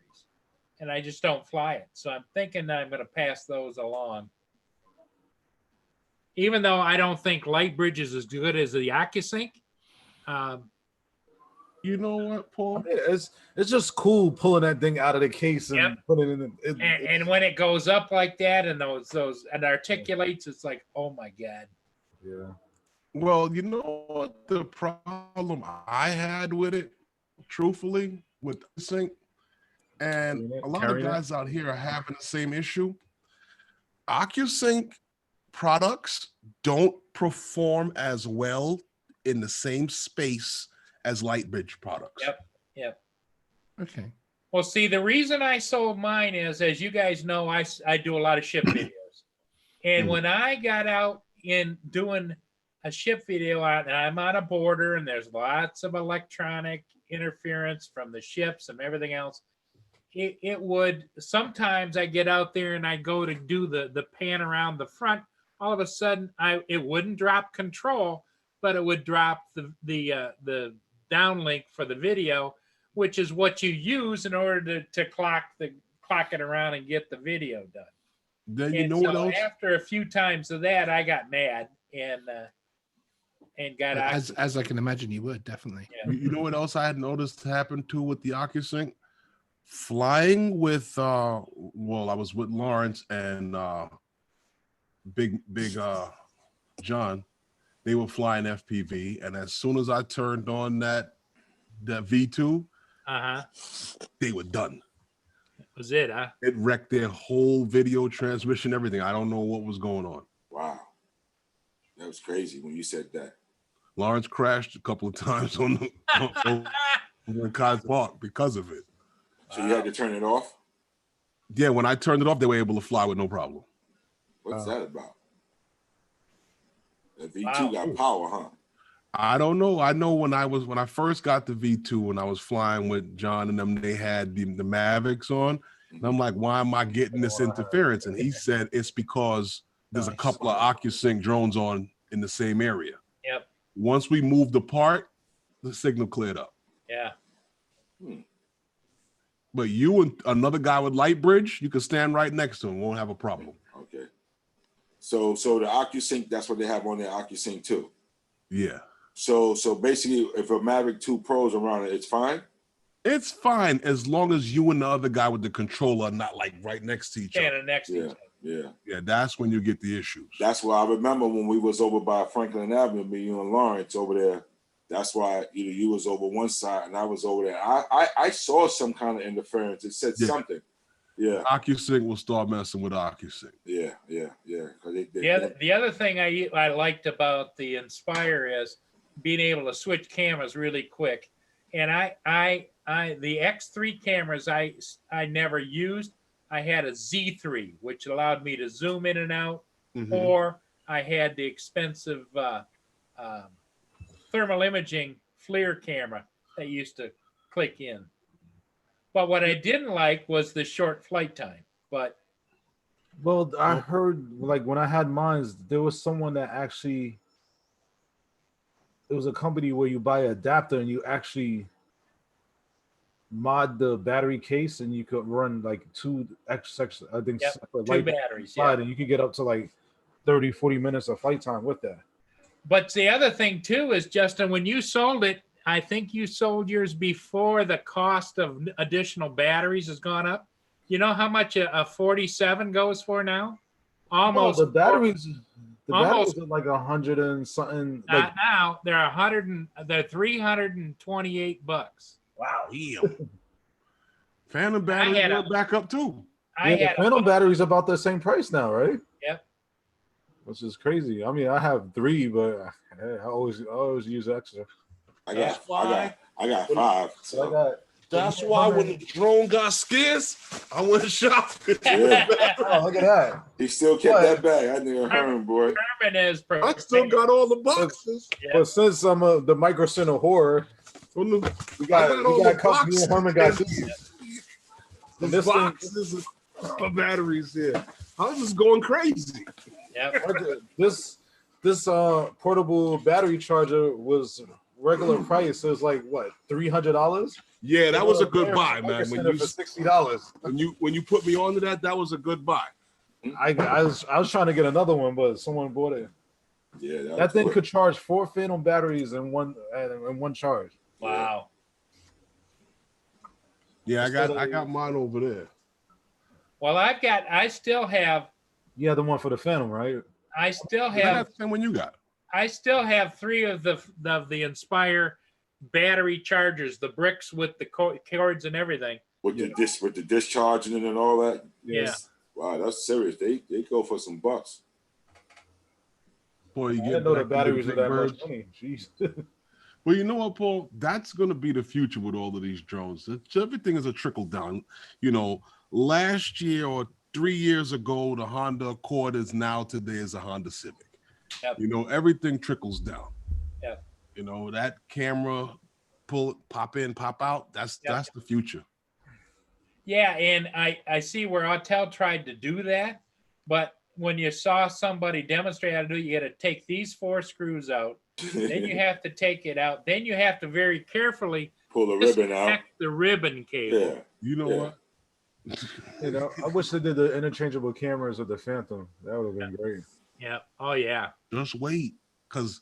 And I just don't fly it. So I'm thinking that I'm going to pass those along. Even though I don't think Lightbridge is as good as the OcuSync, You know what, I Paul? mean, it's just cool pulling that thing out of the case and Yep. putting it in. And when it goes up like that and those and articulates, it's like, oh my God. Yeah. Well, you know what the problem I had with it, truthfully, with the sync, and a lot of Carrying it? guys out here are having the same issue. OcuSync products don't perform as well in the same space as Lightbridge products. Yep. Okay. Well, see, the reason I sold mine is, as you guys know, I do a lot of ship videos. And when I got out in doing a ship video, and I'm on a border and there's lots of electronic interference from the ships and everything else, it would, sometimes I get out there and I go to do the pan around the front, all of a sudden it wouldn't drop control, but it would drop the downlink for the video, which is what you use in order to clock it around and get the video done. Then you And know so what else? after a few times of that, I got mad and got As I can imagine, you would definitely. You know what else I had noticed happen too with the OcuSync? Flying with I was with Lawrence and big John. They were flying FPV, and as soon as I turned on that V2, they were done. Was it, huh? It wrecked their whole video transmission, everything. I don't know what was going on. Wow. That was crazy when you said that. Lawrence crashed a couple of times on Cos Park because of it. So you had to turn it off? Yeah, when I turned it off, they were able to fly with no problem. What's that about? The V2 got power, huh? I don't know. I know when I first got the V2, when I was flying with John and them, they had the Mavics on. And I'm like, why am I getting this interference? And he said it's because there's a couple of OcuSync drones on in the same area. Yep. Once we moved apart, the signal cleared up. Yeah. But you and another guy with Lightbridge, you can stand right next to him, won't have a problem. Okay. So the OcuSync, that's what they have on their OcuSync too. Yeah. So basically, if a Mavic 2 Pro's around it, it's fine? It's fine as long as you and the other guy with the controller are not like right next to each other. Standing next to each other. Yeah, that's when you get the issues. That's why I remember when we was over by Franklin Avenue, me, you and Lawrence over there. That's why either you was over one side and I was over there. I saw some kind of interference. It said something. Yeah. OcuSync will start messing with OcuSync. Yeah. The other thing I liked about the Inspire is being able to switch cameras really quick. And the X3 cameras I never used. I had a Z3, which allowed me to zoom in and out, or I had the expensive thermal imaging FLIR camera that used to click in. But what I didn't like was the short flight time. But well, I heard like when I had mine, there was someone that actually, it was a company where you buy an adapter and you actually mod the battery case and you could run like two extra, I think, two batteries, and you could get up to like 30-40 minutes of flight time with that. But the other thing too is, Justin, when you sold it, I think you sold yours before the cost of additional batteries has gone up. You know how much a 47 goes for now? Almost. The batteries are like 100 and something. Not now. They're $328. Wow, Phantom batteries went back up too. Phantom batteries about the same price now, right? Yep. Which is crazy. I mean, I have 3, but I always use extra. I got 5. So. That's why when the drone got scarce, I went shopping. Look at that. He still kept that bag. I knew Herman, boy. Herman is I still got all the boxes. But since I'm the Micro Center horror, we got company and Herman got these. And this boxes of batteries here. I was just going crazy. This portable battery charger was regular price. It was like what, $300? Yeah, that was a good buy, man. When you for $60. When you put me onto that was a good buy. I was trying to get another one, but someone bought it. Yeah, that thing could charge 4 Phantom batteries in one charge. Wow. Yeah, I Instead got of- mine over there. Well, I still have Yeah, the one for the Phantom, right? I still I got have the same one you got. I still have 3 of the Inspire battery chargers, the bricks with the cords and everything. With the discharging and all that. Yeah. Wow, that's serious. They go for some bucks. Boy, you I get didn't know the back to batteries were big that birds. much money. Jeez. Well, you know what, Paul? That's going to be the future with all of these drones. Everything is a trickle down. You know, last year or 3 years ago, the Honda Accord today is a Honda Civic. Yep. You know, everything trickles down. Yep. You know, that camera pop in, pop out. That's the future. Yeah, and I see where Autel tried to do that, but when you saw somebody demonstrate how to do it, you got to take these 4 screws out. Then you have to take it out. Then you have to very carefully pull the ribbon out. disconnect the ribbon cable. Yeah. You know Yeah. what? You know, I wish they did the interchangeable cameras with the Phantom. That would have been great. Yeah. Oh yeah. Just wait, because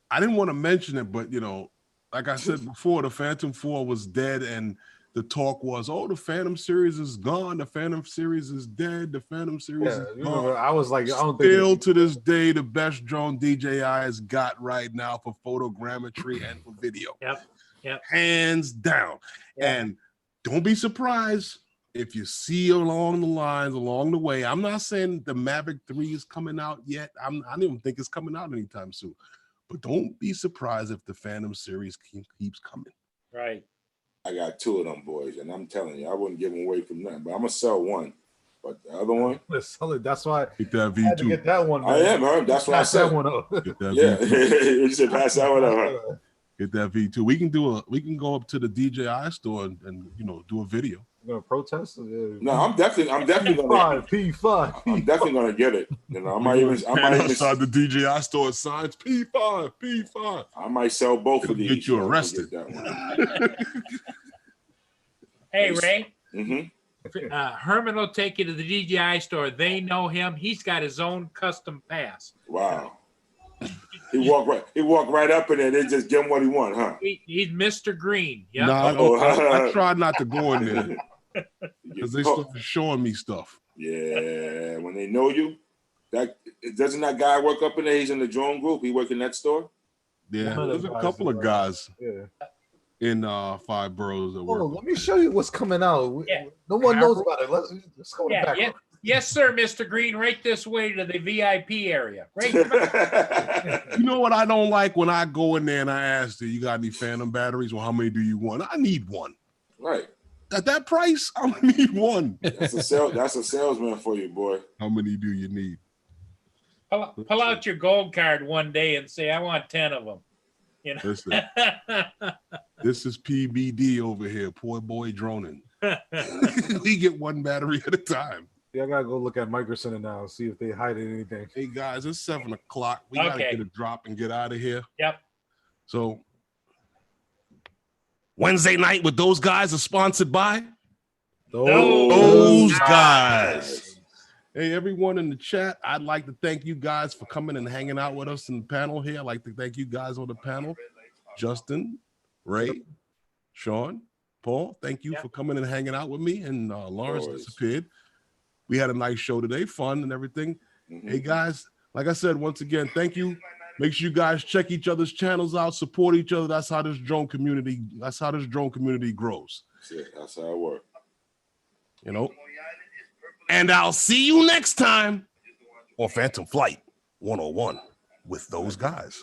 I didn't want to mention it, but you know, like I said before, the Phantom 4 was dead, and the talk was, "Oh, the Phantom series is gone. The Phantom series is dead. The Phantom series Yeah, is you gone." remember, I was like, I don't think Still to this day, the best drone DJI has got right now for photogrammetry and for video. Yep. Hands down. Yeah. And don't be surprised if you see along the way. I'm not saying the Mavic 3 is coming out yet. I don't even think it's coming out anytime soon. But don't be surprised if the Phantom series keeps coming. Right. I got 2 of them boys, and I'm telling you, I wouldn't give them away from nothing. But I'm gonna sell one. But the other one, it's solid. That's why Get that I had to V2. get that one. I man. am, huh? That's what I Pass that said. one up. Get that Yeah, V2. you said pass that one up. Huh? Get that V2. We can go up to the DJI store and you know, do a video. You gonna protest? Yeah. No, I'm definitely gonna. P5. I'm definitely gonna get it. You know, I might even outside the DJI store signs P5. I might sell both It'll of these. get you arrested. Hey Ray, Mm-hmm. Herman will take you to the DJI store. They know him. He's got his own custom pass. Wow. He walked right up in there. They just give him what he want, huh? He's Mr. Green. Yeah. No, I try not to go in there because they start showing me stuff. Yeah, when they know you, doesn't that guy work up in there? He's in the drone group. He work in that store. Yeah, One of there's the a guys couple that of guys Yeah. in 5 boroughs that work. Oh, let me show you what's coming out. Yeah. No one knows about it. Let's go Yeah, back. yeah. Yes, sir, Mr. Green. Right this way to the VIP area. Right. You know what I don't like when I go in there and I ask, "Do you got any Phantom batteries? Well, how many do you want?" I need one. Right. At that price, I need one. That's a salesman for you, boy. How many do you need? Pull out your gold card one day and say, "I want 10 of them." You know. Listen, this is PBD over here, poor boy droning. We get one battery at a time. Yeah, I gotta go look at Micro Center now, see if they hide anything. Hey guys, it's 7 o'clock. We gotta Okay. get a drop and get out of here. Yep. So Wednesday night with those guys are sponsored by those guys. Hey, everyone in the chat, I'd like to thank you guys for coming and hanging out with us in the panel here. I'd like to thank you guys on the panel. Justin, Ray, Sean, Paul, thank you for coming and hanging out with me. And Lawrence Always. disappeared. We had a nice show today, fun and everything. Mhm. Hey guys, like I said, once again, thank you. Make sure you guys check each other's channels out, support each other. That's how this drone community grows. That's how it works. You know. And I'll see you next time on Phantom Flight 101 with those guys.